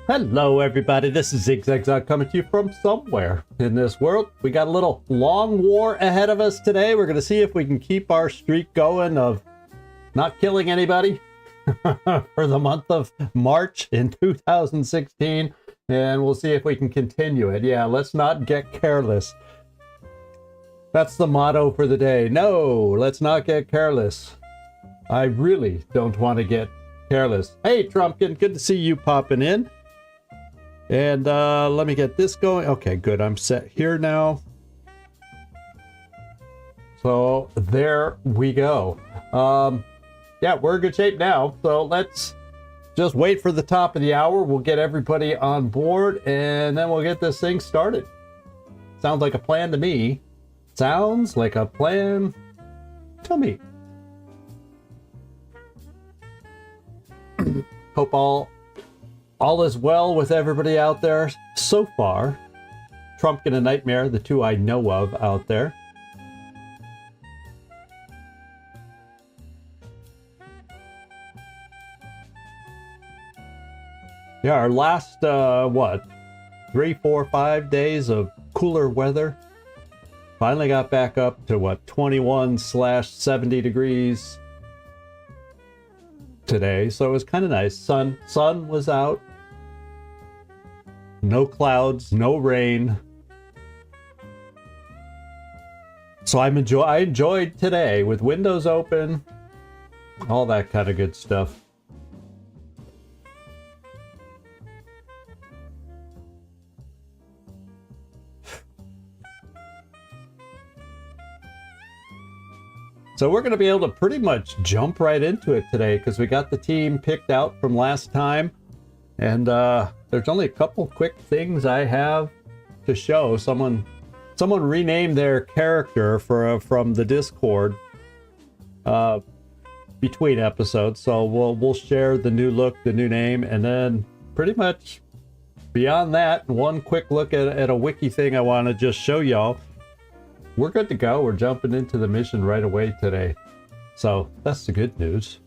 Hello everybody, this is Zigzag coming to you from somewhere in this world. We got a little long war ahead of us today. We're going to see if we can keep our streak going of not killing anybody for the month of March in 2016. And we'll see if we can continue it. Yeah, let's not get careless. That's the motto for the day. No, let's not get careless. I really don't want to get careless. Hey Trumpkin, good to see you popping in. And let me get this going. Okay, good. I'm set here now. So there we go. Yeah, we're in good shape now. So let's just wait for the top of the hour. We'll get everybody on board and then we'll get this thing started. Sounds like a plan to me. Sounds like a plan to me. Hope all is well with everybody out there so far. Trumpkin and Nightmare, the two I know of out there. Yeah, our last, what, 3, 4, 5 days of cooler weather. Finally got back up to, what, 21/70 degrees today. So it was kind of nice. Sun was out. No clouds, no rain. So I enjoyed today with windows open, all that kind of good stuff. So we're going to be able to pretty much jump right into it today because we got the team picked out from last time. And there's only a couple quick things I have to show. Someone renamed their character from the Discord between episodes. So we'll share the new look, the new name, and then pretty much beyond that, one quick look at a wiki thing I want to just show y'all. We're good to go. We're jumping into the mission right away today. So that's the good news.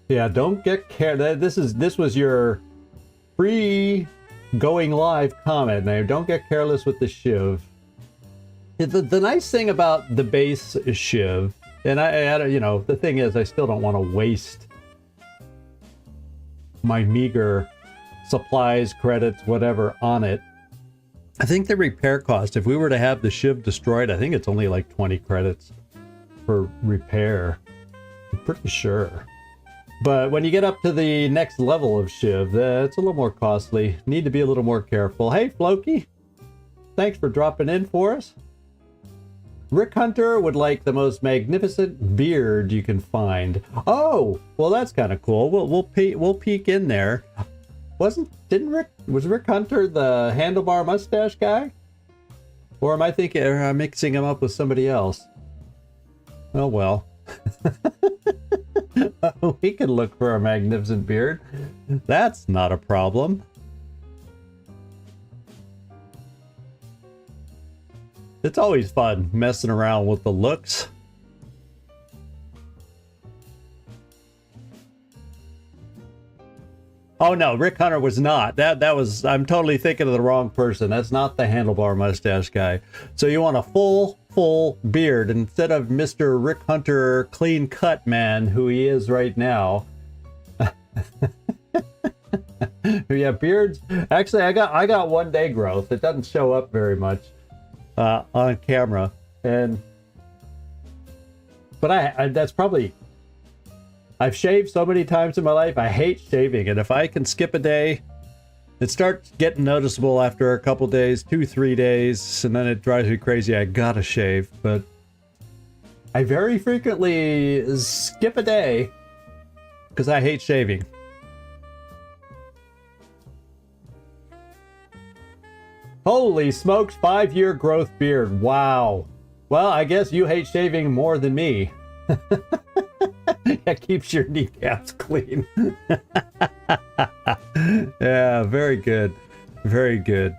Yeah, don't get careless. This was your free going live comment name. Don't get careless with the SHIV. The nice thing about the base SHIV, and I you know, the thing is, I still don't want to waste my meager supplies, credits, whatever on it. I think the repair cost, if we were to have the SHIV destroyed, I think it's only like 20 credits for repair. I'm pretty sure. But when you get up to the next level of SHIV, it's a little more costly. Need to be a little more careful. Hey, Floki. Thanks for dropping in for us. Rick Hunter would like the most magnificent beard you can find. Oh, well, that's kind of cool. We'll peek in there. Was Rick Hunter the handlebar mustache guy? Or am I thinking, or am I mixing him up with somebody else? Oh well. We can look for a magnificent beard. That's not a problem. It's always fun messing around with the looks. Oh no, Rick Hunter was not. That was, I'm totally thinking of the wrong person. That's not the handlebar mustache guy. So you want a full beard instead of Mr. Rick Hunter clean cut man who he is right now. Yeah, beards. Actually, I got 1 day growth. It doesn't show up very much on camera, but I that's probably. I've shaved so many times in my life, I hate shaving, and if I can skip a day, it starts getting noticeable after a couple days, 2-3 days, and then it drives me crazy. I gotta shave, but I very frequently skip a day because I hate shaving. Holy smokes, 5-year growth beard. Wow. Well, I guess you hate shaving more than me. That keeps your kneecaps clean. Yeah, very good. Very good.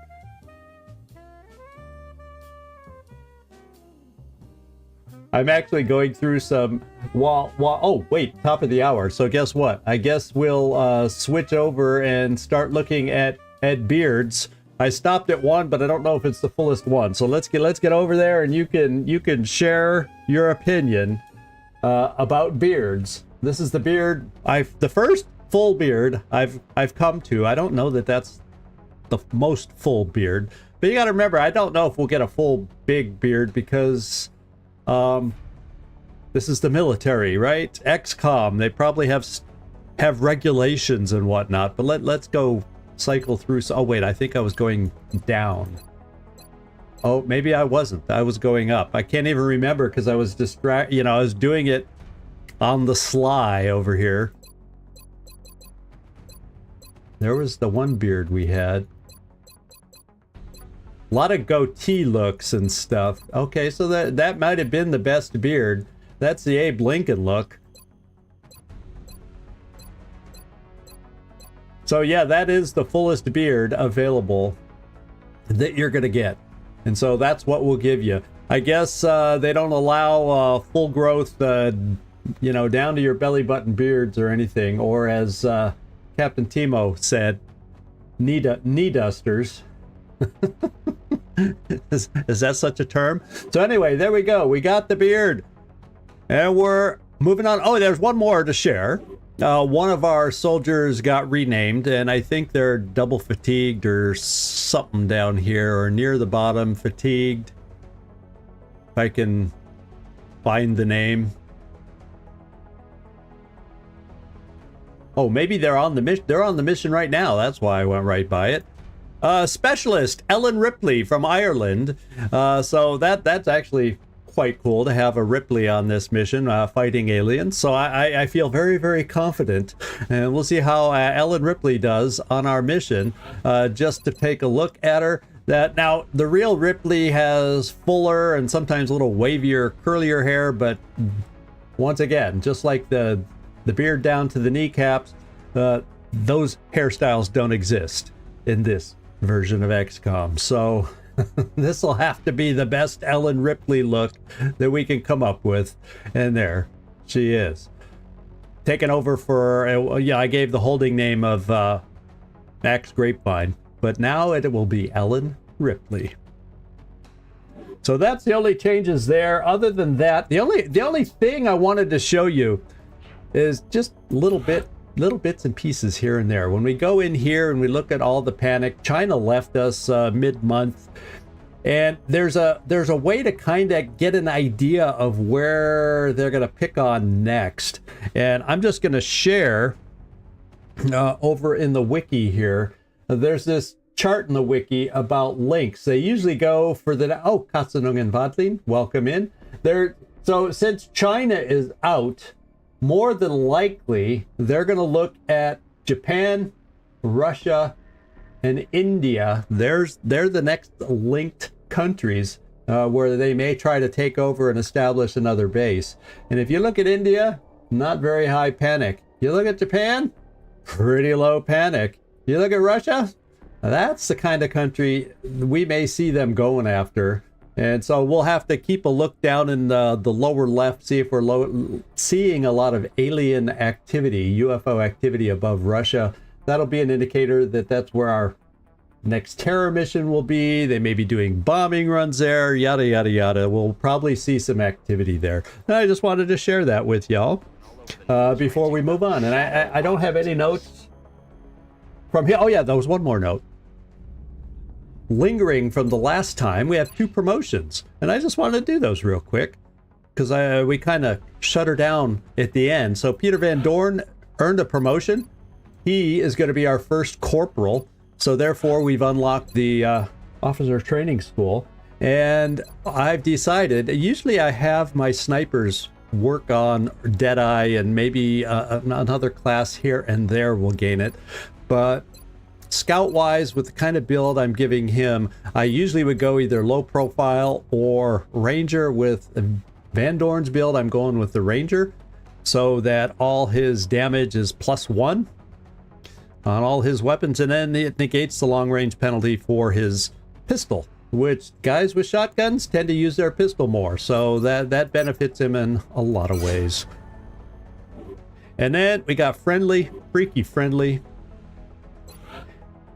I'm actually going through some oh wait, top of the hour. So guess what? I guess we'll switch over and start looking at beards. I stopped at one, but I don't know if it's the fullest one. So let's get over there, and you can share your opinion about beards. This is the beard the first full beard I've come to. I don't know that that's the most full beard, but you got to remember, I don't know if we'll get a full big beard because this is the military, right? XCom, they probably have regulations and whatnot. But let's go cycle through. Oh wait, I think I was going down. Oh, maybe I wasn't. I was going up. I can't even remember because I was distracted. You know, I was doing it on the sly over here. There was the one beard we had. A lot of goatee looks and stuff. Okay, so that might have been the best beard. That's the Abe Lincoln look. So yeah, that is the fullest beard available that you're gonna get. And so that's what we'll give you. I guess they don't allow full growth, you know, down to your belly button beards or anything. Or as Captain Timo said, knee dusters. Is that such a term? So anyway, there we go. We got the beard. And we're moving on. Oh, there's one more to share. One of our soldiers got renamed, and I think they're double fatigued or something down here, or near the bottom, fatigued. If I can find the name. Oh, maybe they're on the mission. They're on the mission right now. That's why I went right by it. Specialist Ellen Ripley from Ireland. So that's actually quite cool to have a Ripley on this mission fighting aliens. So I feel very, very confident, and we'll see how Ellen Ripley does on our mission. Just to take a look at her. Now the real Ripley has fuller and sometimes a little wavier, curlier hair, but once again, just like the beard down to the kneecaps, those hairstyles don't exist in this version of XCom. So this will have to be the best Ellen Ripley look that we can come up with. And there she is. Taking over for, yeah, I gave the holding name of Max Grapevine, but now it will be Ellen Ripley. So that's the only changes there. Other than that, the only thing I wanted to show you is just little bits and pieces here and there. When we go in here and we look at all the panic, China left us mid-month, and there's a way to kind of get an idea of where they're going to pick on next. And I'm just going to share over in the wiki here. There's this chart in the wiki about links. They usually go for the Katzenungen Wadlin, welcome in there. So since China is out, more than likely, they're going to look at Japan, Russia, and India. They're the next linked countries where they may try to take over and establish another base. And if you look at India, not very high panic. You look at Japan, pretty low panic. You look at Russia, that's the kind of country we may see them going after. And so we'll have to keep a look down in the lower left, see if we're seeing a lot of alien activity, UFO activity above Russia. That'll be an indicator that that's where our next terror mission will be. They may be doing bombing runs there, yada, yada, yada. We'll probably see some activity there. And I just wanted to share that with y'all before we move on. And I don't have any notes from here. Oh, yeah, there was one more note. Lingering from the last time, we have 2 promotions, and I just wanted to do those real quick because we kind of shut her down at the end. So Peter Van Dorn earned a promotion. He is going to be our first corporal, so therefore we've unlocked the officer training school. And I've decided, usually I have my snipers work on Deadeye, and maybe another class here and there will gain it, but scout-wise, with the kind of build I'm giving him, I usually would go either low profile or ranger. With Van Dorn's build, I'm going with the ranger, so that all his damage is +1 on all his weapons, and then it negates the long-range penalty for his pistol which guys with shotguns tend to use their pistol more. So that benefits him in a lot of ways. And then we got Friendly, Freaky Friendly.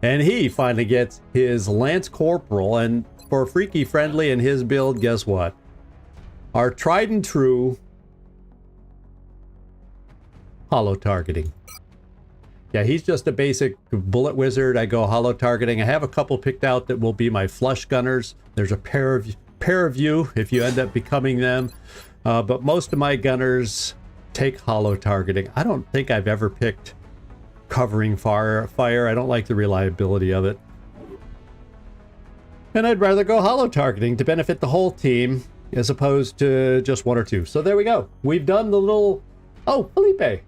And he finally gets his Lance Corporal. And for Freaky Friendly and his build, guess what? Our tried and true hollow targeting. Yeah, he's just a basic bullet wizard. I go hollow targeting. I have a couple picked out that will be my flush gunners. There's a pair of you if you end up becoming them. But most of my gunners take hollow targeting. I don't think I've ever picked covering fire. I don't like the reliability of it. And I'd rather go hollow targeting to benefit the whole team as opposed to just one or two. So there we go. We've done the little... Oh, Felipe,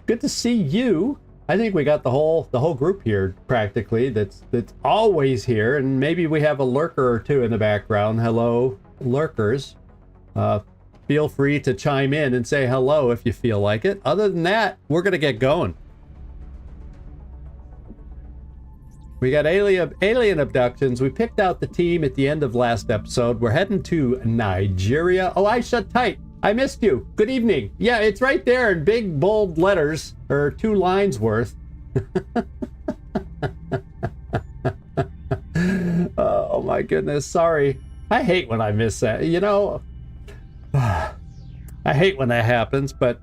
good to see you. I think we got the whole group here practically that's always here, and maybe we have a lurker or two in the background. Hello, lurkers. Feel free to chime in and say hello if you feel like it. Other than that, we're gonna get going. We got alien abductions. We picked out the team at the end of last episode. We're heading to Nigeria. Oh, I shut tight. I missed you. Good evening. Yeah, it's right there in big bold letters, or 2 lines worth. Oh my goodness, sorry. I hate when I miss that. You know, I hate when that happens, but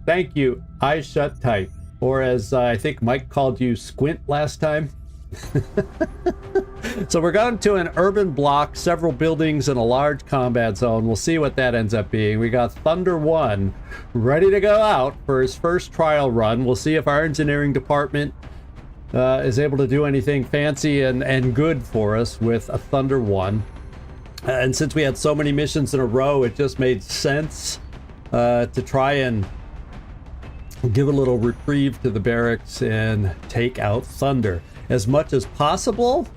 thank you. Eyes shut tight. Or as I think Mike called you, Squint last time. So we're going to an urban block, several buildings, and a large combat zone. We'll see what that ends up being. We got Thunder 1 ready to go out for his first trial run. We'll see if our engineering department is able to do anything fancy and good for us with a Thunder 1. And since we had so many missions in a row, it just made sense to try and give a little reprieve to the barracks and take out Thunder as much as possible.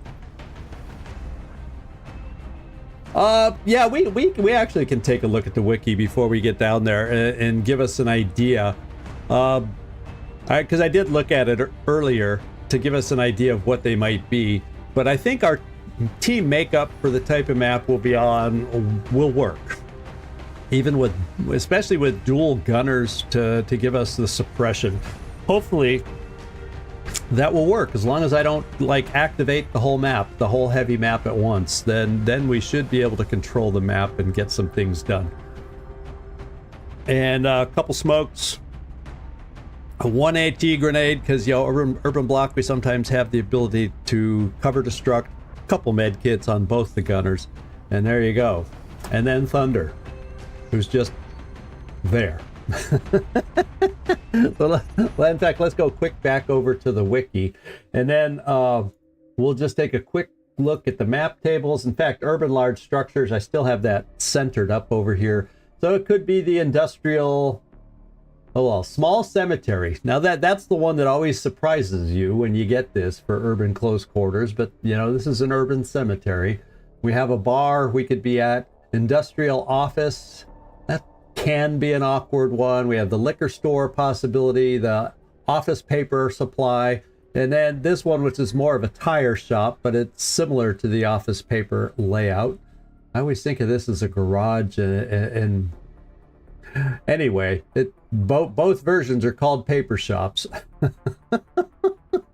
Yeah, we actually can take a look at the wiki before we get down there and give us an idea. Because I did look at it earlier to give us an idea of what they might be. But I think our team makeup for the type of map will work. Even with, especially with dual gunners to give us the suppression. Hopefully that will work as long as I don't like activate the whole map, the whole heavy map at once. Then we should be able to control the map and get some things done. And a couple smokes, a 1 AT grenade, because you know, urban block we sometimes have the ability to cover destruct. A couple med kits on both the gunners, and there you go. And then Thunder, who's just there. Well, in fact, let's go quick back over to the wiki, and then we'll just take a quick look at the map tables. In fact, urban large structures, I still have that centered up over here. So it could be the industrial, oh well, small cemetery. Now that's the one that always surprises you when you get this for urban close quarters, but you know, this is an urban cemetery. We have a bar we could be at, industrial office. That can be an awkward one. We have the liquor store possibility, the office paper supply, and then this one, which is more of a tire shop, but it's similar to the office paper layout. I always think of this as a garage, and anyway, both versions are called paper shops.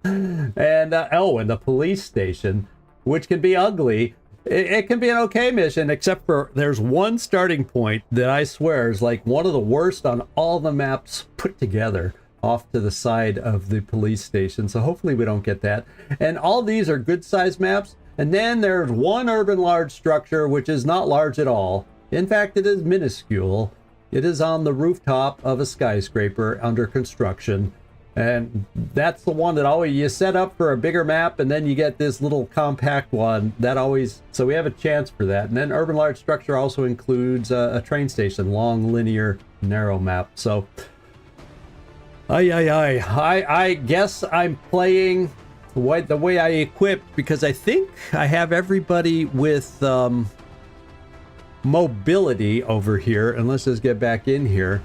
And and the police station, which can be ugly. It can be an okay mission, except for there's one starting point that I swear is like one of the worst on all the maps put together, off to the side of the police station. So hopefully we don't get that. And all these are good sized maps. And then there's one urban large structure, which is not large at all. In fact, it is minuscule. It is on the rooftop of a skyscraper under construction. And that's the one that always you set up for a bigger map, and then you get this little compact one that always, so we have a chance for that. And then urban large structure also includes a train station, long, linear, narrow map. So I guess I'm playing the way I equipped, because I think I have everybody with mobility over here. And let's just get back in here,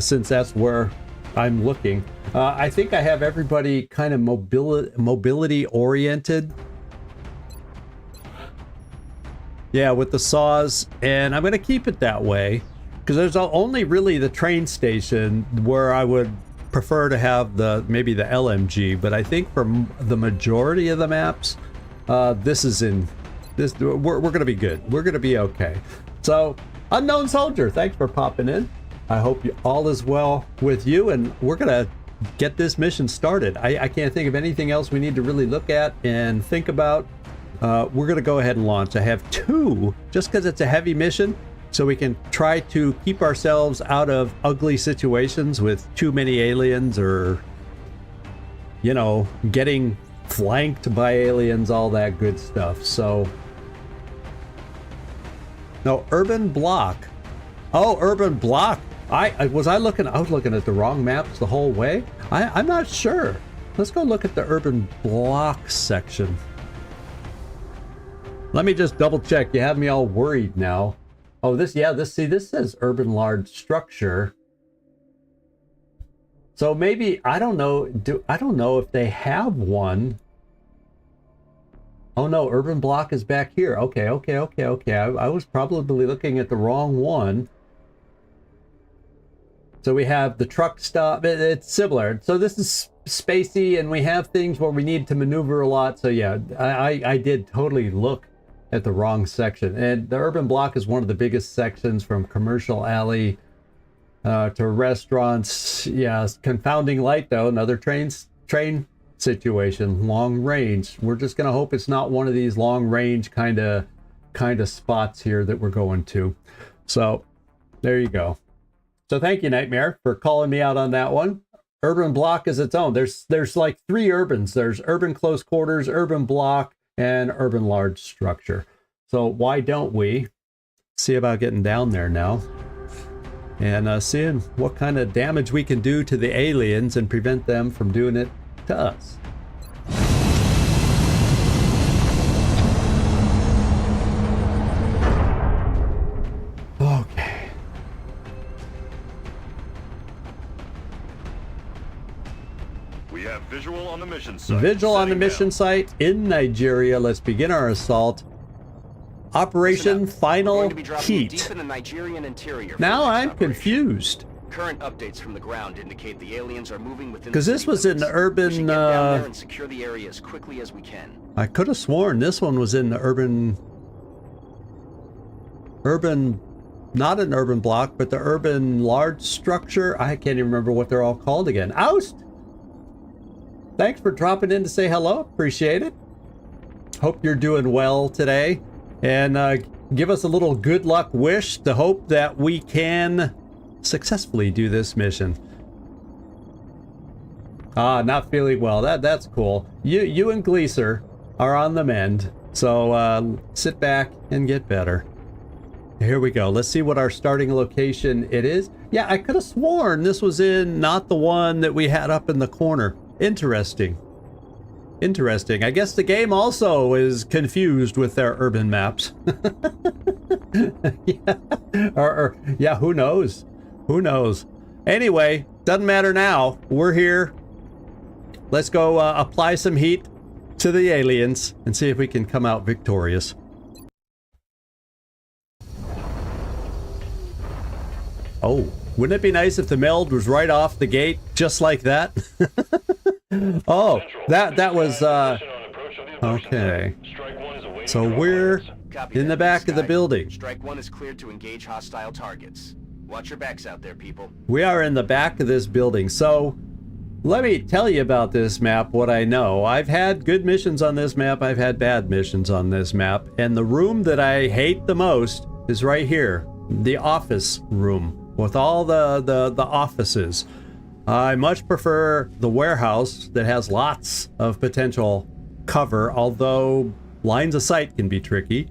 since that's where I'm looking. I think I have everybody kind of mobility oriented. Yeah, with the saws, and I'm going to keep it that way because there's only really the train station where I would prefer to have maybe the LMG, but I think for the majority of the maps, this is in this. We're going to be good. We're going to be okay. So, Unknown Soldier, thanks for popping in. I hope all is well with you, and we're going to get this mission started. I can't think of anything else we need to really look at and think about. We're going to go ahead and launch. I have 2, just because it's a heavy mission, so we can try to keep ourselves out of ugly situations with too many aliens or, you know, getting flanked by aliens, all that good stuff. So, no, Urban Block. Oh, Urban Block. I was looking at the wrong maps the whole way? I'm not sure. Let's go look at the Urban Block section. Let me just double check. You have me all worried now. Oh, this says Urban Large Structure. So maybe, I don't know if they have one. Oh no, Urban Block is back here. Okay. I was probably looking at the wrong one. So we have the truck stop. It's similar. So this is spacey, and we have things where we need to maneuver a lot. So yeah, I did totally look at the wrong section. And the Urban Block is one of the biggest sections, from commercial alley to restaurants. Yeah, confounding light though. Another train situation, long range. We're just gonna hope it's not one of these long range kind of spots here that we're going to. So there you go. So thank you, Nightmare, for calling me out on that one. Urban Block is its own. There's like 3 urbans. There's Urban Close Quarters, Urban Block, and Urban Large Structure. So why don't we see about getting down there now and seeing what kind of damage we can do to the aliens and prevent them from doing it to us. Okay. We have visual on the mission site. Visual on the mission site in Nigeria. Let's begin our assault. Operation Final Heat. Deep in the Nigerian interior. Now I'm confused. Current updates from the ground indicate the aliens are moving within. Because this was in the urban. We should get down there and secure the area as quickly as we can. I could have sworn this one was in the urban, not an urban block, but the Urban Large Structure. I can't even remember what they're all called again. Oust! Thanks for dropping in to say hello. Appreciate it. Hope you're doing well today. And give us a little good luck wish to hope that we can successfully do this mission. Not feeling well. That's cool. You and Gleaser are on the mend. So sit back and get better. Here we go. Let's see what our starting location it is. Yeah, I could have sworn this was in not the one that we had up in the corner. Interesting. Interesting. I guess the game also is confused with their urban maps. Yeah. Yeah, who knows? Who knows? Anyway, doesn't matter now. We're here. Let's go apply some heat to the aliens and see if we can come out victorious. Oh, wouldn't it be nice if the meld was right off the gate, just like that? Oh, that was, okay. So we're in the back of the building. Strike 1 is cleared to engage hostile targets. Watch your backs out there, people. We are in the back of this building. So let me tell you about this map, what I know. I've had good missions on this map. I've had bad missions on this map. And the room that I hate the most is right here. The office room with all the offices. I much prefer the warehouse that has lots of potential cover, although lines of sight can be tricky,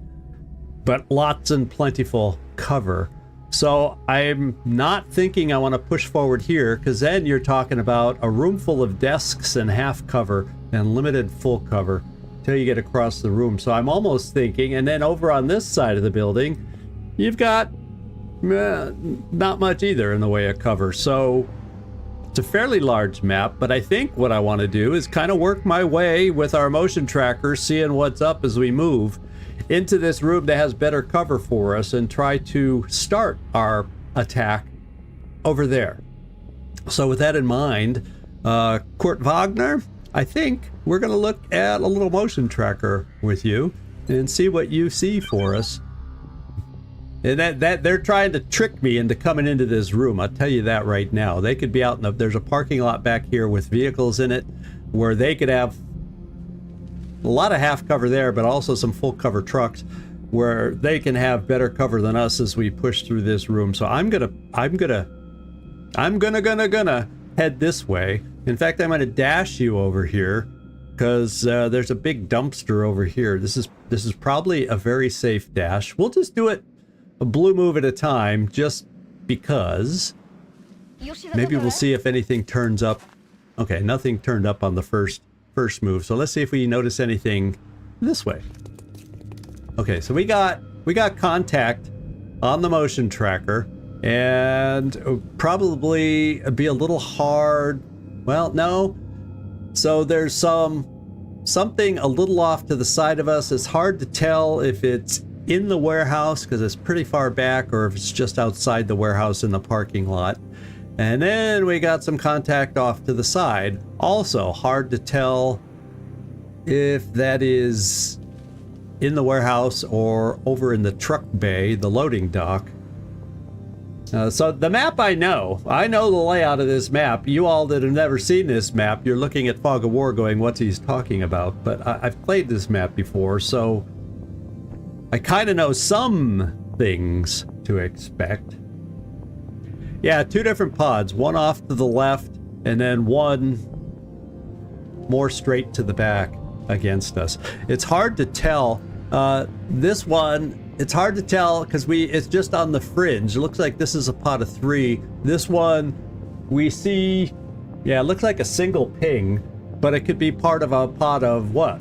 but lots and plentiful cover. So I'm not thinking I want to push forward here, because then you're talking about a room full of desks and half cover and limited full cover till you get across the room. So I'm almost thinking, and then over on this side of the building, you've got not much either in the way of cover. So it's a fairly large map, but I think what I want to do is kind of work my way with our motion tracker, seeing what's up as we move. into this room that has better cover for us and try to start our attack over there. So with that in mind, Kurt Wagner, I think we're going to look at a little motion tracker with you and see what you see for us. And that they're trying to trick me into coming into this room. I'll tell you that right now. They could be out in the, there's a parking lot back here with vehicles in it where they could have a lot of half cover there, but also some full cover trucks where they can have better cover than us as we push through this room. So I'm gonna head this way. In fact, I'm gonna dash you over here because there's a big dumpster over here. This is probably a very safe dash. We'll just do it a blue move at a time, just because. Maybe we'll see if anything turns up. Okay, nothing turned up on the first move. So let's see if we notice anything this way. Okay, so we got contact on the motion tracker, and it'll probably be a little hard. Well, no. So there's something a little off to the side of us. It's hard to tell if it's in the warehouse because it's pretty far back, or if it's just outside the warehouse in the parking lot. And then we got some contact off to the side. Also hard to tell if that is in the warehouse or over in the truck bay, the loading dock. So the map I know the layout of this map. You all that have never seen this map, you're looking at Fog of War going, what's he's talking about? But I've played this map before, so I kind of know some things to expect. Yeah, 2 different pods, one off to the left and then one more straight to the back against us. It's hard to tell. This one, it's hard to tell because it's just on the fringe. It looks like this is a pod of 3. This one we see, yeah, it looks like a single ping, but it could be part of a pod of what?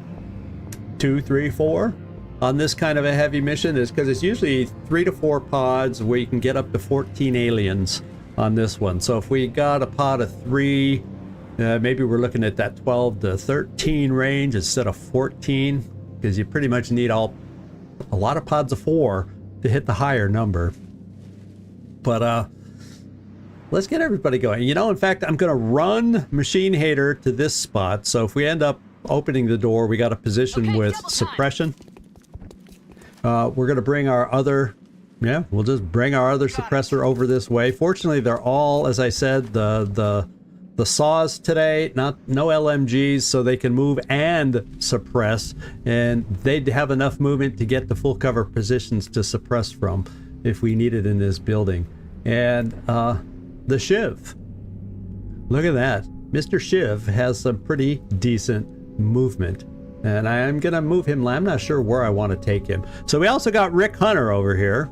2, 3, 4? On this kind of a heavy mission is because it's usually 3 to 4 pods where you can get up to 14 aliens on this one. So if we got a pod of 3, maybe we're looking at that 12 to 13 range instead of 14, because you pretty much need a lot of pods of 4 to hit the higher number. But let's get everybody going. You know, in fact, I'm going to run Machine Hater to this spot. So if we end up opening the door, we got a position with suppression. We're going to bring our other, we'll just bring our other suppressor over this way. Fortunately, they're all, as I said, the saws today, no LMGs, so they can move and suppress, and they'd have enough movement to get the full cover positions to suppress from if we need it in this building. And the SHIV. Look at that. Mr. SHIV has some pretty decent movement. And I'm going to move him. I'm not sure where I want to take him. So we also got Rick Hunter over here,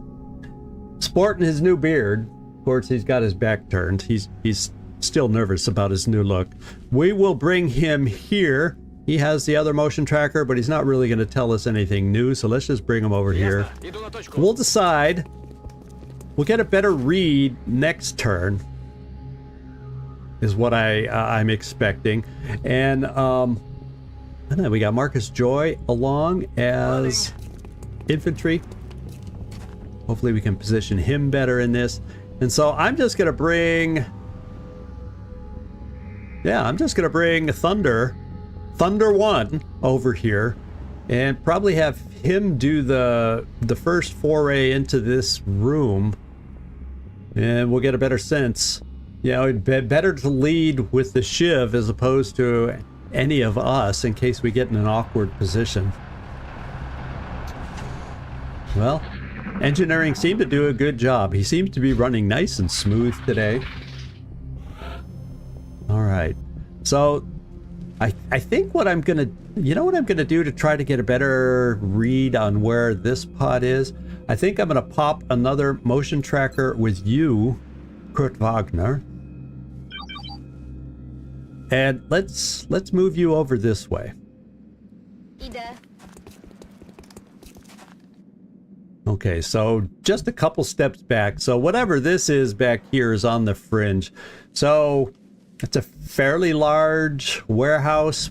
sporting his new beard. Of course, he's got his back turned. He's still nervous about his new look. We will bring him here. He has the other motion tracker, but he's not really going to tell us anything new. So let's just bring him over here. We'll decide. We'll get a better read next turn, is what I'm expecting. And then we got Marcus Joy along as infantry. Hopefully we can position him better in this. And so I'm just going to bring... Yeah, I'm just going to bring Thunder 1 over here. And probably have him do the first foray into this room. And we'll get a better sense. You know, it'd be better to lead with the SHIV as opposed to any of us in case we get in an awkward position. Well, engineering seemed to do a good job. He seems to be running nice and smooth today. All right. So I think what I'm going to, you know what I'm going to do to try to get a better read on where this pod is? I think I'm going to pop another motion tracker with you, Kurt Wagner. And let's move you over this way. Okay, so just a couple steps back. So whatever this is back here is on the fringe. So it's a fairly large warehouse,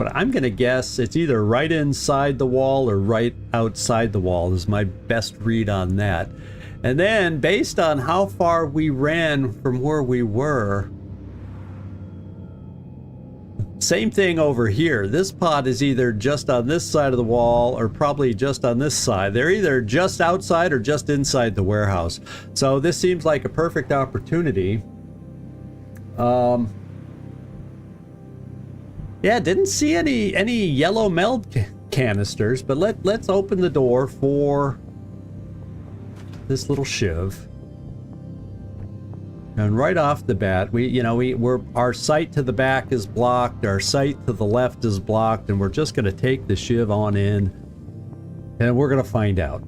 but I'm going to guess it's either right inside the wall or right outside the wall is my best read on that. And then based on how far we ran from where we were, same thing over here. This pod is either just on this side of the wall or probably just on this side. They're either just outside or just inside the warehouse. So this seems like a perfect opportunity. Yeah, didn't see any yellow meld canisters, but let's open the door for this little SHIV. And right off the bat, our sight to the back is blocked, our sight to the left is blocked, and we're just going to take the SHIV on in, and we're going to find out.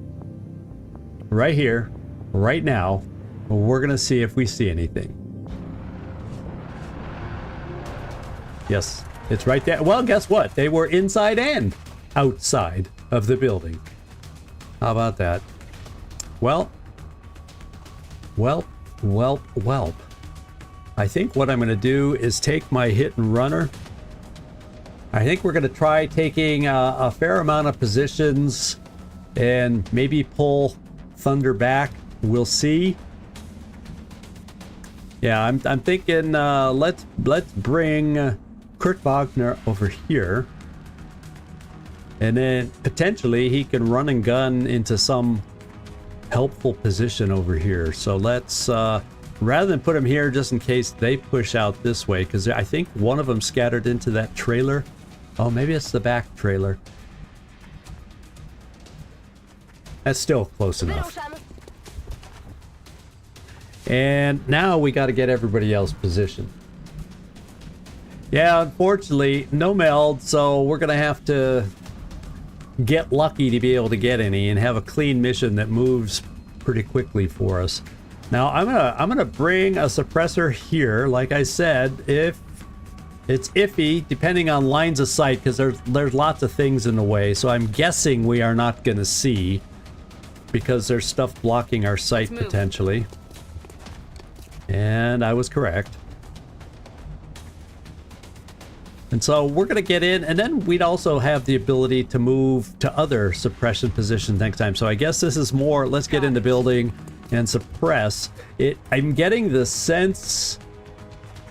Right here, right now, we're going to see if we see anything. Yes, it's right there. Well, guess what? They were inside and outside of the building. How about that? Well. I think what I'm going to do is take my hit and runner. I think we're going to try taking a fair amount of positions and maybe pull Thunder back. We'll see. Yeah, I'm thinking let's bring Kurt Wagner over here, and then potentially he can run and gun into some helpful position over here. So let's rather than put him here just in case they push out this way, because I think one of them scattered into that trailer. Oh, maybe it's the back trailer. That's still close enough. And now we got to get everybody else positioned. Yeah, unfortunately, no meld, so we're gonna have to get lucky to be able to get any and have a clean mission that moves pretty quickly for us. Now I'm gonna bring a suppressor here. Like I said, if it's iffy depending on lines of sight, because there's lots of things in the way, so I'm guessing we are not gonna see because there's stuff blocking our sight potentially. And I was correct. And so we're going to get in, and then we'd also have the ability to move to other suppression positions next time. So I guess this is more, let's get in the building and suppress it. I'm getting the sense,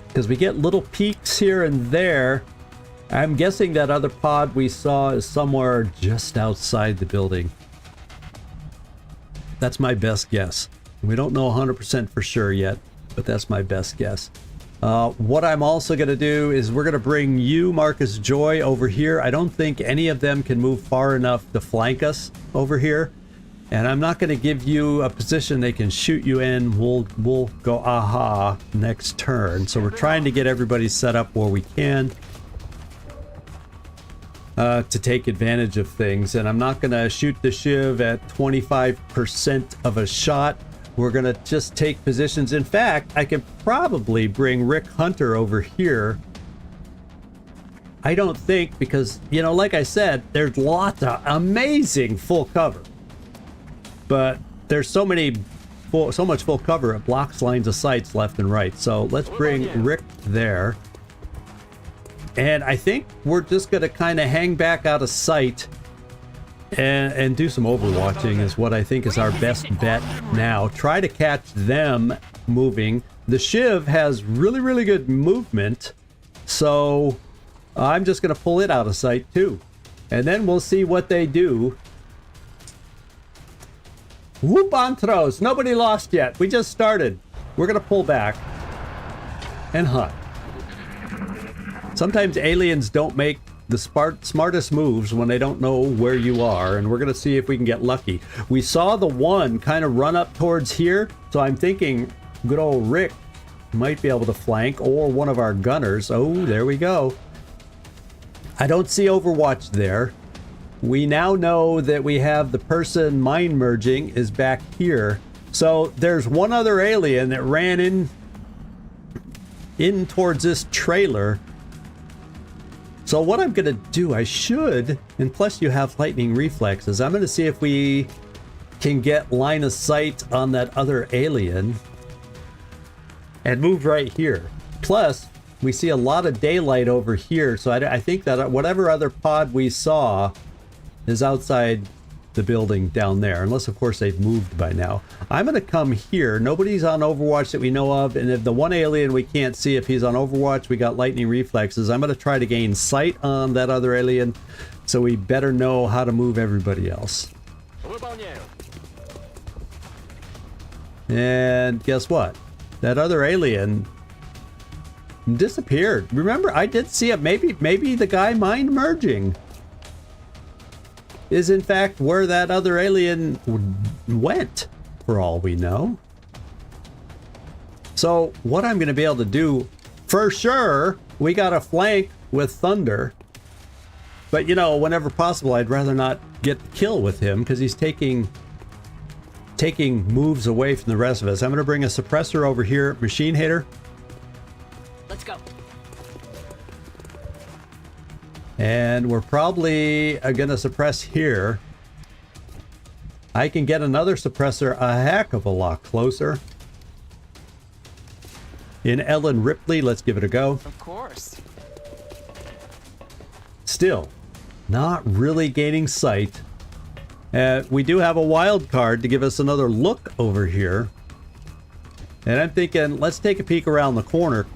because we get little peaks here and there, I'm guessing that other pod we saw is somewhere just outside the building. That's my best guess. We don't know 100% for sure yet, but that's my best guess. What I'm also going to do is we're going to bring you, Marcus Joy, over here. I don't think any of them can move far enough to flank us over here. And I'm not going to give you a position they can shoot you in. We'll go aha next turn. So we're trying to get everybody set up where we can to take advantage of things. And I'm not going to shoot the SHIV at 25% of a shot. We're going to just take positions. In fact, I can probably bring Rick Hunter over here. I don't think, because, like I said, there's lots of amazing full cover. But there's so much full cover, it blocks lines of sights left and right. So let's bring Rick there. And I think we're just going to kind of hang back out of sight and do some overwatching is what I think is our best bet now. Try to catch them moving. The SHIV has really, really good movement, so I'm just going to pull it out of sight too. And then we'll see what they do. Whoop Antros! Nobody lost yet. We just started. We're going to pull back and hunt. Sometimes aliens don't make the smartest moves when they don't know where you are, and we're going to see if we can get lucky. We saw the one kind of run up towards here, so I'm thinking good old Rick might be able to flank, or one of our gunners. Oh, there we go. I don't see Overwatch there. We now know that we have the person mind merging is back here. So there's one other alien that ran in towards this trailer. So what I'm going to do, I should, and plus you have lightning reflexes, I'm going to see if we can get line of sight on that other alien and move right here. Plus, we see a lot of daylight over here, so I think that whatever other pod we saw is outside the building down there, unless of course they've moved by now. I'm gonna come here. Nobody's on Overwatch that we know of, and if the one alien we can't see, if he's on Overwatch, we got lightning reflexes. I'm gonna try to gain sight on that other alien, so we better know how to move everybody else. And guess what? That other alien disappeared. Remember, I did see it. Maybe the guy mind merging is in fact where that other alien went, for all we know. So what I'm going to be able to do, for sure, we got a flank with Thunder. But you know, whenever possible, I'd rather not get the kill with him because he's taking moves away from the rest of us. I'm going to bring a suppressor over here, Machine Hater. Let's go. And we're probably going to suppress here. I can get another suppressor a heck of a lot closer. In Ellen Ripley, let's give it a go. Of course. Still, not really gaining sight. We do have a wild card to give us another look over here. And I'm thinking, let's take a peek around the corner,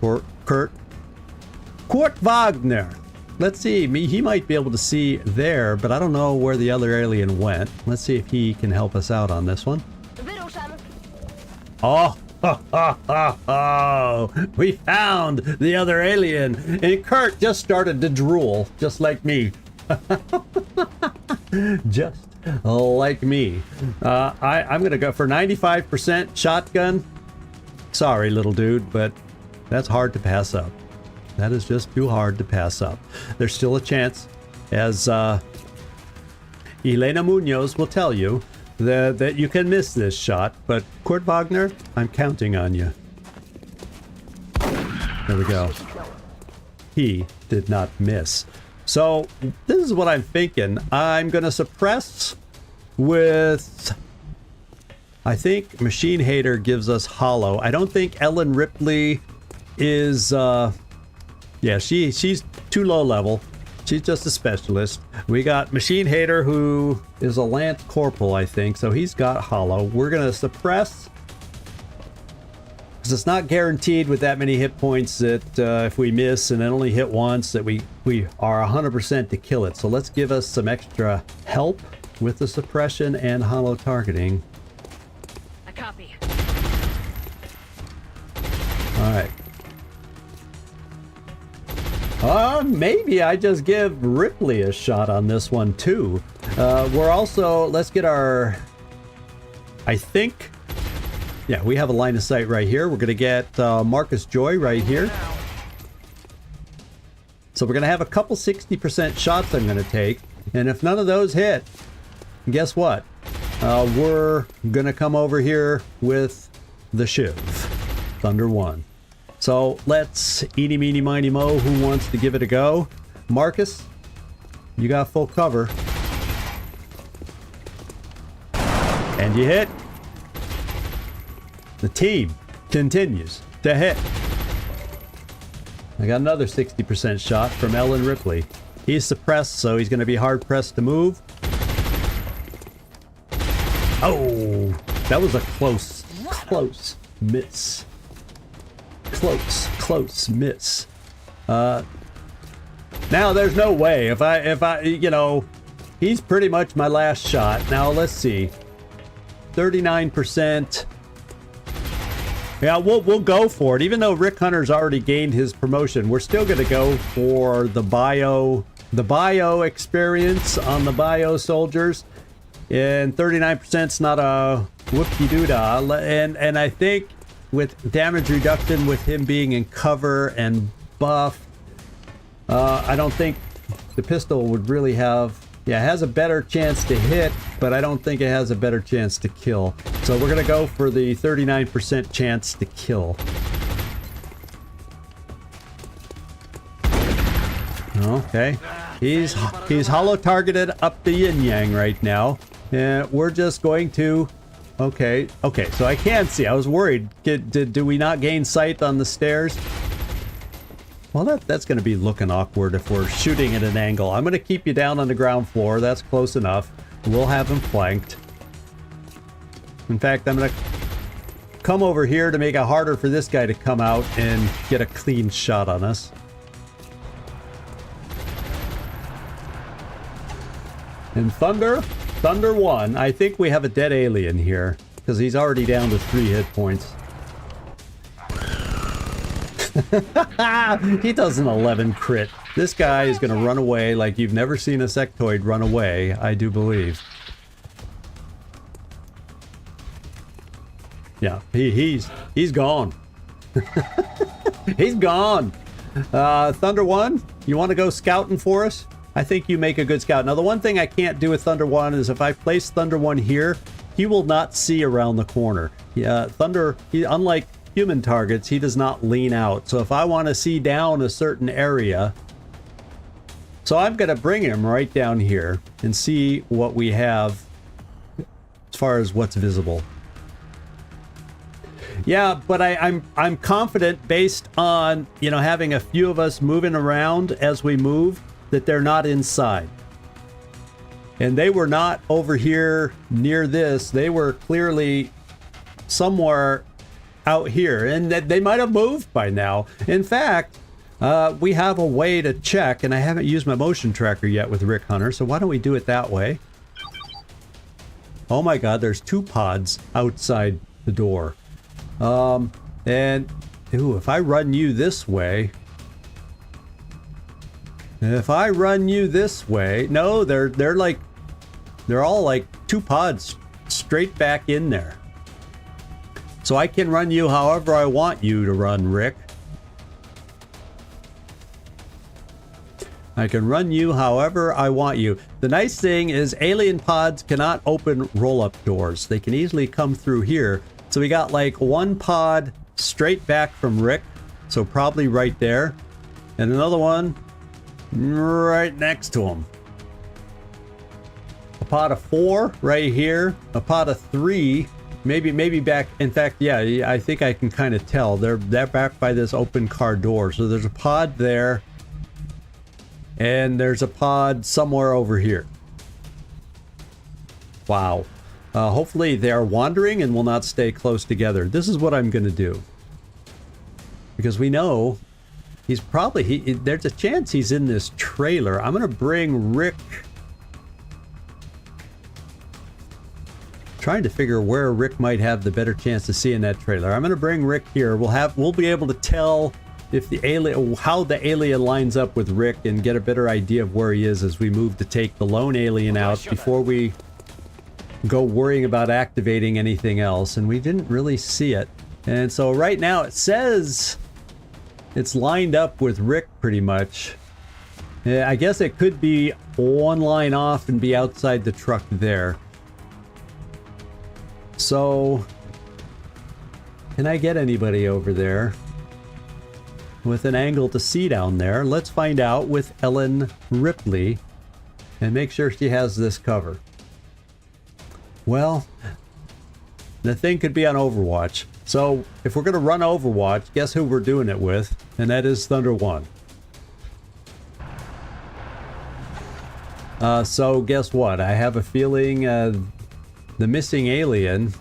Kurt Wagner. Let's see, he might be able to see there, but I don't know where the other alien went. Let's see if he can help us out on this one. Oh, we found the other alien, and Kurt just started to drool, just like me. Just like me. I'm gonna go for 95% shotgun. Sorry, little dude, but that's hard to pass up. That is just too hard to pass up. There's still a chance, as Elena Munoz will tell you, that you can miss this shot, but Kurt Wagner, I'm counting on you. There we go. He did not miss. So this is what I'm thinking. I'm gonna suppress with, I think Machine Hater gives us hollow. I don't think Ellen Ripley is yeah, she's too low level. She's just a specialist. We got Machine Hater, who is a Lance Corporal, I think, so he's got hollow. We're gonna suppress, because it's not guaranteed with that many hit points that if we miss and then only hit once, that we are 100% to kill it. So let's give us some extra help with the suppression and hollow targeting. I copy. All right. Maybe I just give Ripley a shot on this one too. We're also, let's get our, I think, yeah, we have a line of sight right here. We're gonna get Marcus Joy right here. So we're gonna have a couple 60% shots I'm gonna take, and if none of those hit, guess what? We're gonna come over here with the SHIV, Thunder 1. So let's eeny, meeny, miny, mo. Who wants to give it a go? Marcus, you got full cover. And you hit. The team continues to hit. I got another 60% shot from Ellen Ripley. He's suppressed, so he's going to be hard pressed to move. Oh, that was a close miss. Close miss. Now there's no way if I you know, he's pretty much my last shot. Now let's see. 39%. Yeah, we'll go for it. Even though Rick Hunter's already gained his promotion, we're still gonna go for the bio experience on the bio soldiers. And 39%'s not a whoop-de-doo-dah. And I think with damage reduction, with him being in cover and buff, I don't think the pistol would really have, yeah, it has a better chance to hit, but I don't think it has a better chance to kill. So we're gonna go for the 39% chance to kill. Okay, he's hollow targeted up the yin yang right now, and we're just going to. Okay, so I can see. I was worried. Do we not gain sight on the stairs? Well, that's going to be looking awkward if we're shooting at an angle. I'm going to keep you down on the ground floor. That's close enough. We'll have him flanked. In fact, I'm going to come over here to make it harder for this guy to come out and get a clean shot on us. And Thunder 1. I think we have a dead alien here because he's already down to 3 hit points. He does an 11 crit. This guy is going to run away like you've never seen a sectoid run away, I do believe. Yeah, he's gone. He's gone. Thunder 1, you want to go scouting for us? I think you make a good scout. Now, the one thing I can't do with Thunder 1 is if I place Thunder 1 here, he will not see around the corner. Thunder, unlike human targets, he does not lean out. So if I want to see down a certain area, so I'm going to bring him right down here and see what we have as far as what's visible. Yeah, but I'm confident based on, you know, having a few of us moving around as we move that they're not inside. And they were not over here near this. They were clearly somewhere out here, and that they might have moved by now. In fact, we have a way to check, and I haven't used my motion tracker yet with Rick Hunter, so why don't we do it that way? Oh my god, there's 2 pods outside the door. And ooh, if I run you this way, no, they're all like 2 pods straight back in there. So I can run you however I want you to run, Rick. I can run you however I want you. The nice thing is alien pods cannot open roll-up doors. They can easily come through here. So we got like 1 pod straight back from Rick. So probably right there. And another one right next to him. A pod of 4 right here. A pod of 3. Maybe back. In fact, yeah, I think I can kind of tell. They're back by this open car door. So there's a pod there. And there's a pod somewhere over here. Wow. Hopefully they're wandering and will not stay close together. This is what I'm going to do. Because we know he's probably... there's a chance he's in this trailer. I'm going to bring Rick... Trying to figure where Rick might have the better chance to see in that trailer. I'm going to bring Rick here. We'll be able to tell if the alien, how the alien lines up with Rick, and get a better idea of where he is as we move to take the lone alien out before we go worrying about activating anything else. And we didn't really see it. And so right now it says it's lined up with Rick pretty much. I guess it could be 1 line off and be outside the truck there. So, can I get anybody over there with an angle to see down there? Let's find out with Ellen Ripley and make sure she has this cover. Well, the thing could be on Overwatch. So, if we're going to run Overwatch, guess who we're doing it with? And that is Thunder 1. So, guess what? I have a feeling... the missing alien.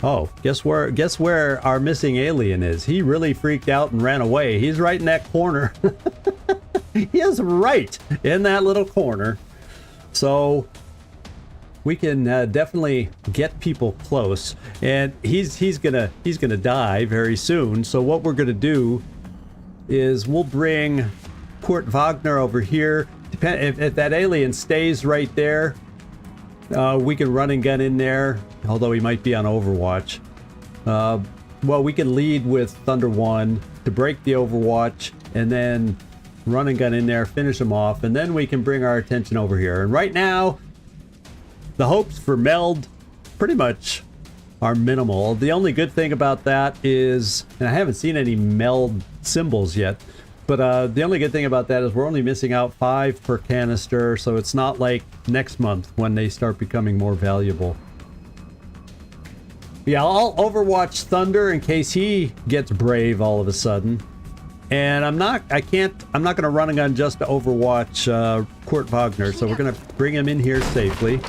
Oh, guess where our missing alien is? He really freaked out and ran away. He's right in that corner. He is right in that little corner. So we can definitely get people close, and he's gonna die very soon. So what we're gonna do is we'll bring Kurt Wagner over here. If that alien stays right there, we can run and gun in there, although he might be on Overwatch. Well, we can lead with Thunder 1 to break the Overwatch, and then run and gun in there, finish him off, and then we can bring our attention over here. And right now, the hopes for meld pretty much are minimal. The only good thing about that is, and I haven't seen any meld symbols yet, but the only good thing about that is we're only missing out 5 per canister, so it's not like next month when they start becoming more valuable. Yeah, I'll Overwatch Thunder in case he gets brave all of a sudden. And I'm not gonna run a gun just to Overwatch Kurt Wagner, so we're gonna bring him in here safely.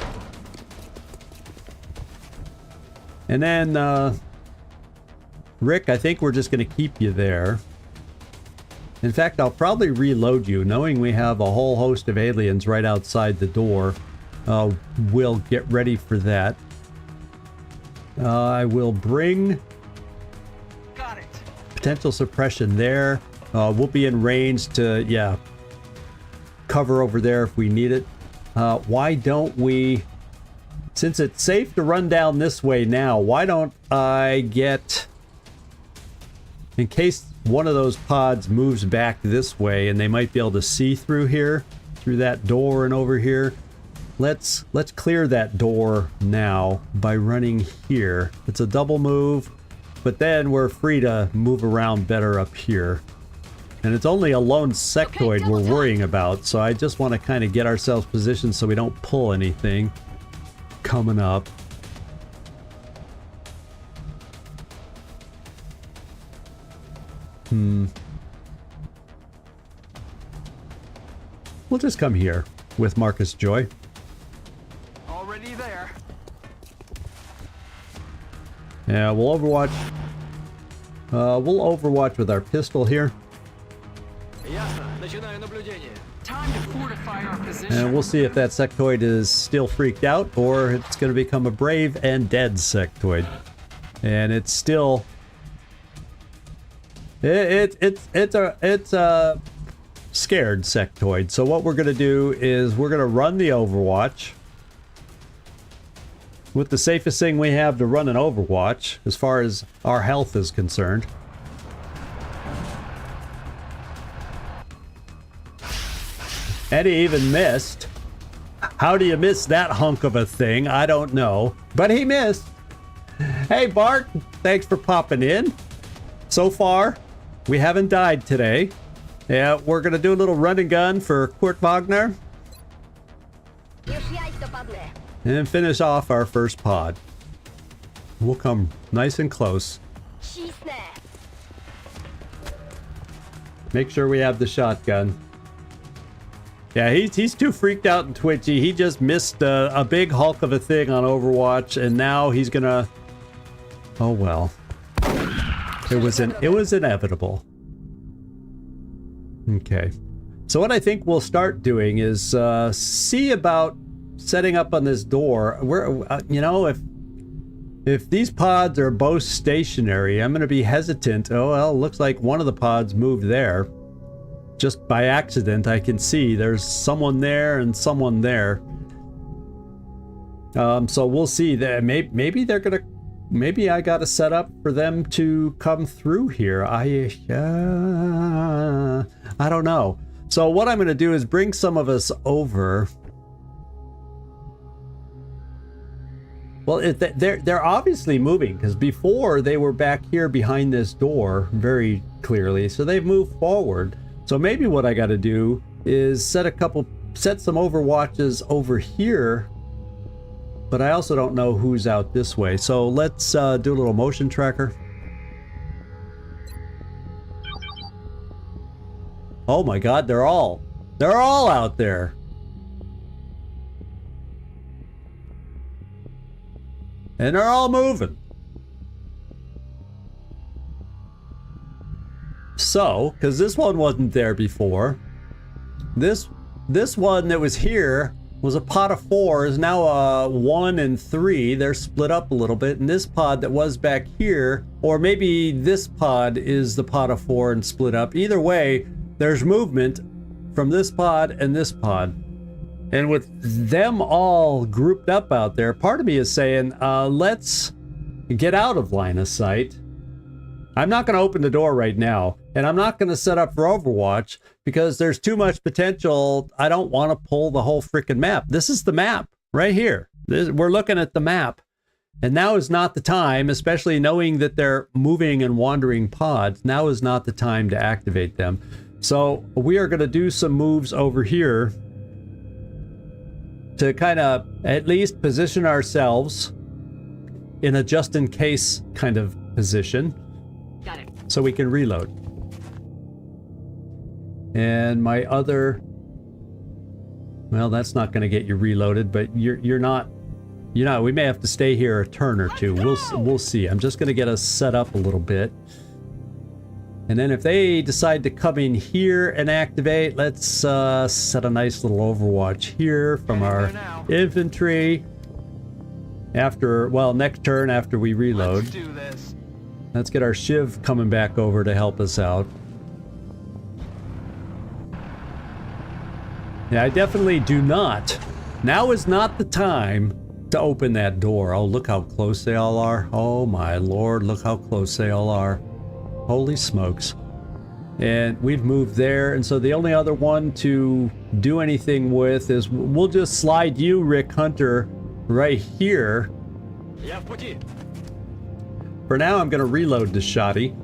And then Rick, I think we're just gonna keep you there. In fact, I'll probably reload you, knowing we have a whole host of aliens right outside the door. We'll get ready for that. I will bring potential suppression there. We'll be in range to, yeah, cover over there if we need it. Why don't we, since it's safe to run down this way now, why don't I get, in case one of those pods moves back this way and they might be able to see through here, through that door and over here. Let's clear that door now by running here. It's a double move, but then we're free to move around better up here. And it's only a lone sectoid we're worrying about, so I just want to kind of get ourselves positioned so we don't pull anything coming up. We'll just come here with Marcus Joy. Already there. Yeah, we'll Overwatch. We'll Overwatch with our pistol here. Time to fortify our position. And we'll see if that sectoid is still freaked out or it's going to become a brave and dead sectoid. And it's still... It's a scared sectoid. So what we're going to do is we're going to run the Overwatch with the safest thing we have to run an Overwatch as far as our health is concerned. And he even missed. How do you miss that hunk of a thing? I don't know. But he missed. Hey, Bart. Thanks for popping in. So far, we haven't died today. Yeah, we're going to do a little run and gun for Kurt Wagner. And finish off our first pod. We'll come nice and close. Make sure we have the shotgun. Yeah, he's too freaked out and twitchy. He just missed a big hulk of a thing on Overwatch, and now he's gonna... Oh well. It was inevitable. Okay. So what I think we'll start doing is see about setting up on this door. You know, if these pods are both stationary, I'm gonna be hesitant. Oh well, looks like one of the pods moved there. Just by accident, I can see there's someone there and someone there. So we'll see. That maybe they're gonna. Maybe I got to set up for them to come through here. I don't know. So what I'm gonna do is bring some of us over. Well, they're obviously moving because before they were back here behind this door very clearly. So they've moved forward. So maybe what I got to do is set some Overwatches over here, but I also don't know who's out this way. So let's do a little motion tracker. Oh my God, they're all out there. And they're all moving. So, because this one wasn't there before, this one that was here was a pod of 4, is now a 1 and 3. They're split up a little bit, and this pod that was back here, or maybe this pod is the pod of 4 and split up. Either way, there's movement from this pod and this pod. And with them all grouped up out there, part of me is saying, let's get out of line of sight. I'm not going to open the door right now, and I'm not going to set up for Overwatch because there's too much potential. I don't want to pull the whole freaking map. This is the map right here. We're looking at the map, and now is not the time, especially knowing that they're moving and wandering pods. Now is not the time to activate them. So we are going to do some moves over here to kind of at least position ourselves in a just in case kind of position. Got it. So we can reload. And my other, well, that's not going to get you reloaded, but you're not, we may have to stay here a turn or two. We'll see. I'm just going to get us set up a little bit. And then if they decide to come in here and activate, let's set a nice little overwatch here from our infantry. After, well, next turn after we reload. Let's do this. Let's get our SHIV coming back over to help us out. Yeah, I definitely do not. Now is not the time to open that door. Oh, look how close they all are. Oh my lord, look how close they all are. Holy smokes. And we've moved there, and so the only other one to do anything with is we'll just slide you, Rick Hunter, right here. For now, I'm going to reload the shotty.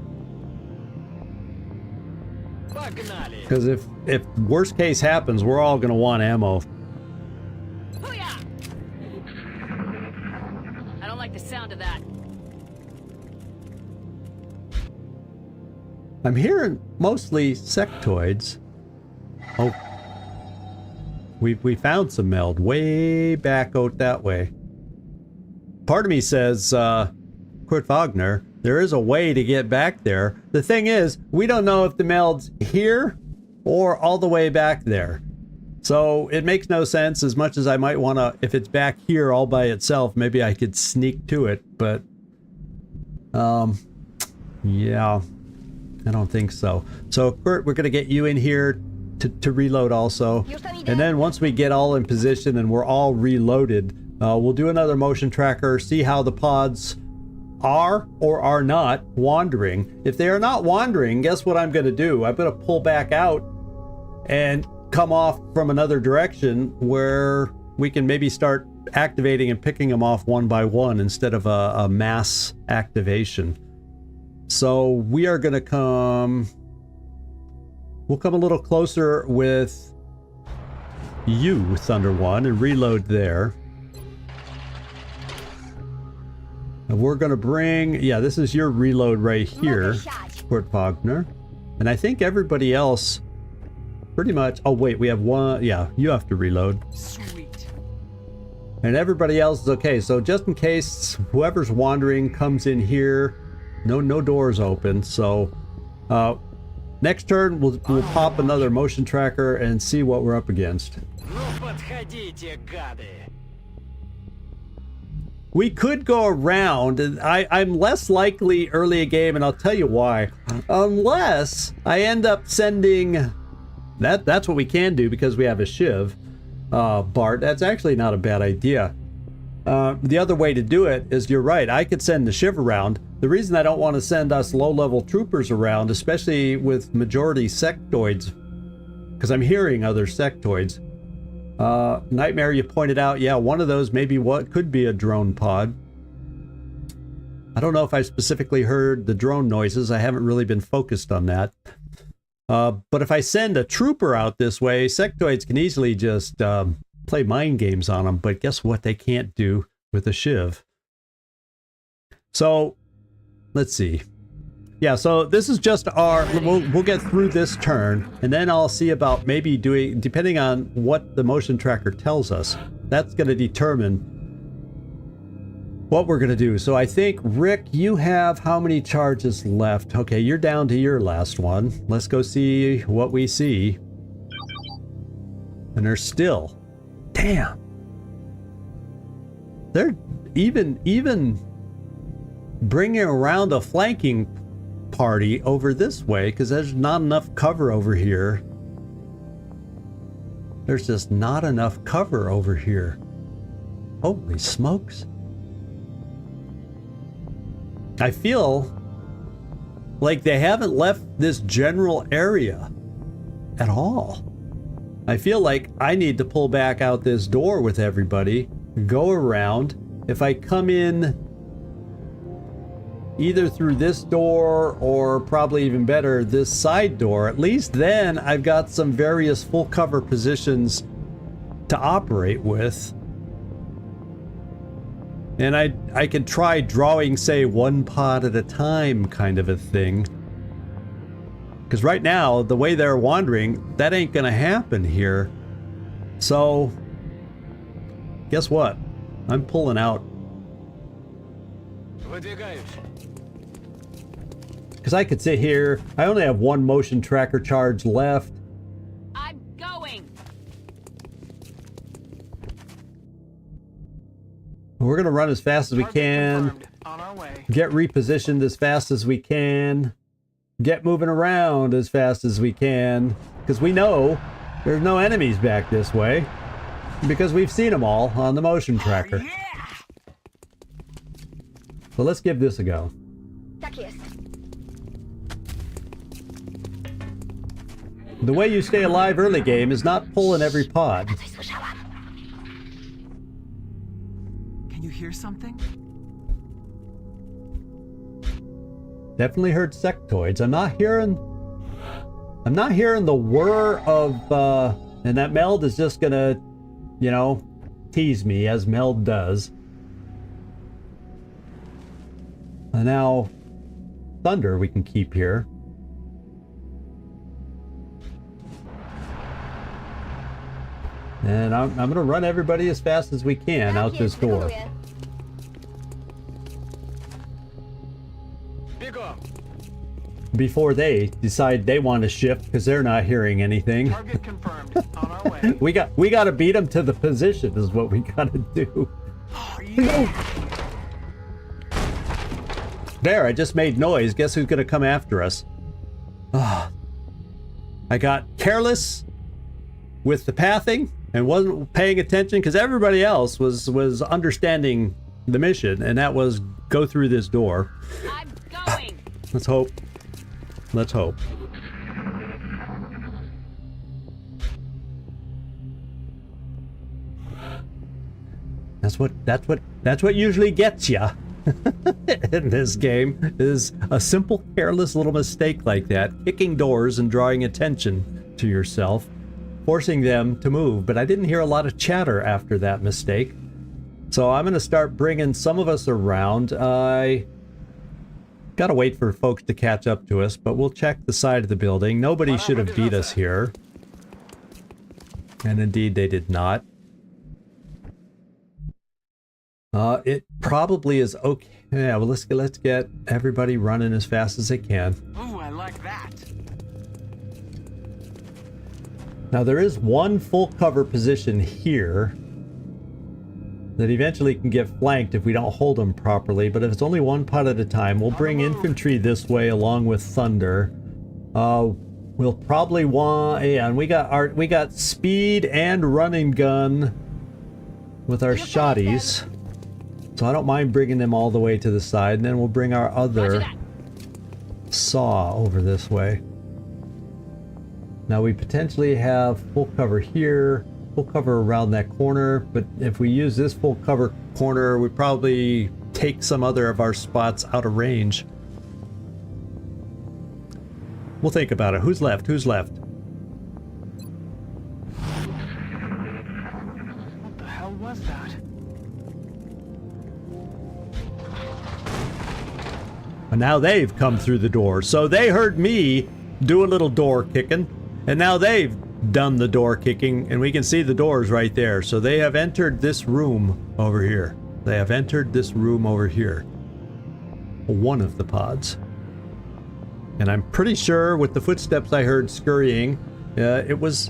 Because if worst case happens, we're all going to want ammo. I don't like the sound of that. I'm hearing mostly sectoids. Oh. We found some meld way back out that way. Part of me says, Kurt Wagner, there is a way to get back there. The thing is, we don't know if the meld's here or all the way back there. So it makes no sense. As much as I might want to, if it's back here all by itself, maybe I could sneak to it, but yeah, I don't think so. So Kurt, we're gonna get you in here to reload also, and then once we get all in position and we're all reloaded, we'll do another motion tracker, see how the pods are or are not wandering. If they are not wandering, guess what I'm going to do? I'm going to pull back out and come off from another direction where we can maybe start activating and picking them off one by one instead of a mass activation. So we are going to come, we'll come a little closer with you, Thunder One, and reload there. And we're going to bring, yeah, this is your reload right here, Kurt Wagner. And I think everybody else pretty much, oh wait, we have one, yeah, you have to reload. Sweet. And everybody else is okay. So just in case whoever's wandering comes in here, no doors open. So next turn, we'll pop another motion tracker and see what we're up against. We could go around, and I'm less likely early a game, and I'll tell you why. Unless I end up sending... That's what we can do because we have a SHIV. Bart, that's actually not a bad idea. The other way to do it is, you're right, I could send the SHIV around. The reason I don't want to send us low-level troopers around, especially with majority sectoids, because I'm hearing other sectoids. Nightmare, you pointed out, yeah, one of those maybe what could be a drone pod. I don't know if I specifically heard the drone noises. I haven't really been focused on that. But if I send a trooper out this way, sectoids can easily just play mind games on them. But guess what they can't do with a SHIV? So, let's see. Yeah, so this is just our, we'll get through this turn, and then I'll see about maybe doing, depending on what the motion tracker tells us, that's going to determine what we're going to do. So I think, Rick, you have how many charges left? Okay, you're down to your last one. Let's go see what we see. And they're still, damn. They're even bringing around a flanking party over this way because there's not enough cover over here. There's just not enough cover over here. Holy smokes. I feel like they haven't left this general area at all. I feel like I need to pull back out this door with everybody, go around. If I come in either through this door or probably even better, this side door, at least then I've got some various full cover positions to operate with. And I could try drawing, say, one pod at a time kind of a thing. Because right now, the way they're wandering, that ain't gonna happen here. So, guess what? I'm pulling out. Because I could sit here. I only have one motion tracker charge left. I'm going. We're gonna run as fast as we can. On our way. Get repositioned as fast as we can. Get moving around as fast as we can. Because we know there's no enemies back this way. Because we've seen them all on the motion tracker. So let's give this a go. The way you stay alive early game is not pulling every pod. Can you hear something? Definitely heard sectoids. I'm not hearing the whir of and that meld is just gonna, you know, tease me as meld does. And now thunder we can keep here. And I'm gonna run everybody as fast as we can out this door. Before they decide they want to shift because they're not hearing anything. Target confirmed. On our way. we got to beat them to the position is what we got to do. There, I just made noise. Guess who's gonna come after us? I got careless with the pathing and wasn't paying attention because everybody else was understanding the mission, and that was go through this door. I'm going. Let's hope. Let's hope. That's what usually gets ya in this game is a simple careless little mistake like that, kicking doors and drawing attention to yourself, forcing them to move. But I didn't hear a lot of chatter after that mistake. So I'm going to start bringing some of us around. I gotta wait for folks to catch up to us, but we'll check the side of the building. Nobody should have beat us here. And indeed they did not. It probably is okay. Yeah, well let's get everybody running as fast as they can. Ooh, I like that. Now there is one full cover position here that eventually can get flanked if we don't hold them properly, but if it's only one pod at a time, we'll bring infantry this way along with thunder. We'll probably want, yeah, and we got speed and running gun with our shotties. So I don't mind bringing them all the way to the side, and then we'll bring our other saw over this way. Now we potentially have full cover here, full cover around that corner, but if we use this full cover corner, we probably take some other of our spots out of range. We'll think about it. Who's left? Who's left? What the hell was that? And now they've come through the door. So they heard me do a little door kicking, and now they've done the door kicking, and we can see the doors right there. So they have entered this room over here. They have entered this room over here. One of the pods. And I'm pretty sure with the footsteps I heard scurrying, it was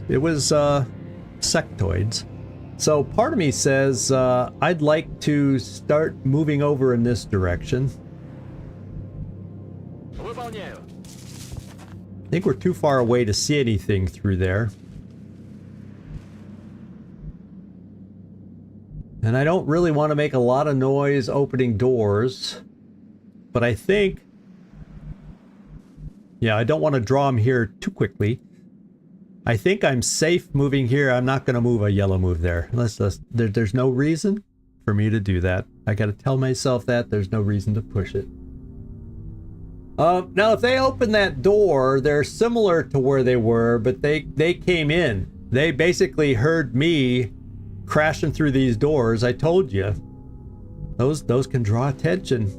sectoids. So part of me says I'd like to start moving over in this direction. I think we're too far away to see anything through there. And I don't really want to make a lot of noise opening doors. But I think... yeah, I don't want to draw them here too quickly. I think I'm safe moving here. I'm not going to move a yellow move there. There's no reason for me to do that. I got to tell myself that. There's no reason to push it. Now, if they open that door, they're similar to where they were, but they came in. They basically heard me crashing through these doors. I told you. those can draw attention.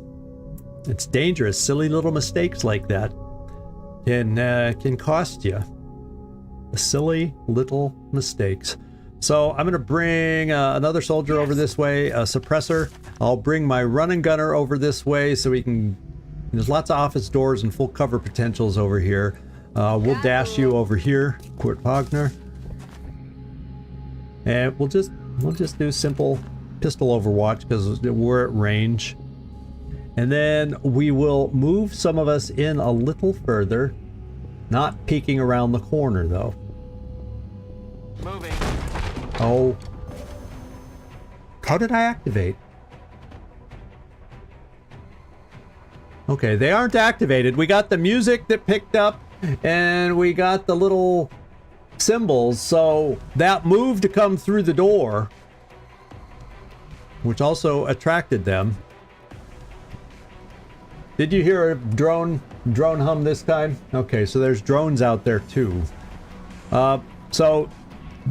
It's dangerous. Silly little mistakes like that can cost you. Silly little mistakes. So I'm going to bring another soldier over this way, a suppressor. I'll bring my running gunner over this way so we can... There's lots of office doors and full cover potentials over here. We'll dash you over here, Kurt Wagner. And we'll just do simple pistol overwatch because we're at range. And then we will move some of us in a little further, not peeking around the corner though. Moving. Oh. How did I activate? Okay, they aren't activated. We got the music that picked up and we got the little symbols. So that moved to come through the door, which also attracted them. Did you hear a drone hum this time? Okay, so there's drones out there too. So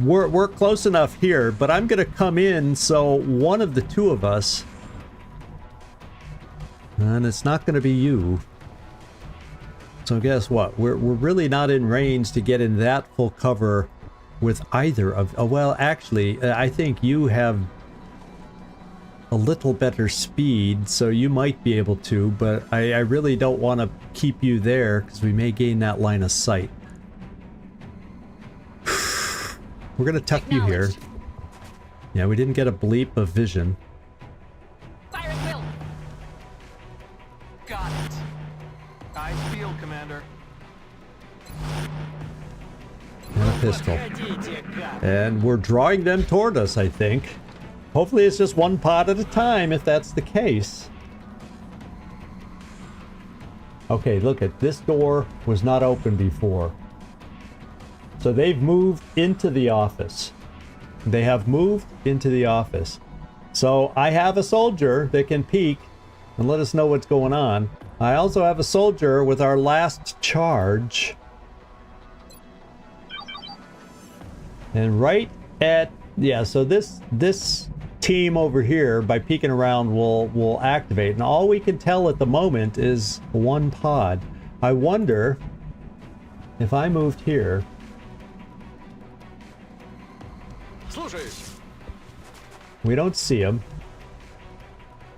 we're close enough here, but I'm gonna come in so one of the two of us, and it's not gonna be you. So guess what? We're really not in range to get in that full cover with either of. Oh, well, actually, I think you have a little better speed, so you might be able to, but I really don't want to keep you there because we may gain that line of sight. We're gonna tuck you here. Yeah, we didn't get a bleep of vision. Fire at will. Got it. Eyes peeled, Commander. And a pistol. And we're drawing them toward us, I think. Hopefully it's just one pod at a time, if that's the case. Okay, look at this door was not open before. So they've moved into the office. They have moved into the office. So I have a soldier that can peek and let us know what's going on. I also have a soldier with our last charge. And right at... Yeah, so this team over here, by peeking around, will activate. And all we can tell at the moment is one pod. I wonder if I moved here... We don't see him.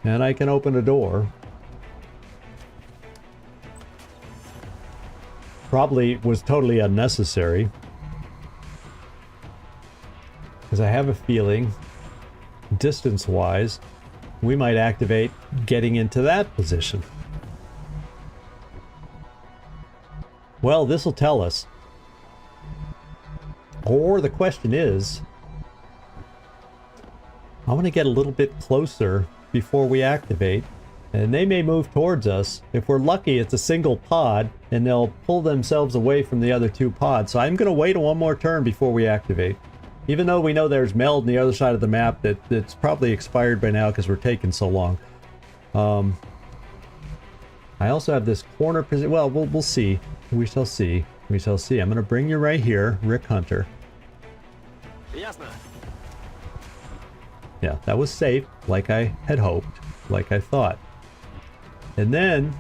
And I can open a door. Probably was totally unnecessary. Because I have a feeling, distance-wise, we might activate getting into that position. Well, this will tell us. Or the question is, I want to get a little bit closer before we activate, and they may move towards us. If we're lucky, it's a single pod, and they'll pull themselves away from the other two pods. So I'm going to wait one more turn before we activate. Even though we know there's meld on the other side of the map that's probably expired by now because we're taking so long. I also have this corner position. Well, we'll see. We shall see. We shall see. I'm going to bring you right here, Rick Hunter. Yeah, that was safe, like I had hoped, like I thought. And then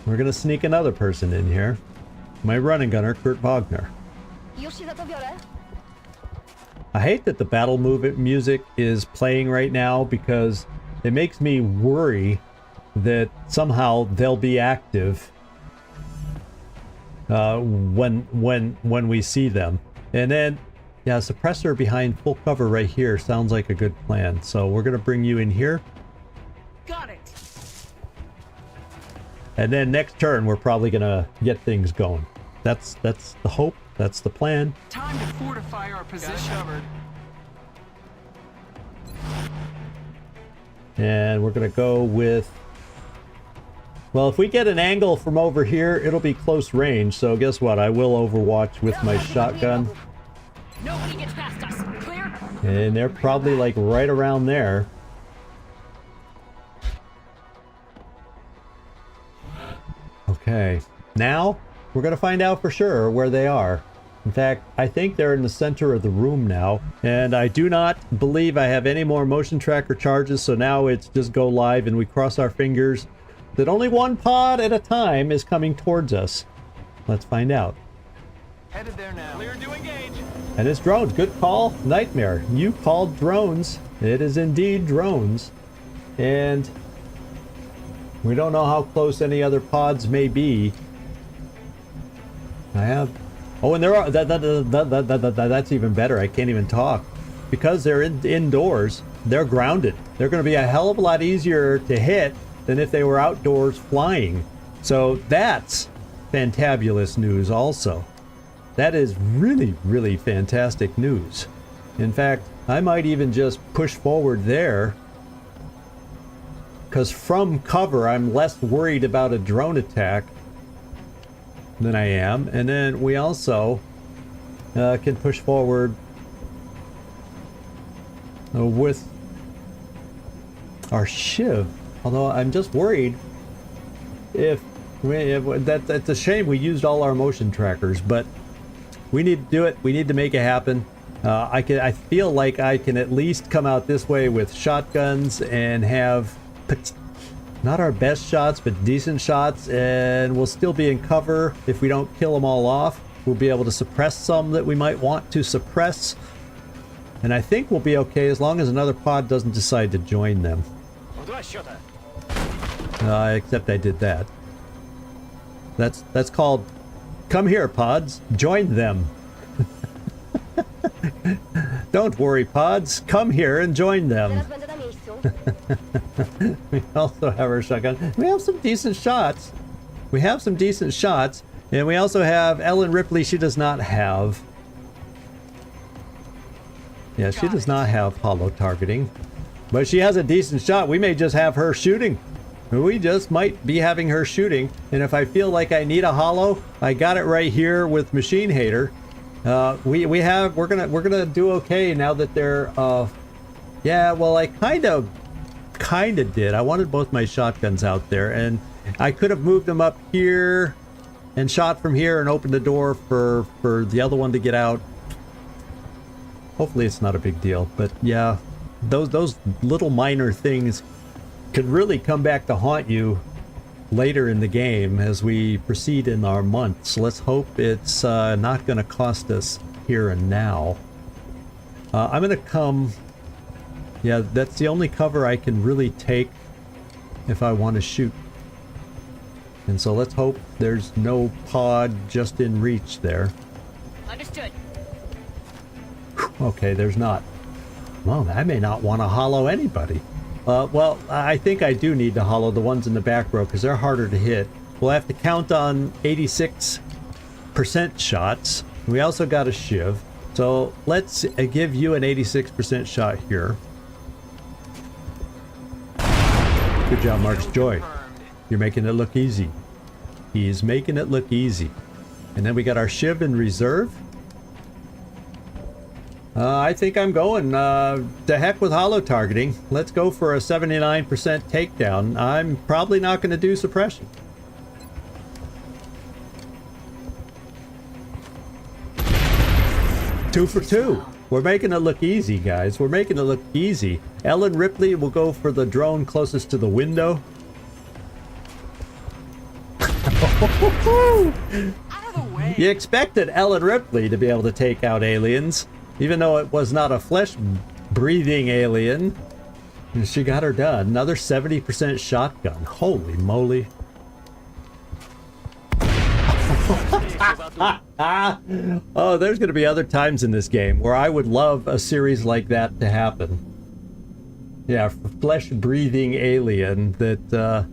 we're gonna sneak another person in here. My running gunner, Kurt Wagner. I hate that the battle music is playing right now because it makes me worry that somehow they'll be active when we see them. And then, yeah, suppressor behind full cover right here sounds like a good plan. So we're gonna bring you in here. Got it. And then next turn we're probably gonna get things going. That's the hope. That's the plan. Time to fortify our position. Covered. And we're gonna go with... Well, if we get an angle from over here, it'll be close range. So guess what? I will overwatch with my shotgun. Nobody gets past us. Clear? And they're probably like right around there. Okay. Now, we're gonna find out for sure where they are. In fact, I think they're in the center of the room now, and I do not believe I have any more motion tracker charges, so now it's just go live and we cross our fingers that only one pod at a time is coming towards us. Let's find out. Headed there now. Clear to engage. And it's drones. Good call, Nightmare. You called drones. It is indeed drones. And we don't know how close any other pods may be. I have... Oh, and there are... That's even better. I can't even talk. Because they're indoors, they're grounded. They're going to be a hell of a lot easier to hit than if they were outdoors flying. So that's fantabulous news also. That is really, really fantastic news. In fact, I might even just push forward there, because from cover I'm less worried about a drone attack than I am. And then we also can push forward with our SHIV. Although I'm just worried if that's a shame we used all our motion trackers, but we need to do it. We need to make it happen. I feel like I can at least come out this way with shotguns and have not our best shots, but decent shots, and we'll still be in cover. If we don't kill them all off, we'll be able to suppress some that we might want to suppress. And I think we'll be okay as long as another pod doesn't decide to join them. Except I did that. That's called come here, pods. Join them. Don't worry, pods. Come here and join them. We also have our shotgun. We have some decent shots. And we also have Ellen Ripley. She does not have... Yeah, she does not have hollow targeting. But she has a decent shot. We may just have her shooting. We just might be having her shooting. And if I feel like I need a hollow, I got it right here with Machine Hater. We're gonna do okay now that they're yeah, well, I kind of did. I wanted both my shotguns out there, and I could have moved them up here and shot from here and opened the door for the other one to get out. Hopefully it's not a big deal, but yeah, those little minor things could really come back to haunt you later in the game as we proceed in our months. Let's hope it's not going to cost us here and now. I'm going to come... Yeah, that's the only cover I can really take if I want to shoot. And so let's hope there's no pod just in reach there. Understood. Okay, there's not. Well, I may not want to hollow anybody. Well, I think I do need to hollow the ones in the back row because they're harder to hit. We'll have to count on 86% shots. We also got a SHIV. So let's give you an 86% shot here. Good job, Marcus Joy. You're making it look easy. He's making it look easy. And then we got our SHIV in reserve. I think I'm going to heck with hollow targeting. Let's go for a 79% takedown. I'm probably not going to do suppression. Two for two. We're making it look easy, guys. We're making it look easy. Ellen Ripley will go for the drone closest to the window. Out of the way. You expected Ellen Ripley to be able to take out aliens, even though it was not a flesh-breathing alien. And she got her done. Another 70% shotgun. Holy moly. Oh, there's going to be other times in this game where I would love a series like that to happen. Yeah, flesh-breathing alien that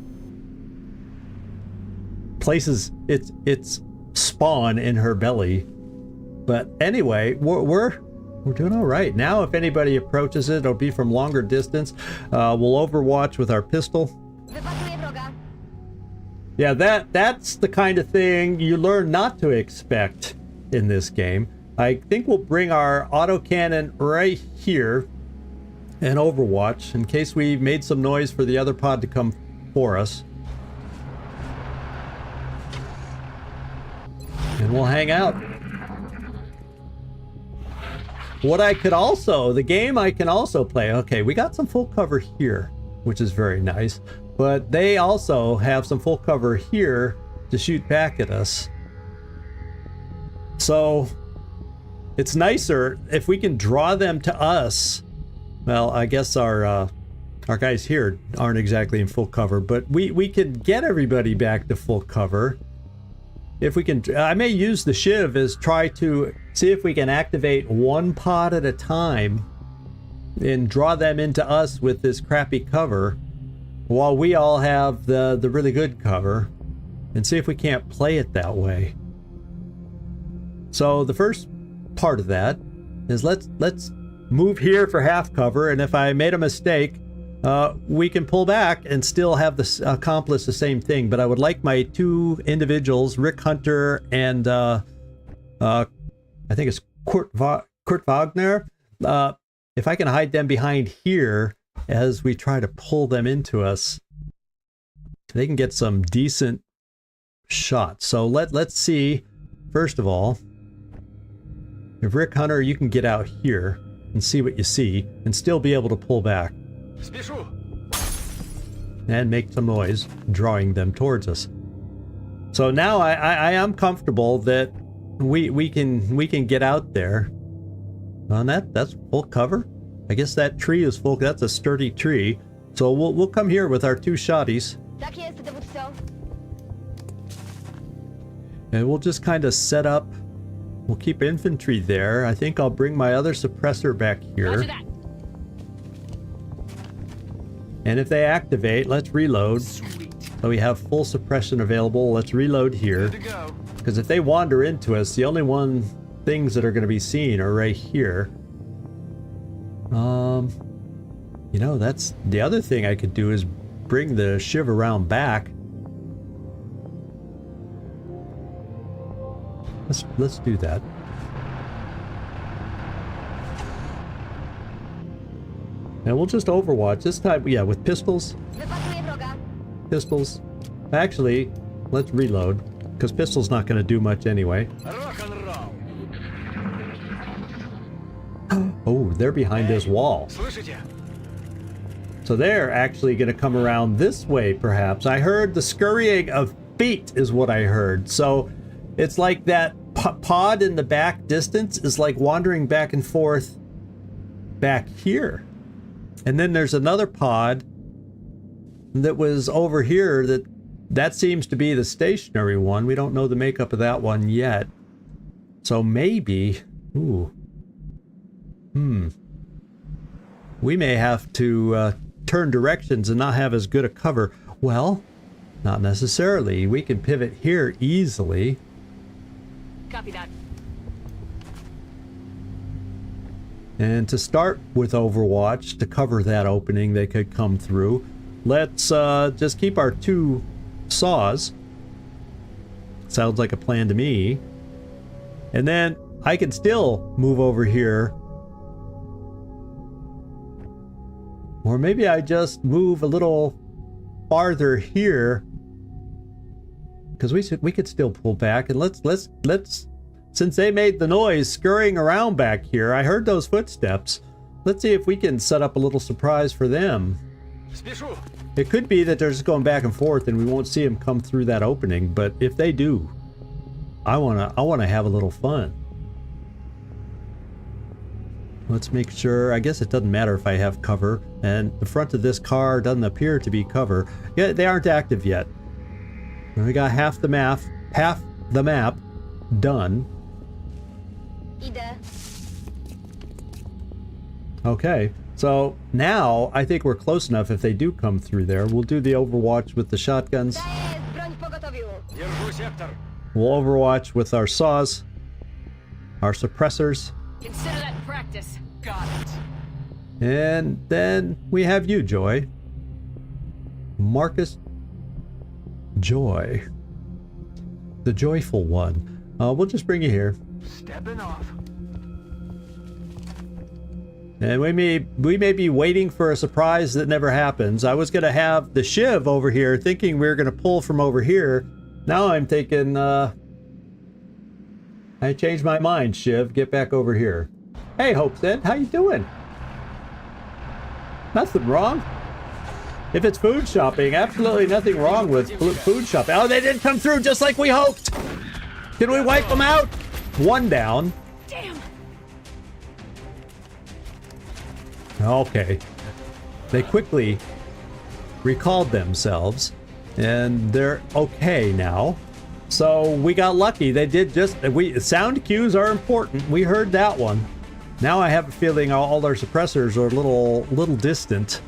places its spawn in her belly. But anyway, we're doing all right. Now, if anybody approaches it, it'll be from longer distance. We'll overwatch with our pistol. Yeah, that's the kind of thing you learn not to expect in this game. I think we'll bring our autocannon right here and overwatch in case we made some noise for the other pod to come for us. And we'll hang out. what I could also, the game I can also play, okay, we got some full cover here, which is very nice, but they also have some full cover here to shoot back at us. So it's nicer if we can draw them to us. Well, I guess our guys here aren't exactly in full cover, but we can get everybody back to full cover. If we can, I may use the SHIV as try to see if we can activate one pod at a time and draw them into us with this crappy cover while we all have the really good cover, and see if we can't play it that way. So the first part of that is let's move here for half cover, and if I made a mistake, we can pull back and still have this accomplish the same thing. But I would like my two individuals, Rick Hunter and I think it's Kurt Wagner, if I can hide them behind here as we try to pull them into us, they can get some decent shots. So let's see, first of all, if Rick Hunter, you can get out here and see what you see and still be able to pull back and make some noise, drawing them towards us. So now I am comfortable that we can get out there. On that's full cover. I guess that tree is full. That's a sturdy tree. So we'll come here with our two shotties, and we'll just kind of set up. We'll keep infantry there. I think I'll bring my other suppressor back here. And if they activate, let's reload. So we have full suppression available. Let's reload here. Because if they wander into us, the only things that are going to be seen are right here. You know, that's the other thing I could do is bring the SHIV around back. Let's do that. And we'll just overwatch this time. Yeah, with pistols. Pistols. Actually, let's reload, because pistol's not going to do much anyway. Oh, they're behind this wall. So they're actually going to come around this way, perhaps. I heard the scurrying of feet is what I heard. So it's like that pod in the back distance is like wandering back and forth back here. And then there's another pod that was over here that seems to be the stationary one. We don't know the makeup of that one yet. So maybe, we may have to turn directions and not have as good a cover. Well, not necessarily. We can pivot here easily. Copy that. And to start with Overwatch, to cover that opening they could come through, let's just keep our two saws. Sounds like a plan to me. And then I can still move over here. Or maybe I just move a little farther here, because we could still pull back. And let's since they made the noise scurrying around back here, I heard those footsteps. Let's see if we can set up a little surprise for them. It could be that they're just going back and forth and we won't see them come through that opening, but if they do, I wanna have a little fun. Let's make sure. I guess it doesn't matter if I have cover, and the front of this car doesn't appear to be cover. Yeah, they aren't active yet. And we got half the map done. Okay, so now I think we're close enough. If they do come through there, we'll do the Overwatch with the shotguns. We'll Overwatch with our saws, our suppressors. Consider that practice. Got it. And then we have you, Joy. Marcus Joy. The joyful one. We'll just bring you here. Stepping off. And we may be waiting for a surprise that never happens. I was going to have the SHIV over here, thinking we were going to pull from over here. Now I'm thinking, I changed my mind, SHIV. Get back over here. Hey, Hope's End, how you doing? Nothing wrong. If it's food shopping, absolutely nothing wrong with food shopping. Oh, they didn't come through just like we hoped. Can we wipe them out? One down. Damn. Okay. They quickly recalled themselves, and they're okay now. So we got lucky. They did just... sound cues are important. We heard that one. Now I have a feeling all our suppressors are a little distant.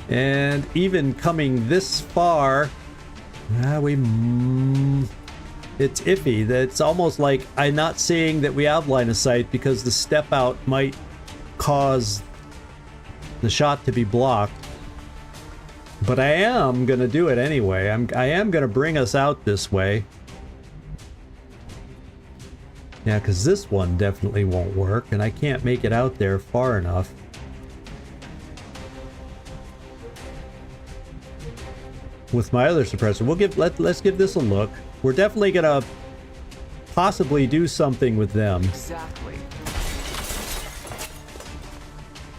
And even coming this far, it's iffy. It's almost like I'm not seeing that we have line of sight because the step out might cause the shot to be blocked. But I am gonna do it anyway. I am gonna bring us out this way. Yeah, because this one definitely won't work, and I can't make it out there far enough. With my other suppressor, let's give this a look. We're definitely gonna possibly do something with them. Exactly.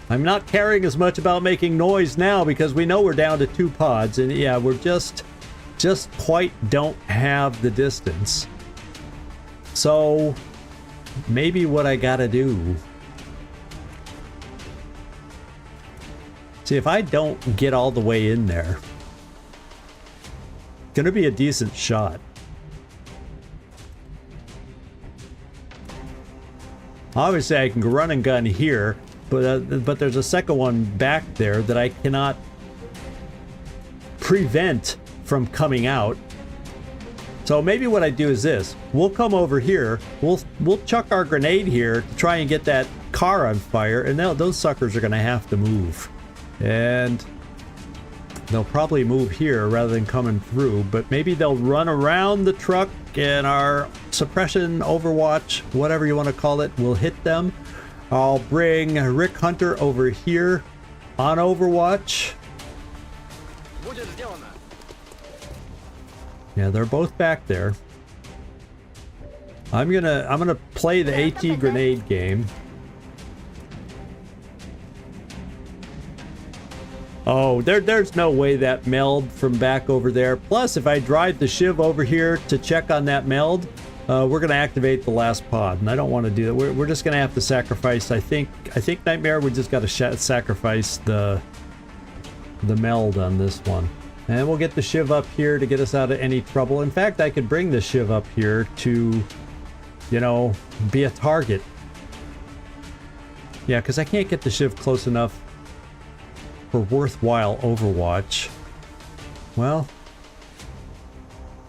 I'm not caring as much about making noise now because we know we're down to 2 pods, and yeah, we're just quite don't have the distance. So maybe what I gotta do. See, if I don't get all the way in there, gonna be a decent shot. Obviously, I can run and gun here, but there's a second one back there that I cannot prevent from coming out. So maybe what I do is this: we'll come over here, we'll chuck our grenade here to try and get that car on fire, and those suckers are gonna have to move, and they'll probably move here rather than coming through. But maybe they'll run around the truck, and our suppression overwatch, whatever you want to call it, will hit them. I'll bring Rick Hunter over here on overwatch. Yeah, they're both back there. I'm gonna play the AT grenade game. Oh, there's no way that meld from back over there. Plus, if I drive the SHIV over here to check on that meld, we're gonna activate the last pod, and I don't want to do that. We're just gonna have to sacrifice. I think Nightmare. We just got to sacrifice the meld on this one. And we'll get the SHIV up here to get us out of any trouble. In fact, I could bring the SHIV up here to, you know, be a target. Yeah, because I can't get the SHIV close enough for worthwhile overwatch. Well,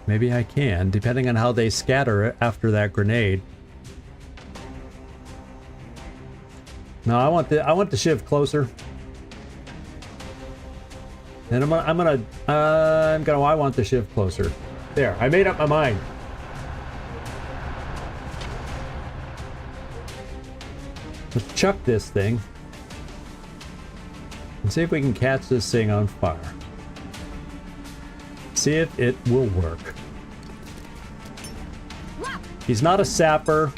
maybe I can, depending on how they scatter after that grenade. No, I want the SHIV closer. And I want the SHIV closer. There, I made up my mind. Let's chuck this thing and see if we can catch this thing on fire. See if it will work. He's not a sapper.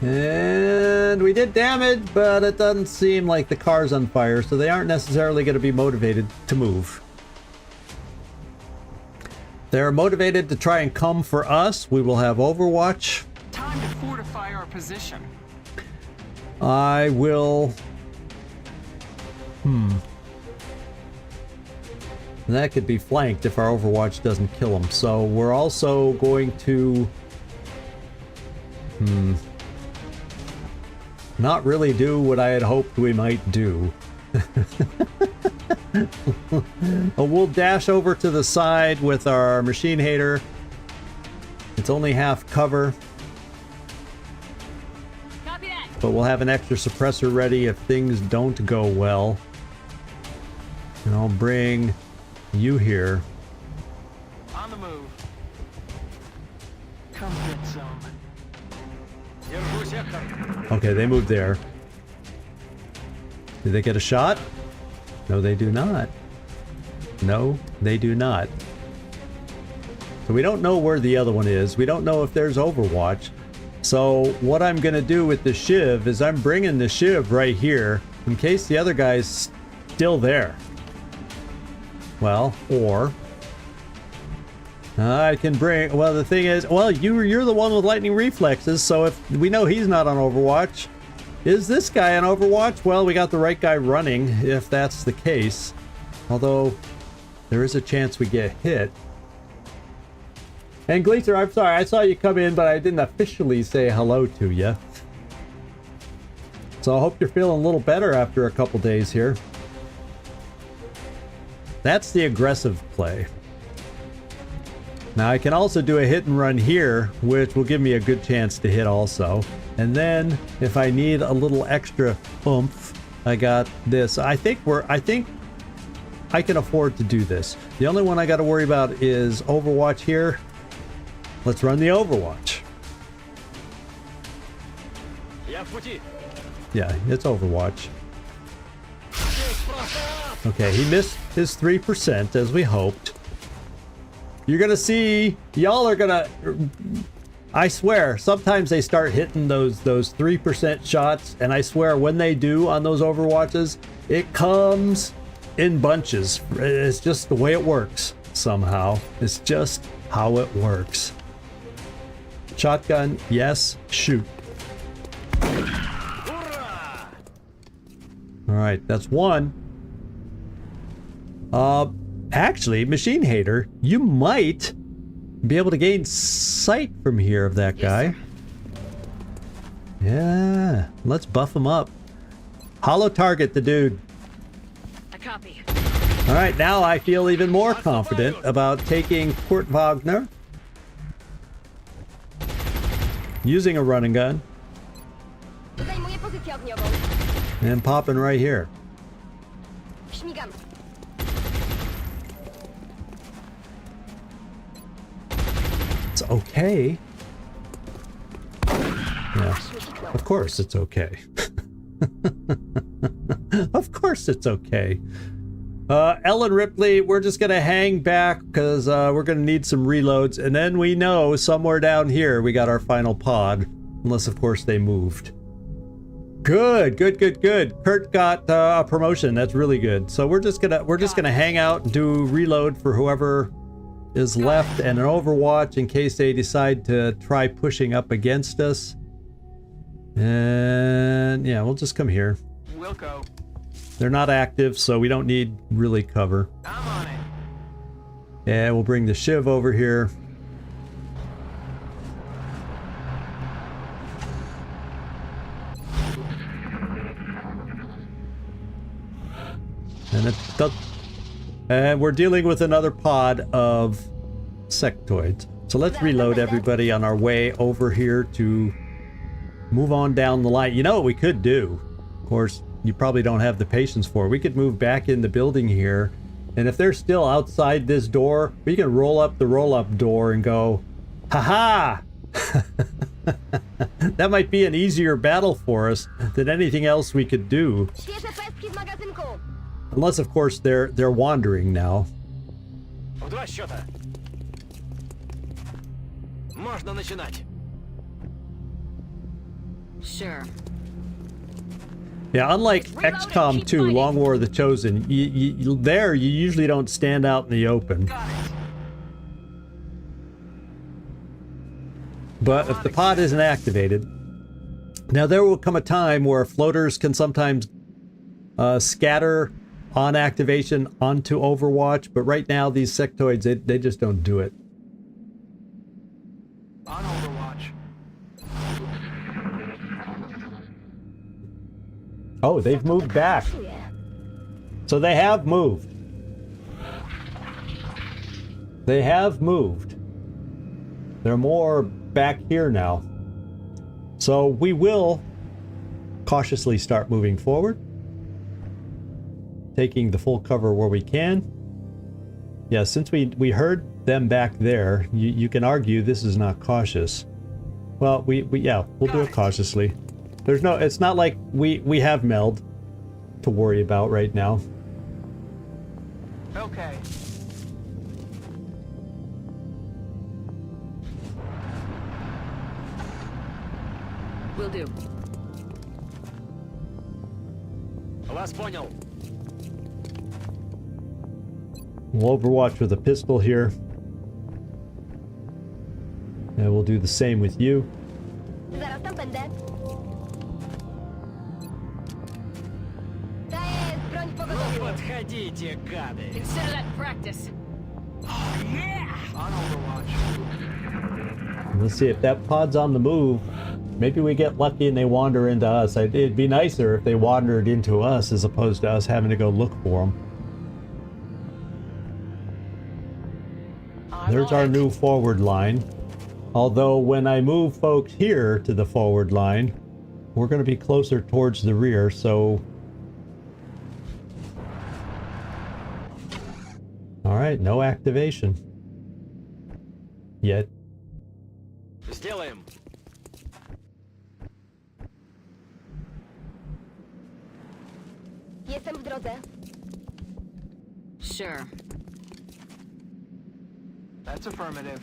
And we did damage, but it doesn't seem like the car's on fire, so they aren't necessarily going to be motivated to move. They're motivated to try and come for us. We will have Overwatch. Time to fortify our position. I will... That could be flanked if our Overwatch doesn't kill them. So we're also going to... Not really do what I had hoped we might do. We'll dash over to the side with our machine hater. It's only half cover. Copy that. But we'll have an extra suppressor ready if things don't go well. And I'll bring you here. On the move. Come get some. Okay, they moved there. Did they get a shot? No, they do not. No, they do not. So we don't know where the other one is. We don't know if there's Overwatch. So what I'm going to do with the SHIV is I'm bringing the SHIV right here in case the other guy's still there. Well, or I can bring, well, the thing is, well, you're the one with lightning reflexes, so if we know he's not on Overwatch, is this guy on Overwatch? Well, we got the right guy running if that's the case. Although there is a chance we get hit. And Gleaser, I'm sorry, I saw you come in, but I didn't officially say hello to you. So I hope you're feeling a little better after a couple days here. That's the aggressive play. Now I can also do a hit and run here, which will give me a good chance to hit also. And then if I need a little extra oomph, I got this. I think I can afford to do this. The only one I got to worry about is Overwatch here. Let's run the Overwatch. Yeah, it's Overwatch. Okay, he missed his 3% as we hoped. You're gonna see, y'all are gonna, I swear, sometimes they start hitting those 3% shots, and I swear when they do on those Overwatches, it comes in bunches. It's just the way it works somehow. It's just how it works. Shotgun, yes, shoot. Alright, that's one. Actually, Machine Hater, you might be able to gain sight from here of that guy. Yeah, let's buff him up. Hollow target the dude. I copy. Alright, now I feel even more confident about taking Kurt Wagner. Using a running gun. Zajmuję pozycję ogniową. And popping right here. Śmigam. It's okay. Yeah, of course it's okay. Of course it's okay. Ellen Ripley, we're just gonna hang back because we're gonna need some reloads, and then we know somewhere down here we got our final pod, unless of course they moved. Good. Kurt got a promotion. That's really good. So we're just gonna hang out and do reload for whoever is left, and an Overwatch in case they decide to try pushing up against us. And yeah, we'll just come here. Wilco. They're not active, so we don't need really cover. I'm on it. And we'll bring the SHIV over here. And we're dealing with another pod of sectoids. So let's reload everybody on our way over here to move on down the line. You know what we could do? Of course, you probably don't have the patience for. We could move back in the building here, and if they're still outside this door, we can roll up the roll-up door and go, ha-ha! That might be an easier battle for us than anything else we could do. Świeże pestki z magazynku. Unless, of course, they're wandering now. В два счета. Можно начинать. Sure. Yeah, unlike XCom 2, Long War of the Chosen, you usually don't stand out in the open. But if the pod isn't activated, now there will come a time where floaters can sometimes scatter on activation onto Overwatch, but right now these sectoids, they just don't do it. On Overwatch. Oh, they've moved back. So they have moved. They have moved. They're more back here now. So we will cautiously start moving forward. Taking the full cover where we can. Yeah, since we heard them back there, you can argue this is not cautious. Well, yeah, we'll do it cautiously. There's no, it's not like we have meld to worry about right now. Okay. Will do. Вас понял. We'll overwatch with a pistol here. And we'll do the same with you. Zaraz tam będę. Daję broń pogotowiu. Подходите, гады. Consider that practice. On Overwatch. Let's see if that pod's on the move. Maybe we get lucky and they wander into us. It'd be nicer if they wandered into us as opposed to us having to go look for them. There's our new forward line. Although when I move folks here to the forward line, we're going to be closer towards the rear, so... Alright, no activation. Yet. Сделаем. Jestem w drodze. Sure. That's affirmative.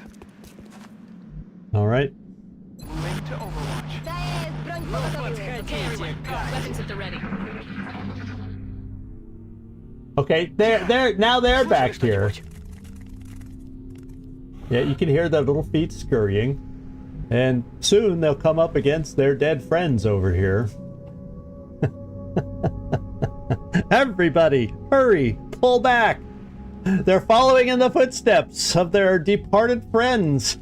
Alright. Moving to Overwatch. Daję broń pogotowiu. Okay, everyone. Weapons at the ready. Okay, now they're back here. Yeah, you can hear their little feet scurrying. And soon they'll come up against their dead friends over here. Everybody, hurry, pull back. They're following in the footsteps of their departed friends.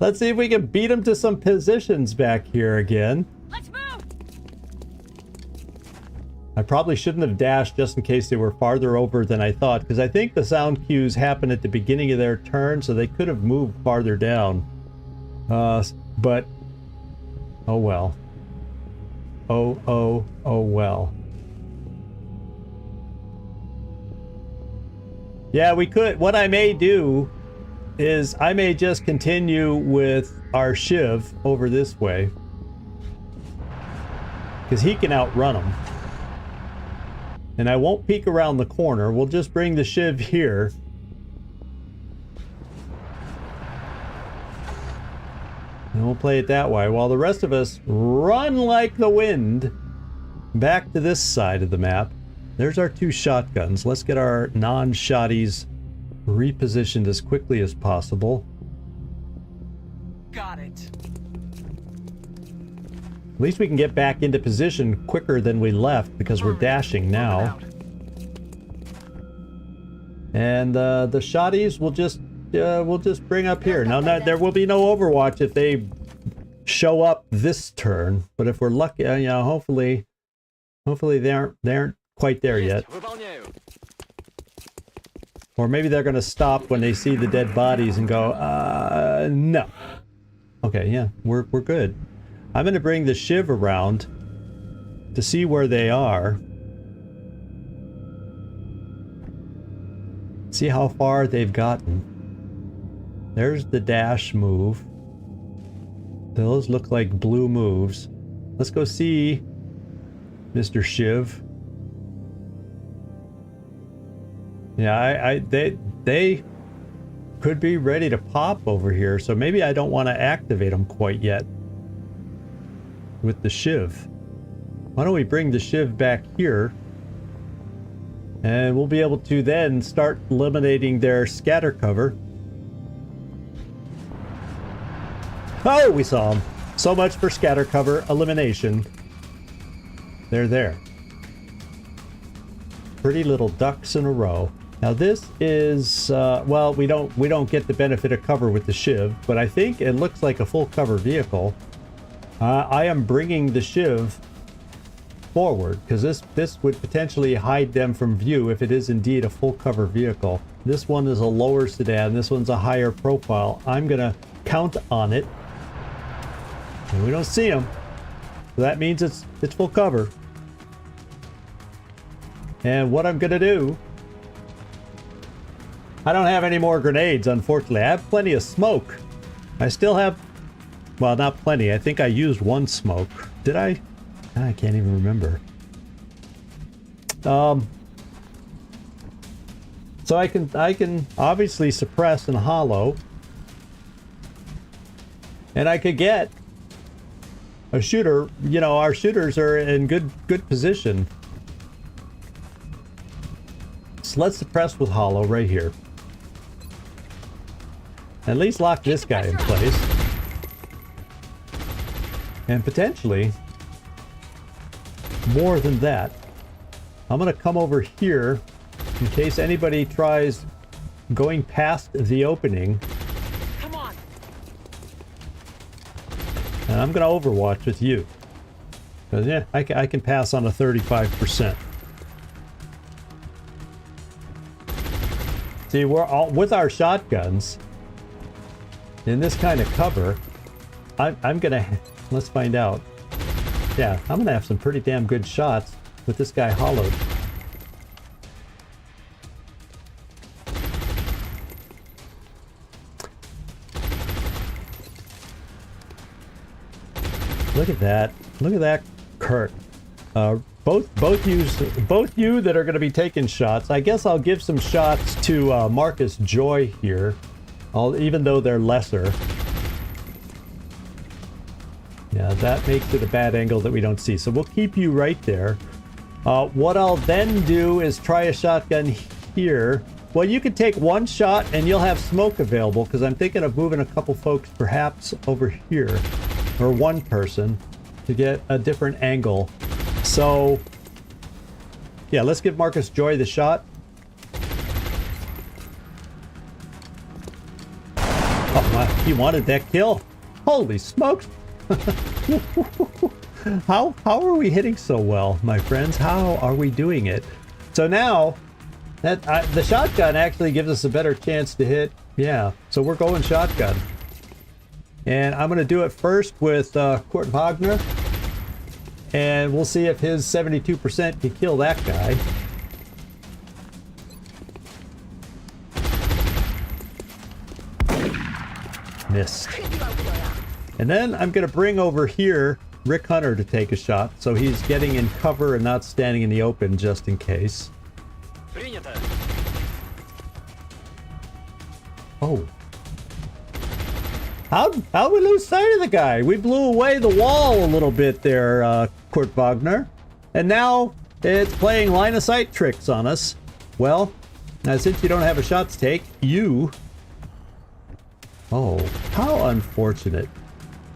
Let's see if we can beat them to some positions back here again. Let's move! I probably shouldn't have dashed just in case they were farther over than I thought, because I think the sound cues happen at the beginning of their turn, so they could have moved farther down. But, oh well. Oh well. Yeah, we could. What I may do is I may just continue with our SHIV over this way, because he can outrun them. And I won't peek around the corner. We'll just bring the SHIV here. And we'll play it that way, while the rest of us run like the wind back to this side of the map. There's our two shotguns. Let's get our non-shotties repositioned as quickly as possible. Got it. At least we can get back into position quicker than we left because we're dashing now. And the shotties will just bring up here. Now there will be no Overwatch if they show up this turn, but if we're lucky, you know, hopefully they aren't quite there yet. Or maybe they're going to stop when they see the dead bodies and go, no. Okay, yeah, we're good. I'm going to bring the SHIV around to see where they are. See how far they've gotten. There's the dash move. Those look like blue moves. Let's go see Mr. SHIV. Yeah, they could be ready to pop over here, so maybe I don't want to activate them quite yet with the SHIV. Why don't we bring the SHIV back here, and we'll be able to then start eliminating their scatter cover. Oh, we saw them. So much for scatter cover elimination. They're there. Pretty little ducks in a row. Now this is, well, we don't get the benefit of cover with the SHIV, but I think it looks like a full cover vehicle. I am bringing the SHIV forward because this would potentially hide them from view if it is indeed a full cover vehicle. This one is a lower sedan. This one's a higher profile. I'm gonna count on it, and we don't see them, so that means it's full cover. And what I'm gonna do, I don't have any more grenades, unfortunately. I have plenty of smoke. I still have, well, not plenty. I think I used one smoke. Did I? I can't even remember. So I can obviously suppress and hollow. And I could get a shooter, you know, our shooters are in good position. So let's suppress with hollow right here. At least lock this guy in place. And potentially more than that. I'm gonna come over here in case anybody tries going past the opening. Come on. And I'm gonna overwatch with you. Because yeah, I can pass on a 35%. See, we're all with our shotguns in this kind of cover. I'm gonna, let's find out. Yeah, I'm gonna have some pretty damn good shots with this guy hollowed. Look at that. Look at that, Kurt. Both you that are going to be taking shots. I guess I'll give some shots to Marcus Joy here, even though they're lesser. Yeah, that makes it a bad angle that we don't see. So we'll keep you right there. What I'll then do is try a shotgun here. Well, you can take one shot and you'll have smoke available, because I'm thinking of moving a couple folks perhaps over here. Or one person to get a different angle. So, yeah, let's give Marcus Joy the shot. Oh my, he wanted that kill. Holy smokes. How are we hitting so well, my friends? How are we doing it? So now, that the shotgun actually gives us a better chance to hit. Yeah, so we're going shotgun. And I'm going to do it first with Kurt Wagner. And we'll see if his 72% can kill that guy. Missed. And then I'm going to bring over here Rick Hunter to take a shot. So he's getting in cover and not standing in the open just in case. Oh. How'd we lose sight of the guy? We blew away the wall a little bit there, Kurt Wagner. And now it's playing line of sight tricks on us. Well, since you don't have a shot to take, you... Oh, how unfortunate.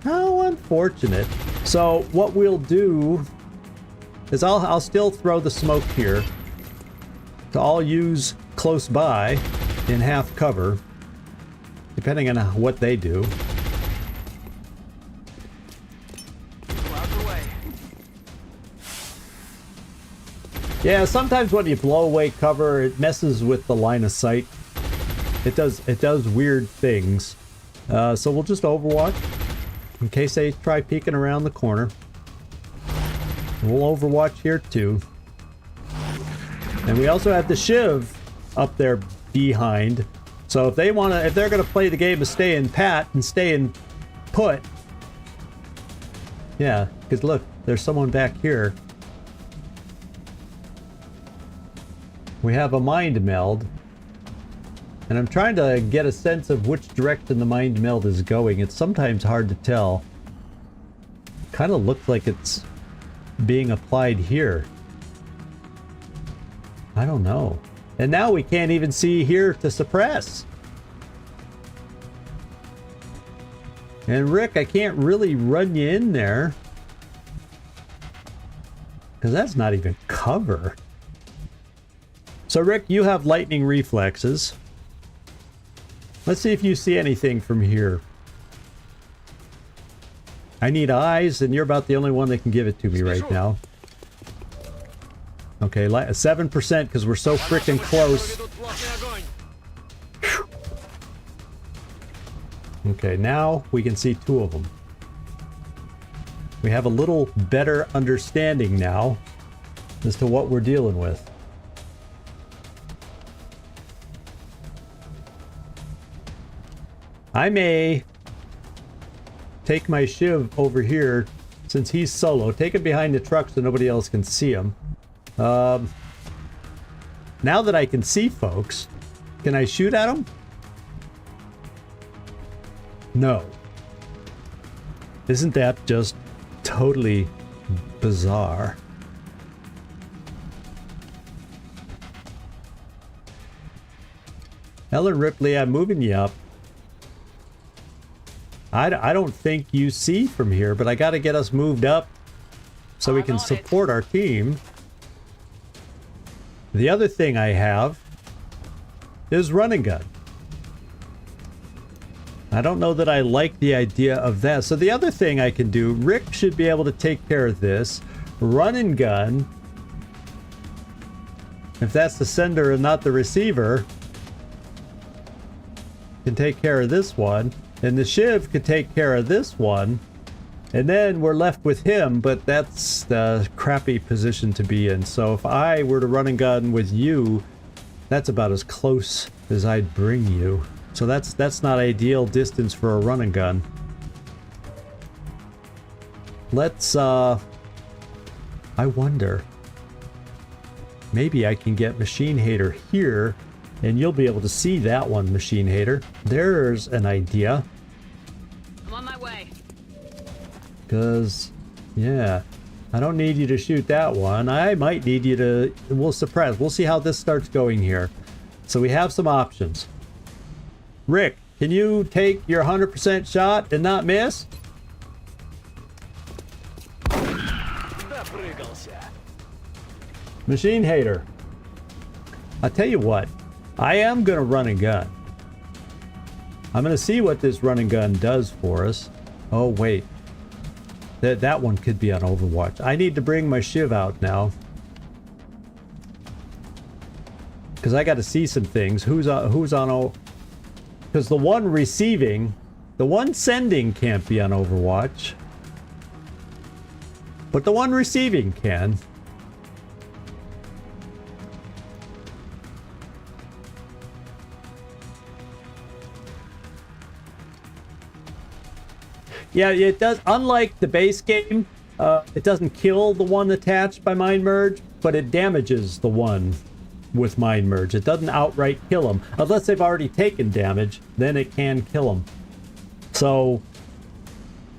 How unfortunate. So what we'll do is I'll still throw the smoke here. So I'll use close by in half cover, depending on what they do. Clouds away. Yeah, sometimes when you blow away cover, it messes with the line of sight. It does weird things. So we'll just overwatch in case they try peeking around the corner. We'll overwatch here too. And we also have the SHIV up there behind. So if they're gonna play the game of staying pat and staying put. Yeah, because look, there's someone back here. We have a mind meld. And I'm trying to get a sense of which direction the mind meld is going. It's sometimes hard to tell. Kind of looks like it's being applied here. I don't know. And now we can't even see here to suppress. And Rick, I can't really run you in there, because that's not even cover. So Rick, you have lightning reflexes. Let's see if you see anything from here. I need eyes, and you're about the only one that can give it to me right now. Okay, 7% because we're so freaking close. Whew. Okay, now we can see two of them. We have a little better understanding now as to what we're dealing with. I may take my SHIV over here since he's solo. Take him behind the truck so nobody else can see him. Now that I can see folks, can I shoot at them? No. Isn't that just totally bizarre. Ellen Ripley, I'm moving you up. I don't think you see from here, but I got to get us moved up so we can support our team. The other thing I have is run and gun. I don't know that I like the idea of that. So the other thing I can do, Rick should be able to take care of this. Run and gun. If that's the sender and not the receiver, can take care of this one. And the SHIV could take care of this one. And then we're left with him, but that's the crappy position to be in. So if I were to run and gun with you, that's about as close as I'd bring you. So that's not ideal distance for a run and gun. Let's, I wonder. Maybe I can get Machine Hater here, and you'll be able to see that one, Machine Hater. There's an idea. I'm on my way. Because, yeah, I don't need you to shoot that one. I might need you to, we'll suppress. We'll see how this starts going here. So we have some options. Rick, can you take your 100% shot and not miss? Machine Hater. I'll tell you what, I am going to run and gun. I'm going to see what this run and gun does for us. Oh, wait. That one could be on Overwatch. I need to bring my SHIV out now. Because I got to see some things. Who's on because the one receiving, the one sending can't be on Overwatch. But the one receiving can. Yeah, it does. Unlike the base game, it doesn't kill the one attached by Mind Merge, but it damages the one with Mind Merge. It doesn't outright kill them. Unless they've already taken damage, then it can kill them. So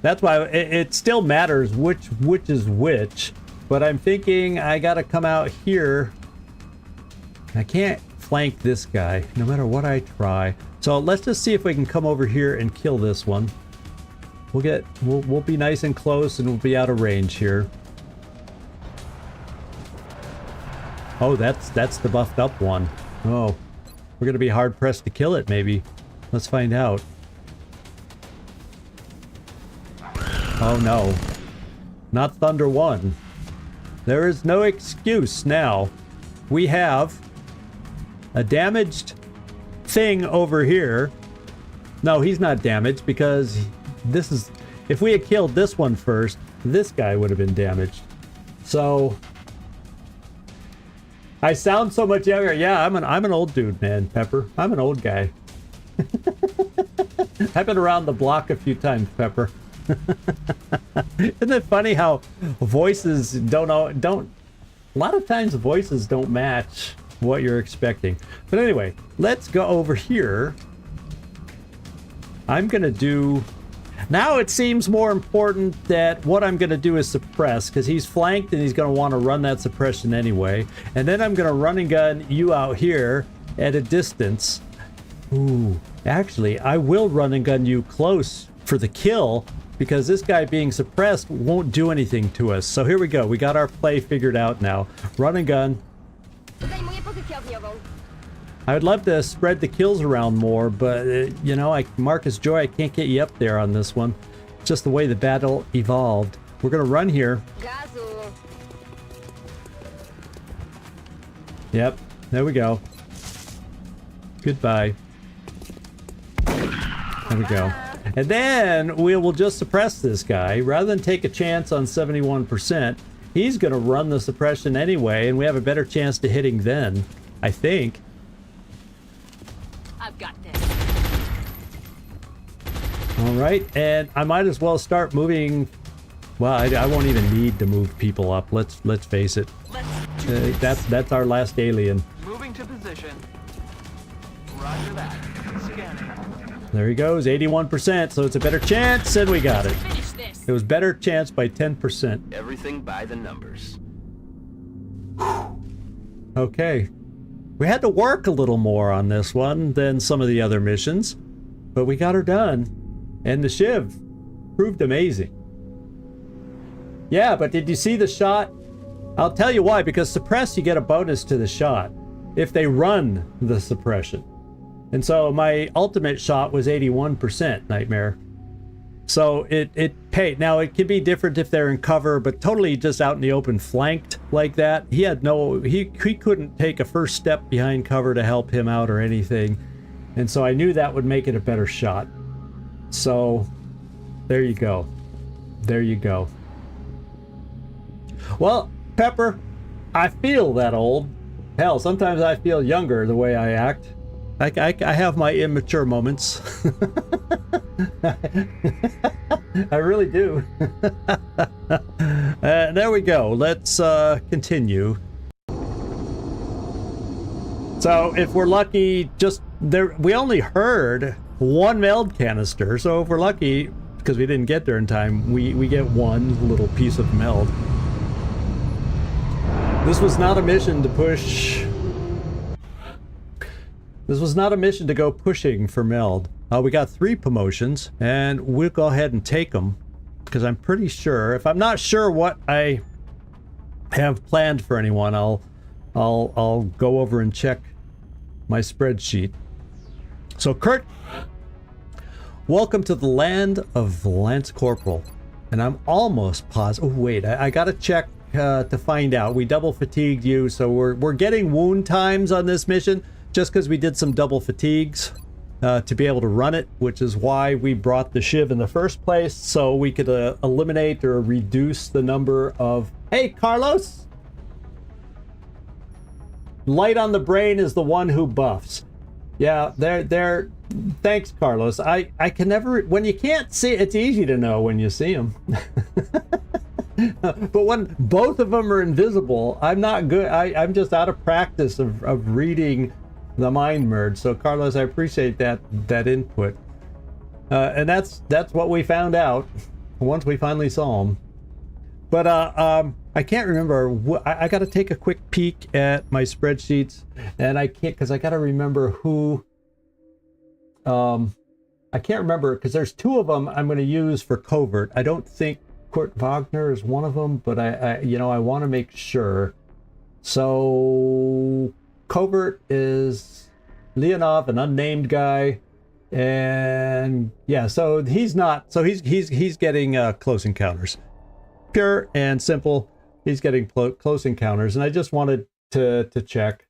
that's why it still matters which is which. But I'm thinking I gotta come out here. I can't flank this guy, no matter what I try. So let's just see if we can come over here and kill this one. We'll be nice and close and we'll be out of range here. Oh, that's the buffed up one. Oh, we're gonna be hard pressed to kill it maybe. Let's find out. Oh no. Not Thunder 1. There is no excuse now. We have a damaged thing over here. No, he's not damaged because this is, if we had killed this one first, this guy would have been damaged. So I sound so much younger. Yeah, I'm an old dude, man, Pepper. I'm an old guy. I've been around the block a few times, Pepper. Isn't it funny how voices don't a lot of times voices don't match what you're expecting. But anyway, let's go over here. I'm gonna do, now it seems more important that what I'm gonna do is suppress, because he's flanked and he's gonna want to run that suppression anyway. And then I'm gonna run and gun you out here at a distance. Ooh, actually, I will run and gun you close for the kill, because this guy being suppressed won't do anything to us. So here we go. We got our play figured out now. Run and gun. Zajmuję pozycję ogniową. I would love to spread the kills around more, but you know, Marcus Joy, I can't get you up there on this one. Just the way the battle evolved. We're gonna run here. Gazu. Yep, there we go. Goodbye. There we go. And then we will just suppress this guy. Rather than take a chance on 71%, he's gonna run the suppression anyway, and we have a better chance to hitting then, I think. I've got this. All right, and I might as well start moving. Well, I won't even need to move people up. Let's face it. That's our last alien. Moving to position. Roger that. Scanning. There he goes, 81%, so it's a better chance, and we got it. Finish this. It was better chance by 10%. Everything by the numbers. Okay. We had to work a little more on this one than some of the other missions, but we got her done. And the SHIV proved amazing. Yeah, but did you see the shot? I'll tell you why, because suppress, you get a bonus to the shot if they run the suppression. And so my ultimate shot was 81% Nightmare. So it paid. Now it can be different if they're in cover, but totally just out in the open flanked like that. He had no, he couldn't take a first step behind cover to help him out or anything. And so I knew that would make it a better shot. So there you go. There you go. Well, Pepper, I feel that old. Hell, sometimes I feel younger the way I act. I have my immature moments. I really do. There we go. Let's continue. So if we're lucky, just there, we only heard one meld canister. So if we're lucky, because we didn't get there in time, we get one little piece of meld. This was not a mission to push. This was not a mission to go pushing for meld. We got 3 promotions, and we'll go ahead and take them, because I'm pretty sure, if I'm not sure what I have planned for anyone, I'll go over and check my spreadsheet. So Kurt, welcome to the land of Lance Corporal, and I'm almost positive. Oh wait, I gotta check to find out. We double fatigued you, so we're getting wound times on this mission. Just because we did some double fatigues to be able to run it, which is why we brought the SHIV in the first place, so we could eliminate or reduce the number of... Hey, Carlos! Light on the brain is the one who buffs. Yeah, they're... Thanks, Carlos. I can never... When you can't see, it's easy to know when you see them. But when both of them are invisible, I'm not good. I'm just out of practice of reading the mind merge. So Carlos, I appreciate that input, and that's what we found out once we finally saw him. But I can't remember. I got to take a quick peek at my spreadsheets, and I can't, because I got to remember who. I can't remember because there's 2 of them I'm going to use for covert. I don't think Kurt Wagner is one of them, but I want to make sure. So covert is Leonov, an unnamed guy, and yeah, so he's not. So he's getting close encounters, pure and simple. He's getting close encounters, and I just wanted to check,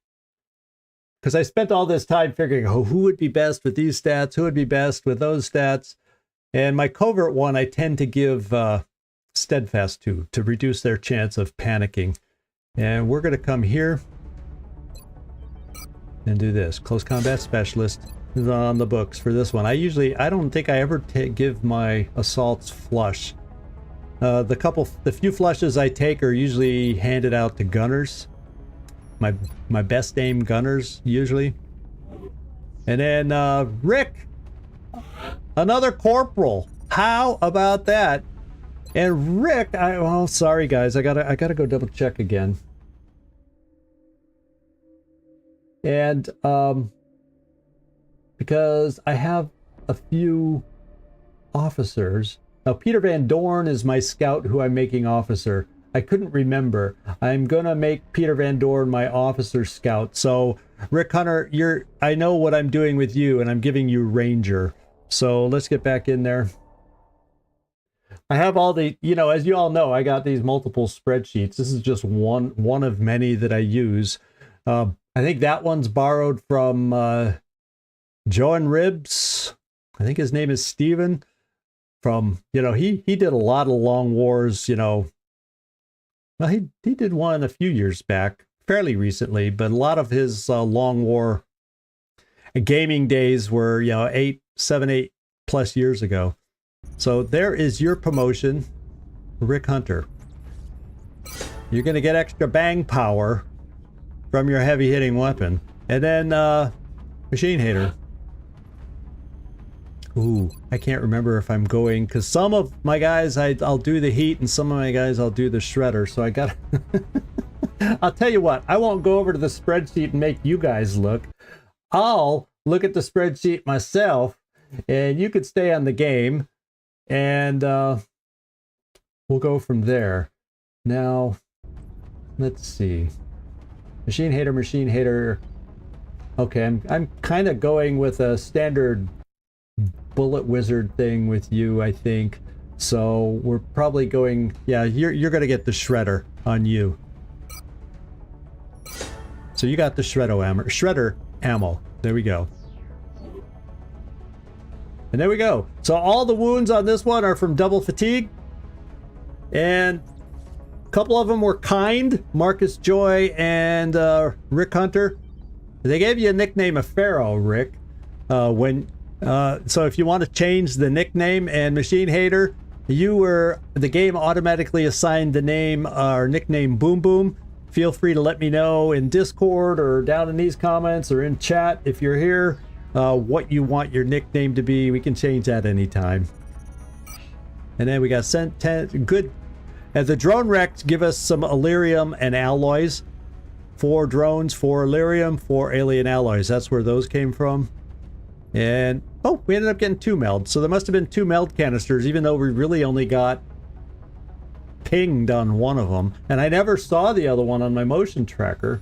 because I spent all this time figuring, who would be best with these stats, who would be best with those stats, and my covert one I tend to give steadfast to reduce their chance of panicking. And we're going to come here and do this. Close combat specialist is on the books for this one. I don't think I ever give my assaults flush. The few flushes I take are usually handed out to gunners. My best aim gunners usually. And then Rick, another corporal. How about that? And Rick, oh sorry guys, I gotta go double check again. And because I have a few officers. Now Peter Van Dorn is my scout who I'm making officer. I couldn't remember. I'm gonna make Peter Van Dorn my officer scout. So Rick Hunter, I know what I'm doing with you, and I'm giving you ranger. So let's get back in there. I have all the, as you all know, I got these multiple spreadsheets. This is just one of many that I use. I think that one's borrowed from Joe and Ribs. I think his name is Steven. From, he did a lot of long wars, well, he did one a few years back, fairly recently, but a lot of his long war gaming days were, 7, 8 plus years ago. So there is your promotion, Rick Hunter. You're going to get extra bang power from your heavy hitting weapon. And then Machine Hater. Ooh, I can't remember if I'm going, because some of my guys I'll do the heat and some of my guys I'll do the shredder, so I got I'll tell you what, I won't go over to the spreadsheet and make you guys look. I'll look at the spreadsheet myself, and you could stay on the game, and we'll go from there. Now, let's see. Machine hater. Okay, I'm kind of going with a standard bullet wizard thing with you, I think. So we're probably going, yeah, you're gonna get the shredder on you. So you got the shredder ammo. There we go. And there we go. So all the wounds on this one are from double fatigue. And a couple of them were kind. Marcus Joy and Rick Hunter. They gave you a nickname of Pharaoh, Rick. So if you want to change the nickname, and Machine Hater, the game automatically assigned the name or nickname Boom Boom. Feel free to let me know in Discord or down in these comments or in chat if you're here what you want your nickname to be. We can change that anytime. And then we got sent 10 good. And the drone wrecks give us some Illyrium and alloys. 4 drones, 4 Illyrium, 4 alien alloys. That's where those came from. And oh, we ended up getting 2 meld. So there must have been 2 meld canisters, even though we really only got pinged on one of them, and I never saw the other one on my motion tracker.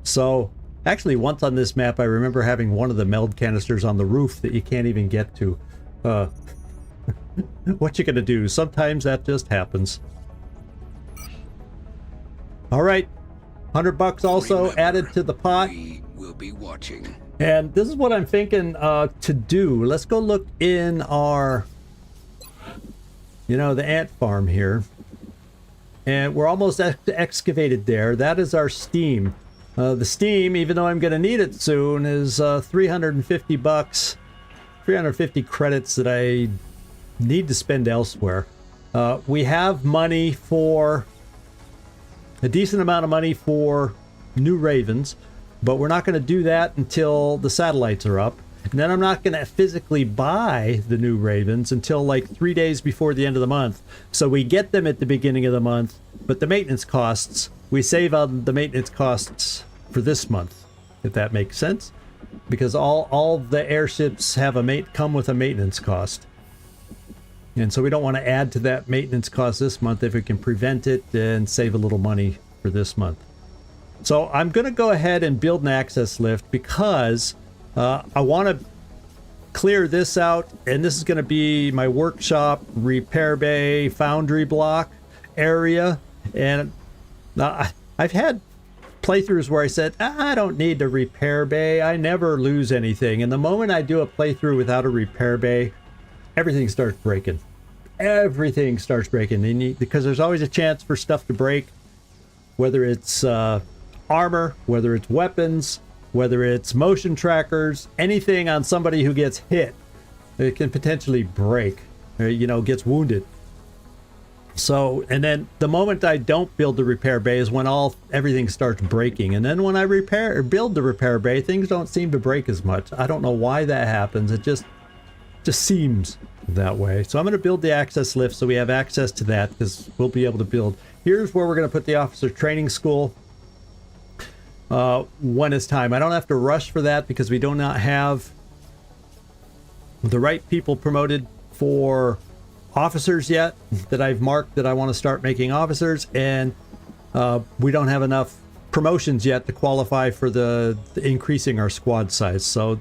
So actually once on this map I remember having one of the meld canisters on the roof that you can't even get to. What you gonna do? Sometimes that just happens. All right, $100 also added to the pot. We will be watching. And this is what I'm thinking to do. Let's go look in our, the ant farm here. And we're almost excavated there. That is our steam. The steam, even though I'm going to need it soon, is $350. 350 credits that I need to spend elsewhere. We have money for a decent amount of money for new Ravens, but we're not going to do that until the satellites are up. And then I'm not going to physically buy the new Ravens until like 3 days before the end of the month. So we get them at the beginning of the month, but the maintenance costs, we save on the maintenance costs for this month, if that makes sense. Because all the airships have come with a maintenance cost. And so we don't want to add to that maintenance cost this month if we can prevent it and save a little money for this month. So I'm going to go ahead and build an access lift because I want to clear this out, and this is going to be my workshop, repair bay, foundry block area. And I've had playthroughs where I said, I don't need the repair bay. I never lose anything. And the moment I do a playthrough without a repair bay, everything starts breaking. Everything starts breaking. Because there's always a chance for stuff to break, whether it's armor, whether it's weapons, whether it's motion trackers, anything on somebody who gets hit, it can potentially break, or, gets wounded. So, and then the moment I don't build the repair bay is when everything starts breaking. And then when I build the repair bay, things don't seem to break as much. I don't know why that happens. It just seems that way. So I'm going to build the access lift so we have access to that, because we'll be able to build. Here's where we're going to put the officer training school when it's time. I don't have to rush for that because we do not have the right people promoted for officers yet that I've marked that I want to start making officers, and we don't have enough promotions yet to qualify for the increasing our squad size. So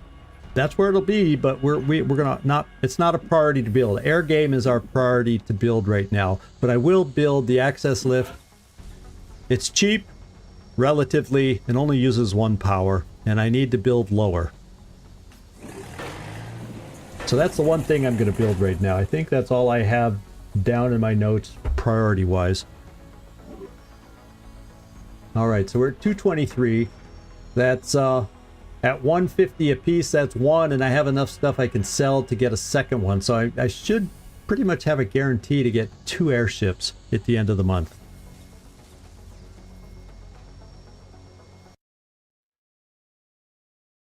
that's where it'll be, but we're gonna not, it's not a priority to build. Air game is our priority to build right now, but I will build the access lift. It's cheap relatively and only uses 1 power, and I need to build lower. So that's the one thing I'm going to build right now. I think that's all I have down in my notes priority wise. All right, so we're at 223. That's at 150 a piece. That's 1, and I have enough stuff I can sell to get a second one. So I should pretty much have a guarantee to get 2 airships at the end of the month.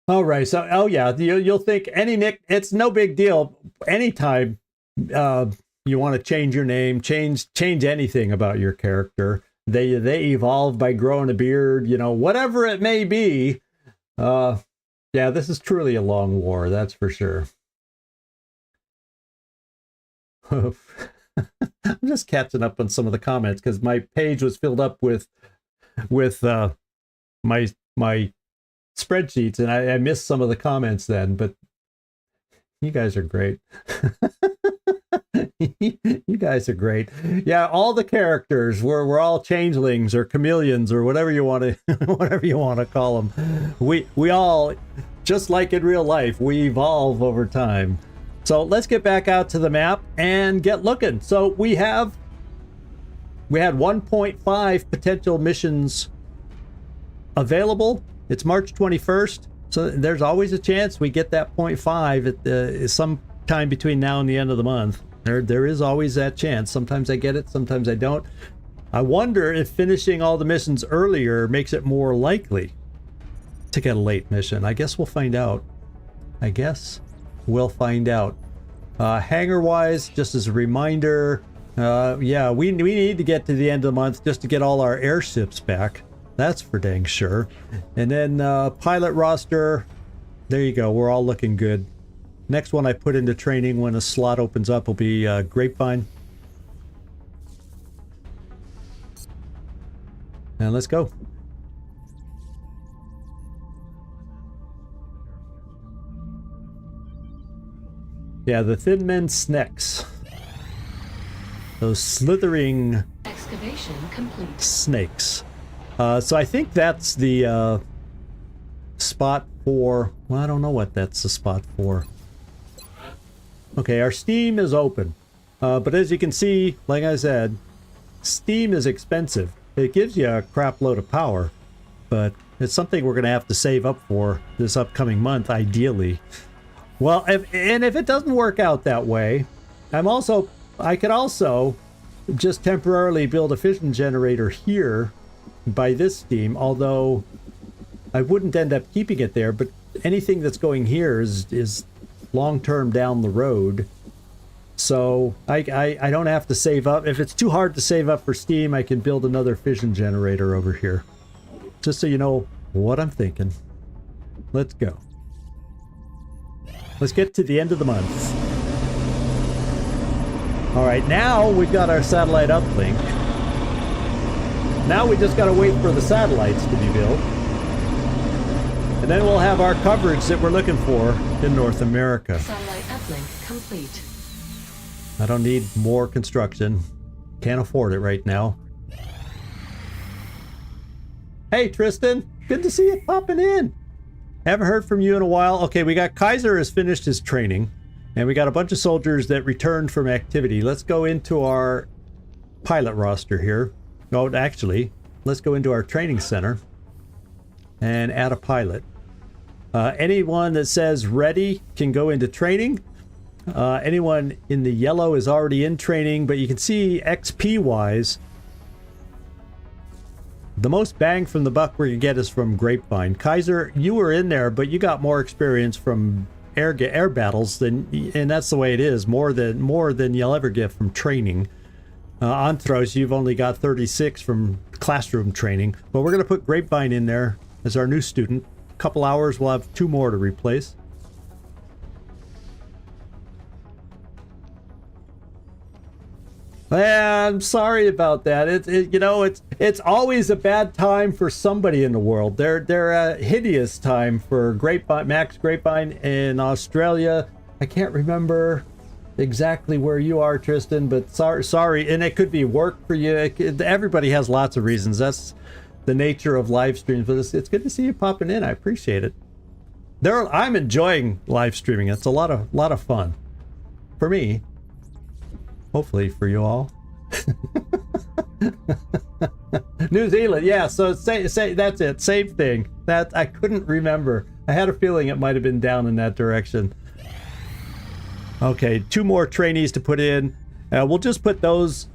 All right. So, oh yeah, you'll think it's no big deal. Anytime you want to change your name, change anything about your character, they evolve by growing a beard, whatever it may be. Yeah, this is truly a long war, that's for sure. I'm just catching up on some of the comments because my page was filled up with my spreadsheets, and I missed some of the comments then, but you guys are great. You guys are great. Yeah, all the characters, we're all changelings or chameleons or whatever you want to call them. We all, just like in real life, we evolve over time. So let's get back out to the map and get looking. So we had 1.5 potential missions available. It's March 21st, so there's always a chance we get that 0.5 at some time between now and the end of the month. There is always that chance. Sometimes I get it, sometimes I don't. I wonder if finishing all the missions earlier makes it more likely to get a late mission. I guess we'll find out. Hangar-wise, just as a reminder, yeah, we need to get to the end of the month just to get all our airships back. That's for dang sure. And then pilot roster, there you go. We're all looking good. Next one I put into training when a slot opens up will be Grapevine. And let's go. Yeah, the Thin Men Snakes. Those slithering excavation complete. Snakes. So I think that's the spot for... Well, I don't know what that's the spot for. Okay, our Steam is open. But as you can see, like I said, Steam is expensive. It gives you a crap load of power, but it's something we're going to have to save up for this upcoming month, ideally. Well, if it doesn't work out that way, I could also just temporarily build a fission generator here by this Steam, although I wouldn't end up keeping it there, but anything that's going here is long-term down the road. So I don't have to save up. If it's too hard to save up for Steam, I can build another fission generator over here. Just so you know what I'm thinking. Let's go. Let's get to the end of the month. All right, now we've got our satellite uplink. Now we just got to wait for the satellites to be built. And then we'll have our coverage that we're looking for in North America. Satellite uplink complete. I don't need more construction. Can't afford it right now. Hey, Tristan. Good to see you popping in. Haven't heard from you in a while. Okay, we got Kaiser has finished his training. And we got a bunch of soldiers that returned from activity. Let's go into our pilot roster here. Oh, actually, let's go into our training center and add a pilot. Anyone that says ready can go into training. Anyone in the yellow is already in training, but you can see XP-wise, the most bang from the buck we're going to get is from Grapevine. Kaiser, you were in there, but you got more experience from air battles than, and that's the way it is, more than you'll ever get from training. Antros, you've only got 36 from classroom training, but we're going to put Grapevine in there as our new student. A couple hours, we'll have 2 more to replace. I'm sorry about that. It's always a bad time for somebody in the world. They're a hideous time for Grapevine, Max Grapevine in Australia. I can't remember exactly where you are, Tristan, but sorry. And it could be work for you. Everybody has lots of reasons. That's the nature of live streams. But it's good to see you popping in. I appreciate it. I'm enjoying live streaming. It's a lot of fun for me. Hopefully for you all. New Zealand, yeah. So say that's it. Same thing. That I couldn't remember. I had a feeling it might have been down in that direction. Okay, 2 more trainees to put in. We'll just put those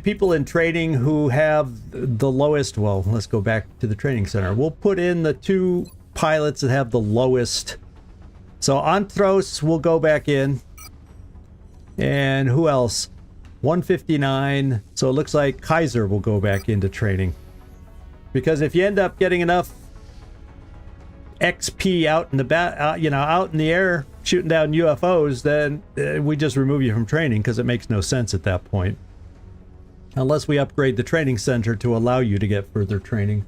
people in training who have the lowest. Well, let's go back to the training center. We'll put in the 2 pilots that have the lowest. So Antros will go back in. And who else? 159. So it looks like Kaiser will go back into training. Because if you end up getting enough XP out in the out in the air shooting down UFOs, then we just remove you from training because it makes no sense at that point. Unless we upgrade the training center to allow you to get further training.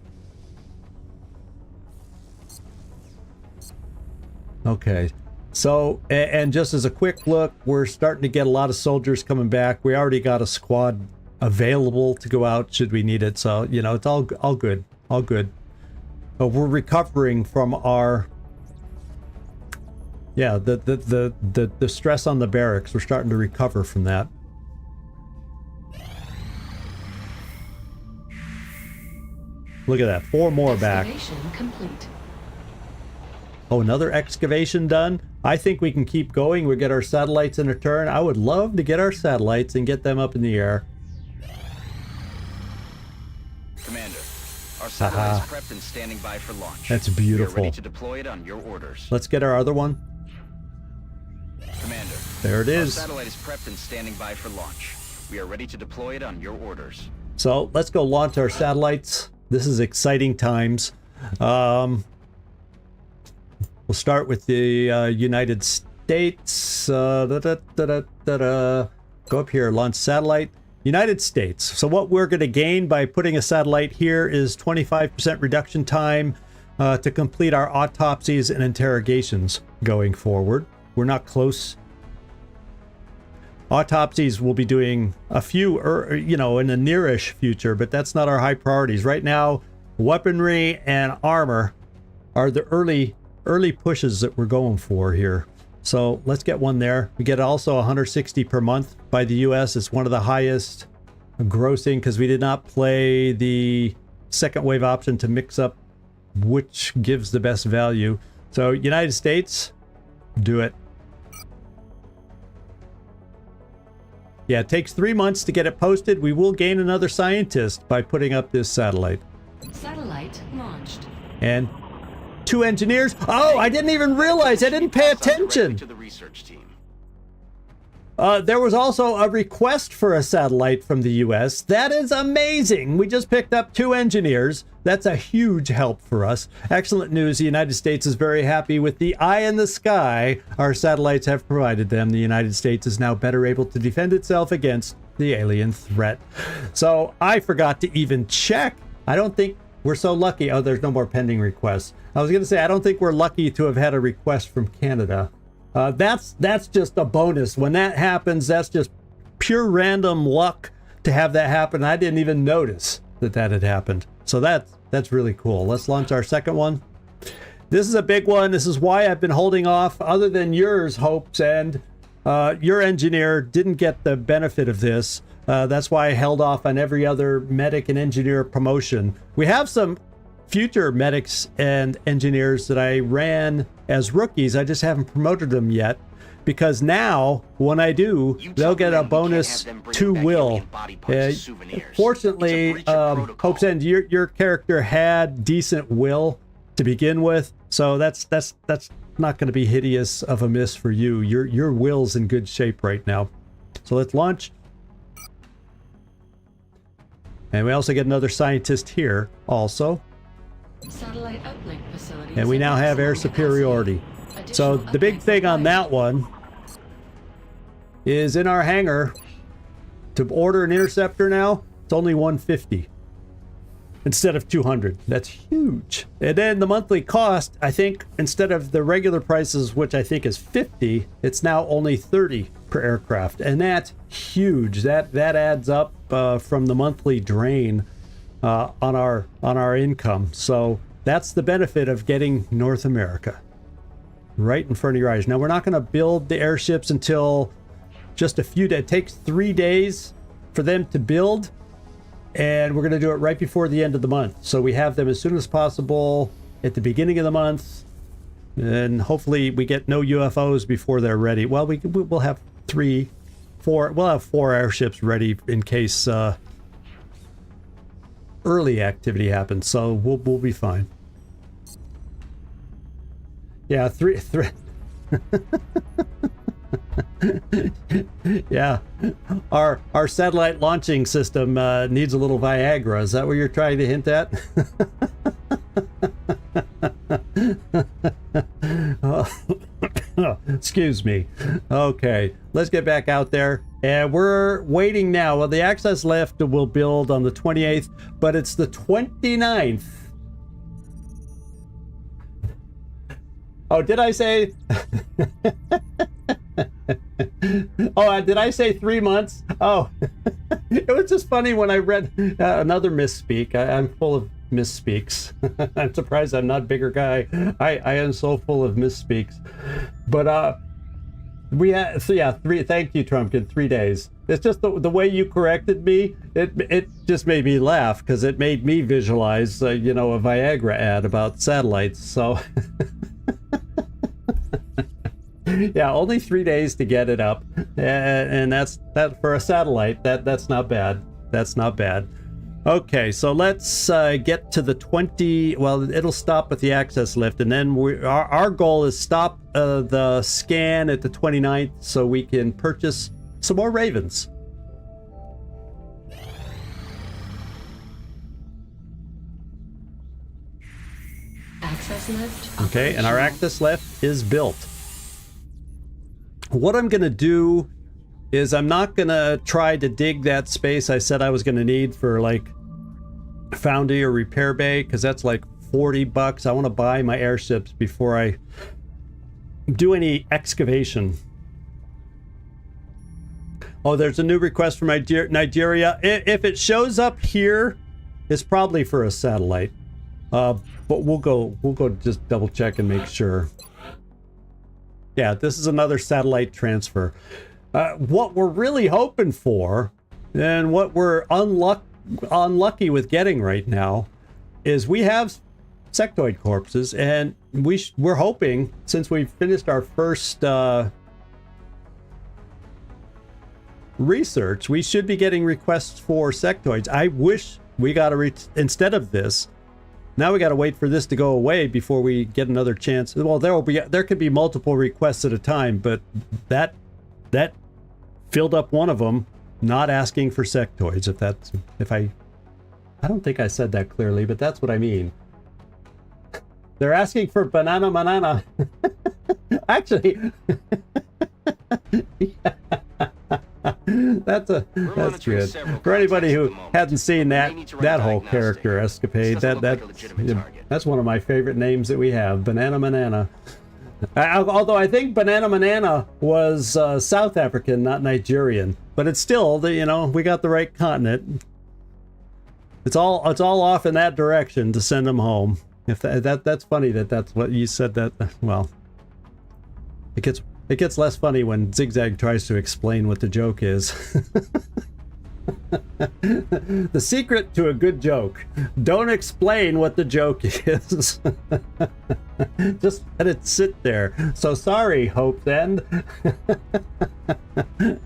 Okay. So, and just as a quick look, we're starting to get a lot of soldiers coming back. We already got a squad available to go out should we need it. So, you know, it's all good. All good. But we're recovering from our... Yeah, the stress on the barracks. We're starting to recover from that. Look at that. 4 more back. Excavation complete. Oh, another excavation done? I think we can keep going. We get our satellites in a turn. I would love to get our satellites and get them up in the air. Commander, our satellite is prepped and standing by for launch. That's beautiful. We are ready to deploy it on your orders. Let's get our other one. Commander, there it is. Our satellite is prepped and standing by for launch. We are ready to deploy it on your orders. So let's go launch our satellites. This is exciting times. We'll start with the United States. Go up here, launch satellite. United States. So what we're going to gain by putting a satellite here is 25% reduction time to complete our autopsies and interrogations going forward. We're not close. Autopsies we'll be doing a few, in the nearish future, but that's not our high priorities. Right now, weaponry and armor are the early pushes that we're going for here. So let's get one there. We get also 160 per month by the US. It's one of the highest grossing because we did not play the second wave option to mix up which gives the best value. So United States, do it. Yeah, it takes 3 months to get it posted. We will gain another scientist by putting up this satellite. Satellite launched. And 2 engineers. Oh, I didn't even realize. I didn't pay attention. To the research team. There was also a request for a satellite from the US. That is amazing. We just picked up 2 engineers. That's a huge help for us. Excellent news. The United States is very happy with the eye in the sky our satellites have provided them. The United States is now better able to defend itself against the alien threat. So I forgot to even check. I don't think we're so lucky. Oh, there's no more pending requests. I was going to say, I don't think we're lucky to have had a request from Canada. That's just a bonus. When that happens, that's just pure random luck to have that happen. I didn't even notice that had happened. So that's really cool. Let's launch our second one. This is a big one. This is why I've been holding off, other than yours, Hopes, and your engineer didn't get the benefit of this. That's why I held off on every other medic and engineer promotion. We have some future medics and engineers that I ran as rookies. I just haven't promoted them yet, because now when I do, they'll get a bonus to will. Fortunately, Hope's End, your character had decent will to begin with, so that's not going to be hideous of a miss for you. Your will's in good shape right now. So let's launch. And we also get another scientist here also. Satellite uplink facilities. And we now have air superiority. So the big thing on that one is in our hangar, to order an interceptor now, it's only 150 instead of 200. That's huge. And then the monthly cost, I think, instead of the regular prices, which I think is 50, it's now only 30 per aircraft. And that's huge. That adds up from the monthly drain on our income. So that's the benefit of getting North America right in front of your eyes. Now, we're not going to build the airships until just a few days. It takes 3 days for them to build, and we're going to do it right before the end of the month. So we have them as soon as possible at the beginning of the month, and hopefully we get no UFOs before they're ready. Well, we'll have 4 airships ready in case early activity happens, so we'll be fine. Yeah, three. Yeah, our satellite launching system needs a little Viagra. Is that what you're trying to hint at? Excuse me. Okay, let's get back out there. And we're waiting now. Well, the access lift will build on the 28th, but it's the 29th. Oh, did I say? Oh, did I say 3 months? Oh, it was just funny when I read another misspeak. I'm full of misspeaks. I'm surprised I'm not a bigger guy. I am so full of misspeaks. But we had, so yeah, thank you, Trumpkin, 3 days. It's just the way you corrected me, it just made me laugh because it made me visualize, you know, a Viagra ad about satellites. So yeah, only 3 days to get it up, and that's for a satellite. That's not bad. That's not bad. Okay, so let's get to the 20. Well, it'll stop at the access lift, and then our goal is stop the scan at the 29th so we can purchase some more Ravens. Access lift. Okay, and our access lift is built. What I'm going to do is I'm not going to try to dig that space I said I was going to need for like foundry or repair bay, because that's like $40. I want to buy my airships before I do any excavation. Oh, there's a new request from Nigeria. If it shows up here, it's probably for a satellite. But we'll go just double check and make sure. Yeah, this is another satellite transfer. What we're really hoping for, and what we're unlucky with getting right now, is we have sectoid corpses, and we're hoping, since we finished our first research, we should be getting requests for sectoids. I wish we got instead of this. Now we got to wait for this to go away before we get another chance. Well, there could be multiple requests at a time, but that filled up one of them, not asking for sectoids. I don't think I said that clearly, but that's what I mean. They're asking for banana. Actually, that's good. For anybody who hadn't seen that whole character escapade, that's one of my favorite names that we have, Banana. Although I think Banana was South African, not Nigerian, but it's still we got the right continent. It's all off in that direction to send them home. If that's funny that's what you said. That, well, it gets less funny when Zigzag tries to explain what the joke is. The secret to a good joke: don't explain what the joke is. Just let it sit there. So sorry, Hope End.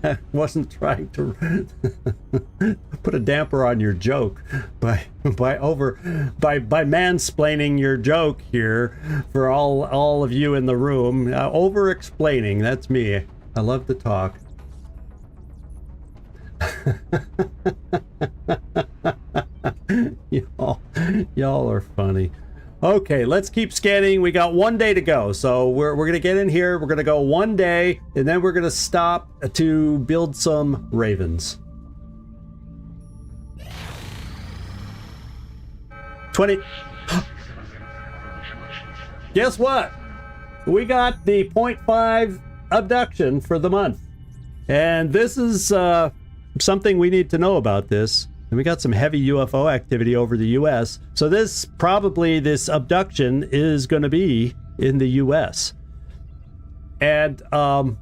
I wasn't trying to put a damper on your joke by mansplaining your joke here for all of you in the room. Over explaining, that's me. I love to talk. Y'all are funny. Okay, let's keep scanning. We got 1 day to go, so we're gonna get in here. We're gonna go 1 day, and then we're gonna stop to build some Ravens. 20. Guess what? We got the 0.5 abduction for the month, and this is something we need to know about this. And we got some heavy UFO activity over the US. So this abduction is going to be in the US. And the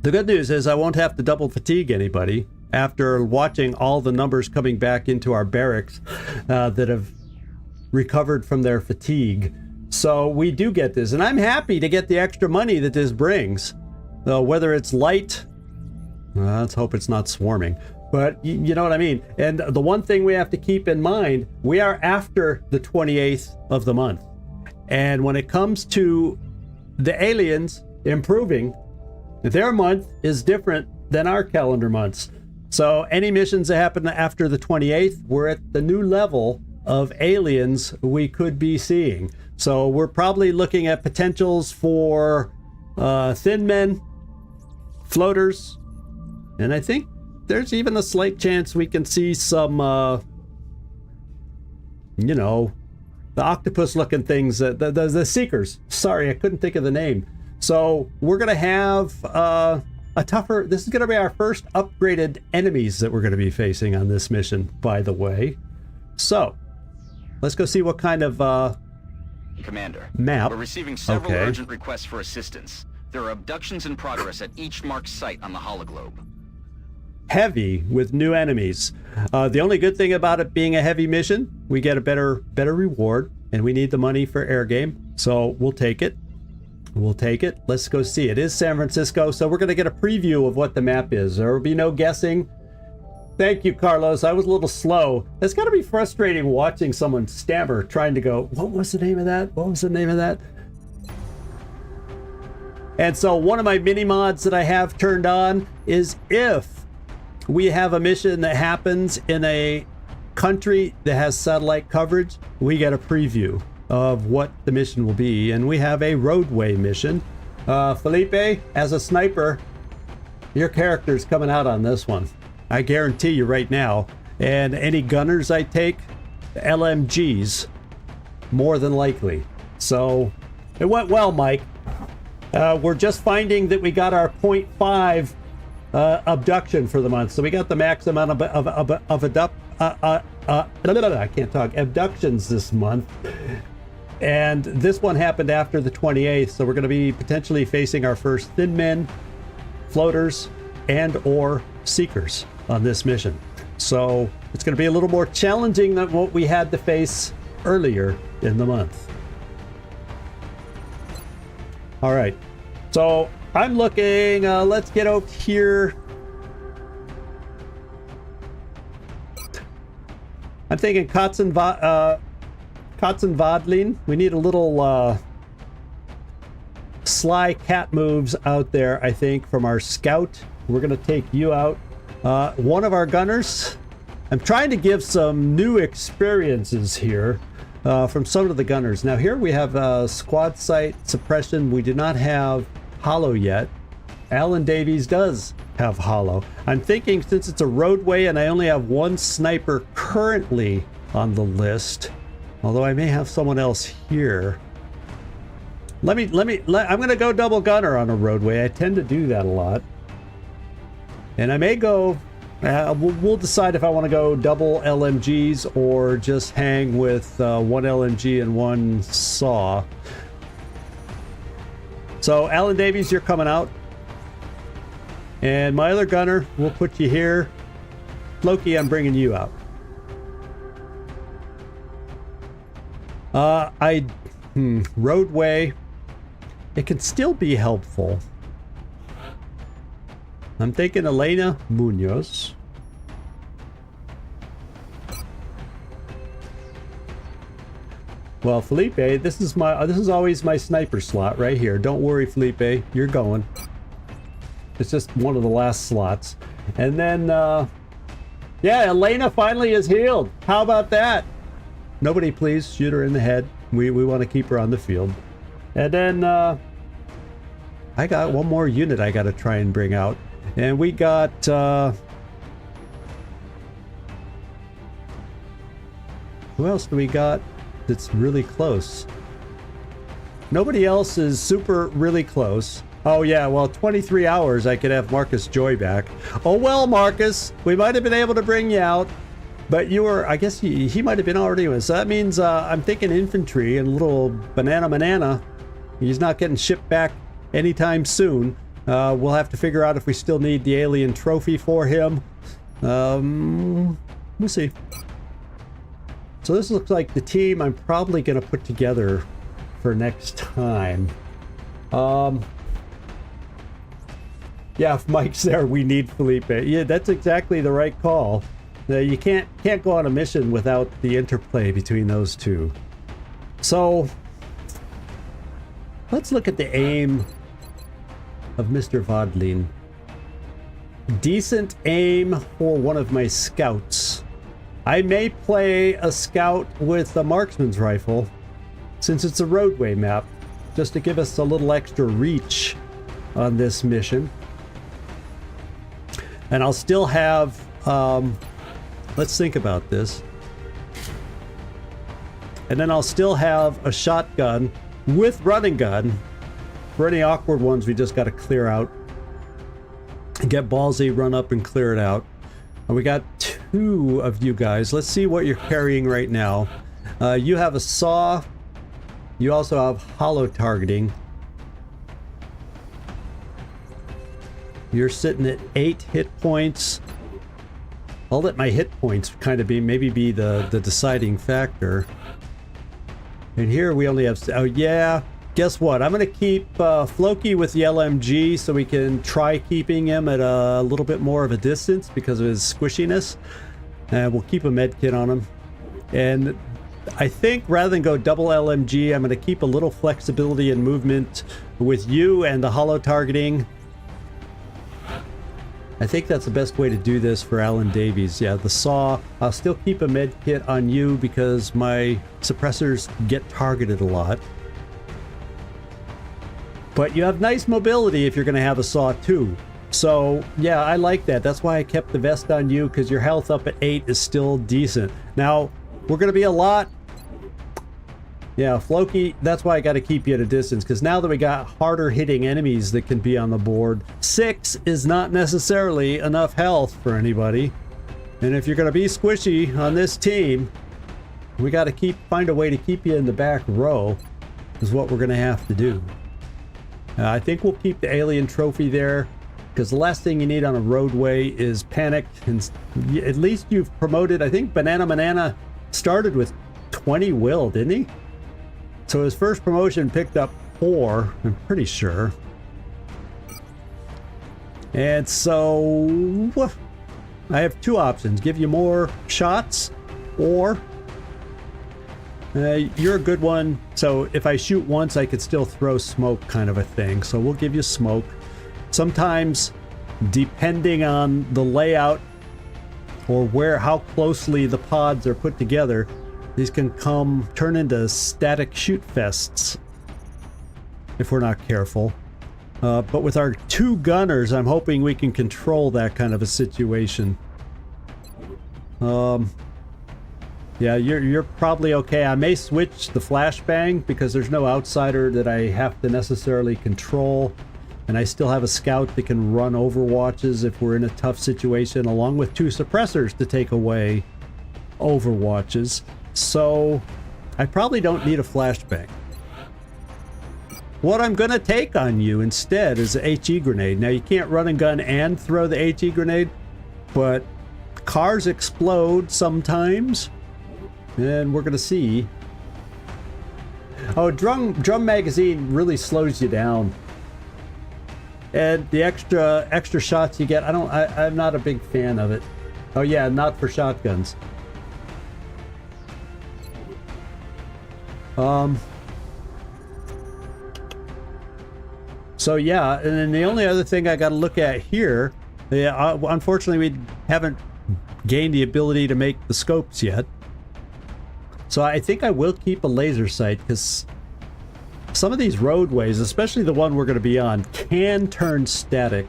good news is I won't have to double fatigue anybody after watching all the numbers coming back into our barracks that have recovered from their fatigue. So we do get this, and I'm happy to get the extra money that this brings. Whether it's light, let's hope it's not swarming. But you know what I mean. And the one thing we have to keep in mind, we are after the 28th of the month. And when it comes to the aliens improving, their month is different than our calendar months. So any missions that happen after the 28th, we're at the new level of aliens we could be seeing. So we're probably looking at potentials for thin men, floaters, and I think there's even a slight chance we can see some, you know, the octopus-looking things, the Seekers. Sorry, I couldn't think of the name. So we're going to have a tougher... This is going to be our first upgraded enemies that we're going to be facing on this mission, by the way. So, let's go see what kind of Commander, map. we're receiving several urgent requests for assistance. There are abductions in progress at each marked site on the hologlobe. Heavy with new enemies. The only good thing about it being a heavy mission, we get a better reward, and we need the money for air game, so we'll take it. We'll take it. Let's go see. It is San Francisco, so we're going to get a preview of what the map is. There will be no guessing. Thank you, Carlos. I was a little slow. It's got to be frustrating watching someone stammer trying to go, what was the name of that? What was the name of that? And so one of my mini mods that I have turned on is if we have a mission that happens in a country that has satellite coverage, we get a preview of what the mission will be. And we have a roadway mission. Felipe, as a sniper, your character's coming out on this one. I guarantee you right now. And any gunners I take, LMGs, more than likely. So it went well, Mike. We're just finding that we got our 0.5 abduction for the month. So we got the max amount of I can't talk, abductions this month. And this one happened after the 28th. So we're going to be potentially facing our first thin men, floaters, and or seekers on this mission. So it's going to be a little more challenging than what we had to face earlier in the month. All right, so I'm looking, let's get out here. I'm thinking Kotzenwadlin. We need a little sly cat moves out there, I think, from our scout. We're going to take you out. One of our gunners. I'm trying to give some new experiences here from some of the gunners. Now here we have squad site suppression. We do not have hollow yet. Alan Davies does have hollow. I'm thinking since it's a roadway and I only have one sniper currently on the list, although I may have someone else here. I'm going to go double gunner on a roadway. I tend to do that a lot. And I may go, we'll decide if I want to go double LMGs or just hang with one LMG and one saw. So Alan Davies, you're coming out. And my other gunner, we'll put you here. Loki, I'm bringing you out. Roadway, it can still be helpful. I'm thinking Elena Munoz. Well, Felipe, this is always my sniper slot right here. Don't worry, Felipe, you're going. It's just one of the last slots. And then, yeah, Elena finally is healed. How about that? Nobody, please shoot her in the head. We want to keep her on the field. And then, I got one more unit I got to try and bring out. And we got, who else do we got that's really close? Nobody else is super really close. Oh yeah, well, 23 hours I could have Marcus Joy back. Oh well, Marcus, we might have been able to bring you out, but you were, I guess he might have been already with. So that means I'm thinking infantry and little banana. He's not getting shipped back anytime soon. We'll have to figure out if we still need the alien trophy for him. We'll see. So this looks like the team I'm probably going to put together for next time. Yeah, if Mike's there, we need Felipe. Yeah, that's exactly the right call. You can't go on a mission without the interplay between those two. So Let's look at the aim of Mr. Vodlin. Decent aim for one of my scouts. I may play a scout with a marksman's rifle since it's a roadway map, just to give us a little extra reach on this mission. And I'll still have, let's think about this. And then I'll still have a shotgun with running gun. For any awkward ones, we just got to clear out. Get ballsy, run up and clear it out. And we got 2 of you guys. Let's see what you're carrying right now. You have a saw. You also have hollow targeting. You're sitting at 8 hit points. I'll let my hit points kind of be the deciding factor. And here we only have, oh yeah, guess what? I'm gonna keep Floki with the LMG so we can try keeping him at a little bit more of a distance because of his squishiness. And we'll keep a med kit on him. And I think rather than go double LMG, I'm gonna keep a little flexibility in movement with you and the hollow targeting. I think that's the best way to do this for Alan Davies. Yeah, the saw. I'll still keep a med kit on you because my suppressors get targeted a lot. But you have nice mobility if you're going to have a saw too. So yeah, I like that. That's why I kept the vest on you, because your health up at 8 is still decent. Now, we're going to be a lot. Yeah, Floki, that's why I got to keep you at a distance, because now that we got harder hitting enemies that can be on the board, 6 is not necessarily enough health for anybody. And if you're going to be squishy on this team, we got to find a way to keep you in the back row, is what we're going to have to do. I think we'll keep the alien trophy there, because the last thing you need on a roadway is panic. And at least you've promoted, I think Banana started with 20 will, didn't he? So his first promotion picked up 4, I'm pretty sure. And so I have 2 options. Give you more shots, or you're a good one. So if I shoot once, I could still throw smoke, kind of a thing. So we'll give you smoke. Sometimes, depending on the layout or how closely the pods are put together, these can turn into static shoot fests if we're not careful. But with our 2 gunners, I'm hoping we can control that kind of a situation. Yeah, you're probably okay. I may switch the flashbang because there's no outsider that I have to necessarily control. And I still have a scout that can run overwatches if we're in a tough situation, along with 2 suppressors to take away overwatches. So I probably don't need a flashbang. What I'm gonna take on you instead is a HE grenade. Now you can't run and gun and throw the HE grenade, but cars explode sometimes, and we're gonna see. Oh, drum magazine really slows you down, and the extra shots you get, I'm not a big fan of it. Oh yeah, not for shotguns. So yeah, and then the only other thing I got to look at here, unfortunately we haven't gained the ability to make the scopes yet. So I think I will keep a laser sight, because some of these roadways, especially the one we're going to be on, can turn static.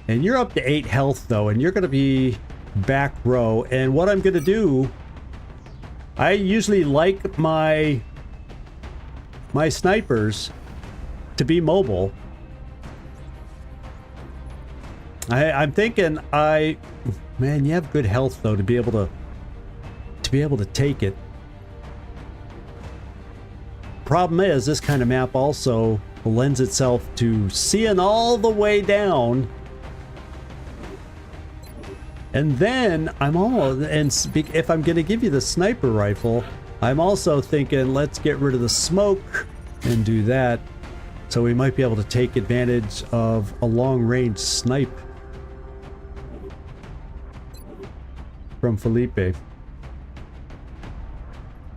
And you're up to 8 health though, and you're going to be back row. And what I'm going to do, I usually like my snipers to be mobile. I'm thinking man, you have good health though to be able to take it. Problem is, this kind of map also lends itself to seeing all the way down. And then if I'm going to give you the sniper rifle, I'm also thinking let's get rid of the smoke and do that. So we might be able to take advantage of a long-range snipe from Felipe.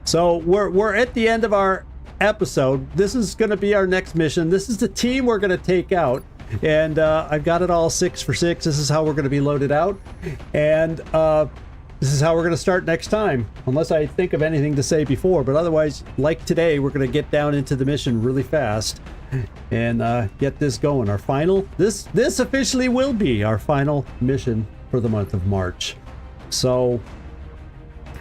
So we're at the end of our episode, this is going to be our next mission. This is the team we're going to take out. And I've got it all 6 for 6. This is how we're going to be loaded out. And this is how we're going to start next time. Unless I think of anything to say before. But otherwise, like today, we're going to get down into the mission really fast. And get this going. Our final... This officially will be our final mission for the month of March. So...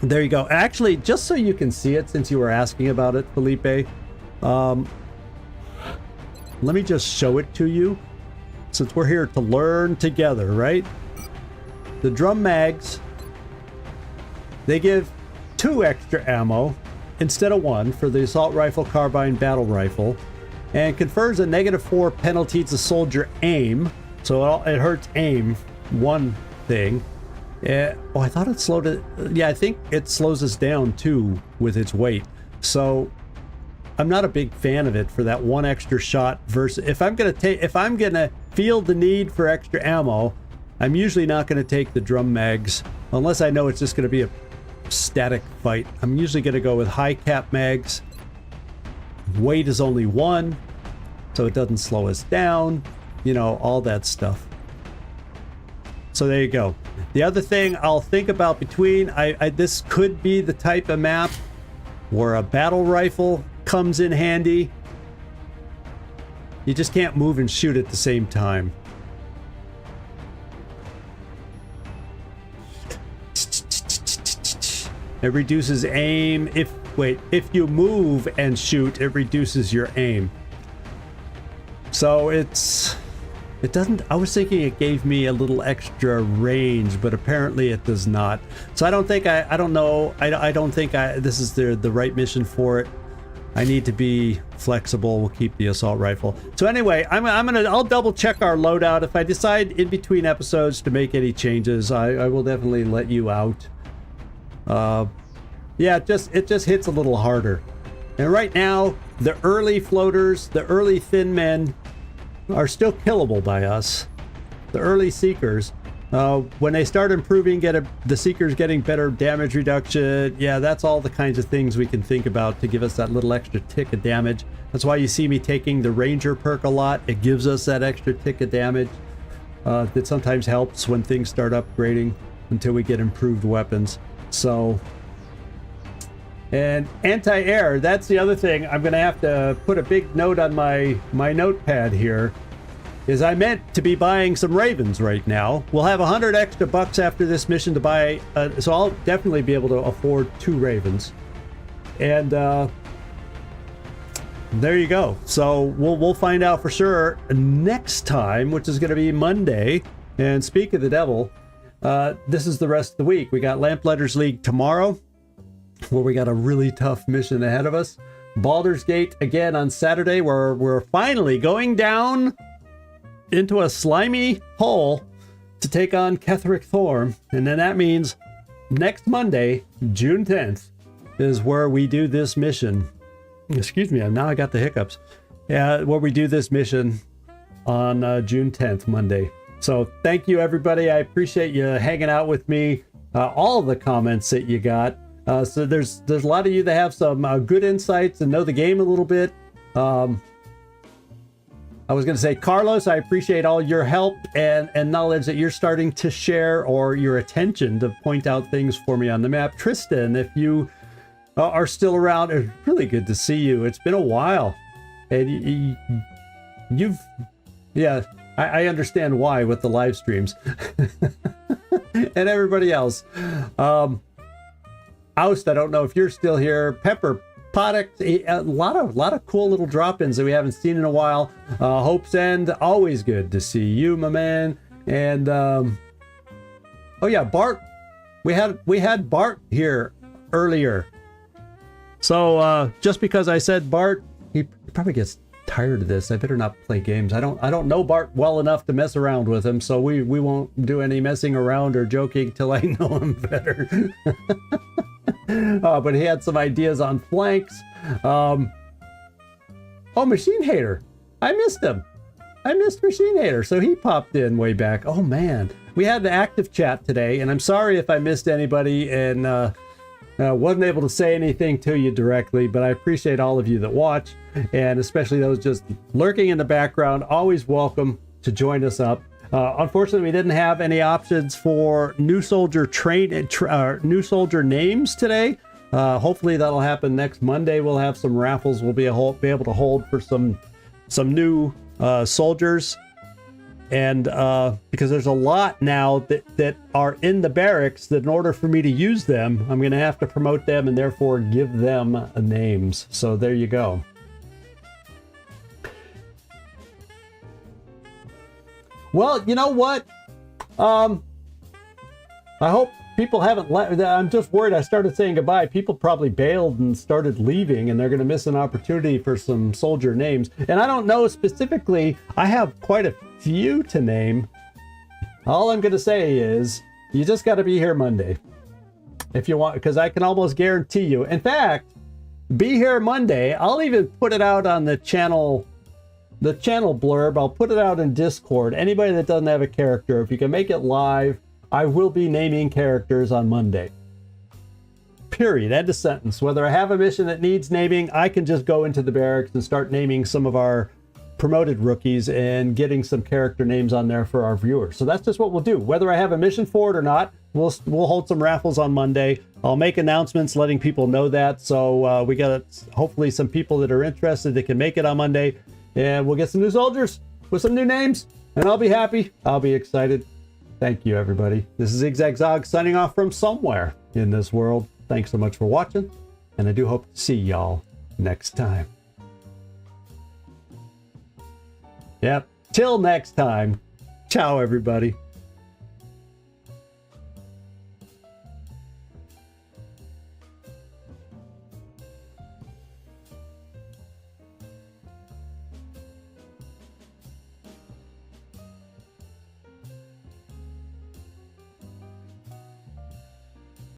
there you go. Actually, just so you can see it, since you were asking about it, Felipe, let me just show it to you, since we're here to learn together, right? The drum mags, they give 2 extra ammo instead of 1 for the assault rifle, carbine, battle rifle, and confers a -4 penalty to soldier aim, so it hurts aim, one thing. Oh, I thought it slowed it. Yeah, I think it slows us down too with its weight. So I'm not a big fan of it for that 1 extra shot versus if I'm gonna feel the need for extra ammo, I'm usually not gonna take the drum mags unless I know it's just gonna be a static fight. I'm usually gonna go with high cap mags. Weight is only 1, so it doesn't slow us down, you know, all that stuff. So there you go. The other thing I'll think about between, this could be the type of map where a battle rifle comes in handy. You just can't move and shoot at the same time. It reduces aim. If you move and shoot, it reduces your aim. So it doesn't, I was thinking it gave me a little extra range, but apparently it does not. So I don't think I don't think this is the right mission for it. I need to be flexible. We'll keep the assault rifle. So anyway, I'll double check our loadout. If I decide in between episodes to make any changes, I will definitely let you out. Yeah, it just hits a little harder. And right now, the early floaters, the early thin men, are still killable by us. The early seekers, when they start improving, the seekers getting better damage reduction, yeah, that's all the kinds of things we can think about to give us that little extra tick of damage. That's why you see me taking the Ranger perk a lot. It gives us that extra tick of damage. That sometimes helps when things start upgrading until we get improved weapons. So, and anti-air, that's the other thing. I'm gonna have to put a big note on my notepad here, is I meant to be buying some Ravens right now. We'll have 100 extra bucks after this mission to buy, so I'll definitely be able to afford 2 Ravens. And there you go. So we'll find out for sure next time, which is gonna be Monday. And speak of the devil, this is the rest of the week. We got Lamplighters League tomorrow, where we got a really tough mission ahead of us. Baldur's Gate again on Saturday, where we're finally going down into a slimy hole to take on Ketheric Thorm. And then that means next Monday, June 10th, is where we do this mission. Excuse me, now I got the hiccups. Yeah, where we do this mission on June 10th, Monday. So thank you, everybody. I appreciate you hanging out with me. All the comments that you got. So there's a lot of you that have some good insights and know the game a little bit. I was going to say, Carlos, I appreciate all your help and knowledge that you're starting to share, or your attention to point out things for me on the map. Tristan, if you are still around, it's really good to see you. It's been a while. And yeah, I understand why with the live streams. And everybody else. Oust, I don't know if you're still here. Pepper, Poddick, a lot of cool little drop-ins that we haven't seen in a while. Hope's End, always good to see you, my man. And oh yeah, Bart. We had Bart here earlier. So just because I said Bart, he probably gets tired of this. I better not play games. I don't know Bart well enough to mess around with him, so we won't do any messing around or joking till I know him better. But he had some ideas on flanks. Oh, Machine Hater. I missed him. I missed Machine Hater, so he popped in way back. Oh man, we had the active chat today, and I'm sorry if I missed anybody, and Wasn't able to say anything to you directly, but I appreciate all of you that watch, and especially those just lurking in the background. Always welcome to join us up. Unfortunately, we didn't have any options for new soldier new soldier names today. Hopefully that'll happen next Monday. We'll have some raffles. We'll be able to hold for some new soldiers, and because there's a lot now that are in the barracks that in order for me to use them, I'm going to have to promote them and therefore give them names. So there you go. Well, you know what? I hope people haven't left. I'm just worried I started saying goodbye. People probably bailed and started leaving, and they're going to miss an opportunity for some soldier names. And I don't know specifically. I have quite a few to name. All I'm going to say is you just got to be here Monday if you want, because I can almost guarantee you. In fact, be here Monday. I'll even put it out on the channel blurb. I'll put it out in Discord. Anybody that doesn't have a character, if you can make it live, I will be naming characters on Monday. Period. End of sentence. Whether I have a mission that needs naming, I can just go into the barracks and start naming some of our promoted rookies and getting some character names on there for our viewers. So that's just what we'll do. Whether I have a mission for it or not, we'll hold some raffles on Monday. I'll make announcements letting people know that. So we got hopefully some people that are interested that can make it on Monday. And we'll get some new soldiers with some new names, and I'll be happy. I'll be excited. Thank you, everybody. This is Zigzag Zog signing off from somewhere in this world. Thanks so much for watching, and I do hope to see y'all next time. Yep. Till next time. Ciao, everybody.